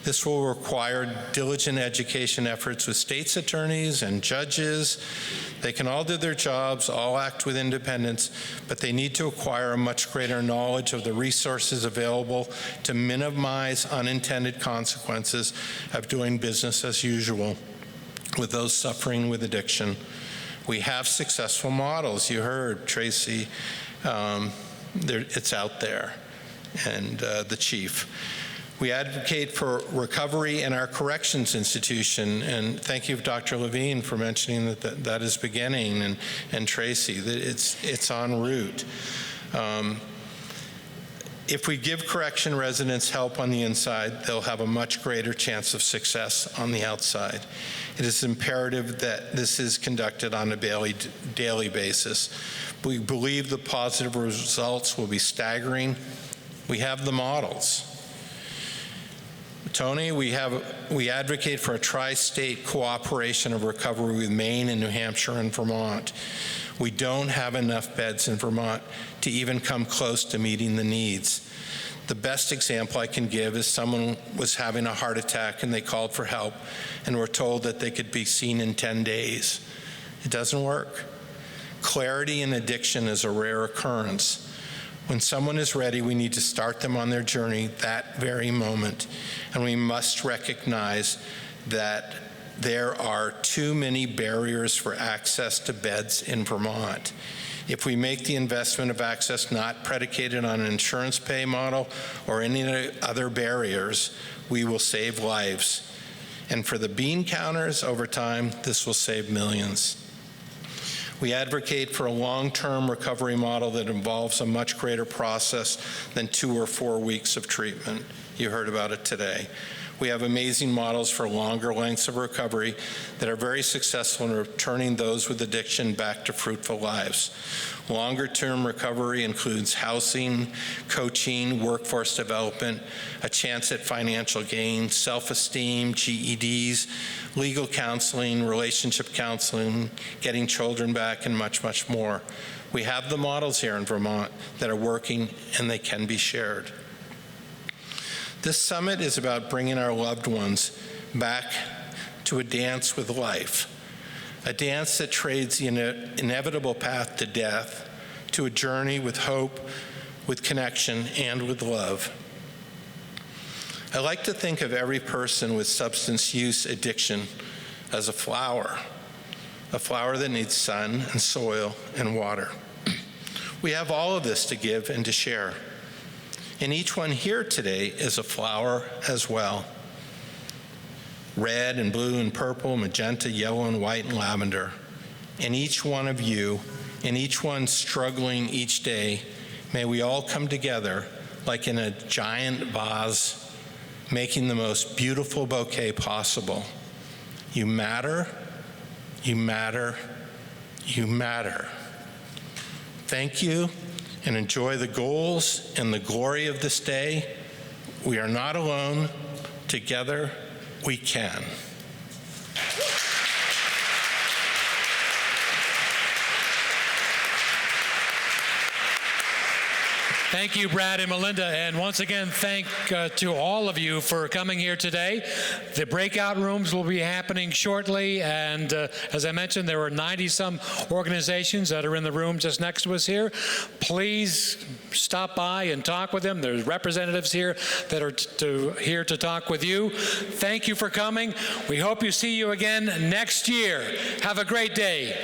This will require diligent education efforts with state's attorneys and judges. They can all do their jobs, all act with independence, but they need to acquire a much greater knowledge of the resources available to minimize unintended consequences of doing business as usual with those suffering with addiction. We have successful models. You heard Tracie, it's out there, and the chief. We advocate for recovery in our corrections institution, and thank you, Dr. Levine, for mentioning that is beginning, and Tracie, that it's en route. If we give correction residents help on the inside, they'll have a much greater chance of success on the outside. It is imperative that this is conducted on a daily basis. We believe the positive results will be staggering. We have the models. Tony, we advocate for a tri-state cooperation of recovery with Maine and New Hampshire and Vermont. We don't have enough beds in Vermont to even come close to meeting the needs. The best example I can give is someone was having a heart attack and they called for help and were told that they could be seen in 10 days. It doesn't work. Clarity in addiction is a rare occurrence. When someone is ready, we need to start them on their journey that very moment. And we must recognize that there are too many barriers for access to beds in Vermont. If we make the investment of access not predicated on an insurance pay model or any other barriers, we will save lives. And for the bean counters, over time, this will save millions. We advocate for a long-term recovery model that involves a much greater process than 2 or 4 weeks of treatment. You heard about it today. We have amazing models for longer lengths of recovery that are very successful in returning those with addiction back to fruitful lives. Longer-term recovery includes housing, coaching, workforce development, a chance at financial gain, self-esteem, GEDs, legal counseling, relationship counseling, getting children back, and much, much more. We have the models here in Vermont that are working, and they can be shared. This summit is about bringing our loved ones back to a dance with life, a dance that trades the inevitable path to death to a journey with hope, with connection, and with love. I like to think of every person with substance use addiction as a flower that needs sun and soil and water. We have all of this to give and to share. And each one here today is a flower as well. Red and blue and purple, magenta, yellow and white and lavender. And each one of you, and each one struggling each day, may we all come together like in a giant vase, making the most beautiful bouquet possible. You matter, you matter, you matter. Thank you. And enjoy the goals and the glory of this day. We are not alone. Together, we can. Thank you, Brad and Melinda, and once again, thank to all of you for coming here today. The breakout rooms will be happening shortly, and as I mentioned, there were 90-some organizations that are in the room just next to us here. Please stop by and talk with them. There's representatives here that are here to talk with you. Thank you for coming. We hope you see you again next year. Have a great day.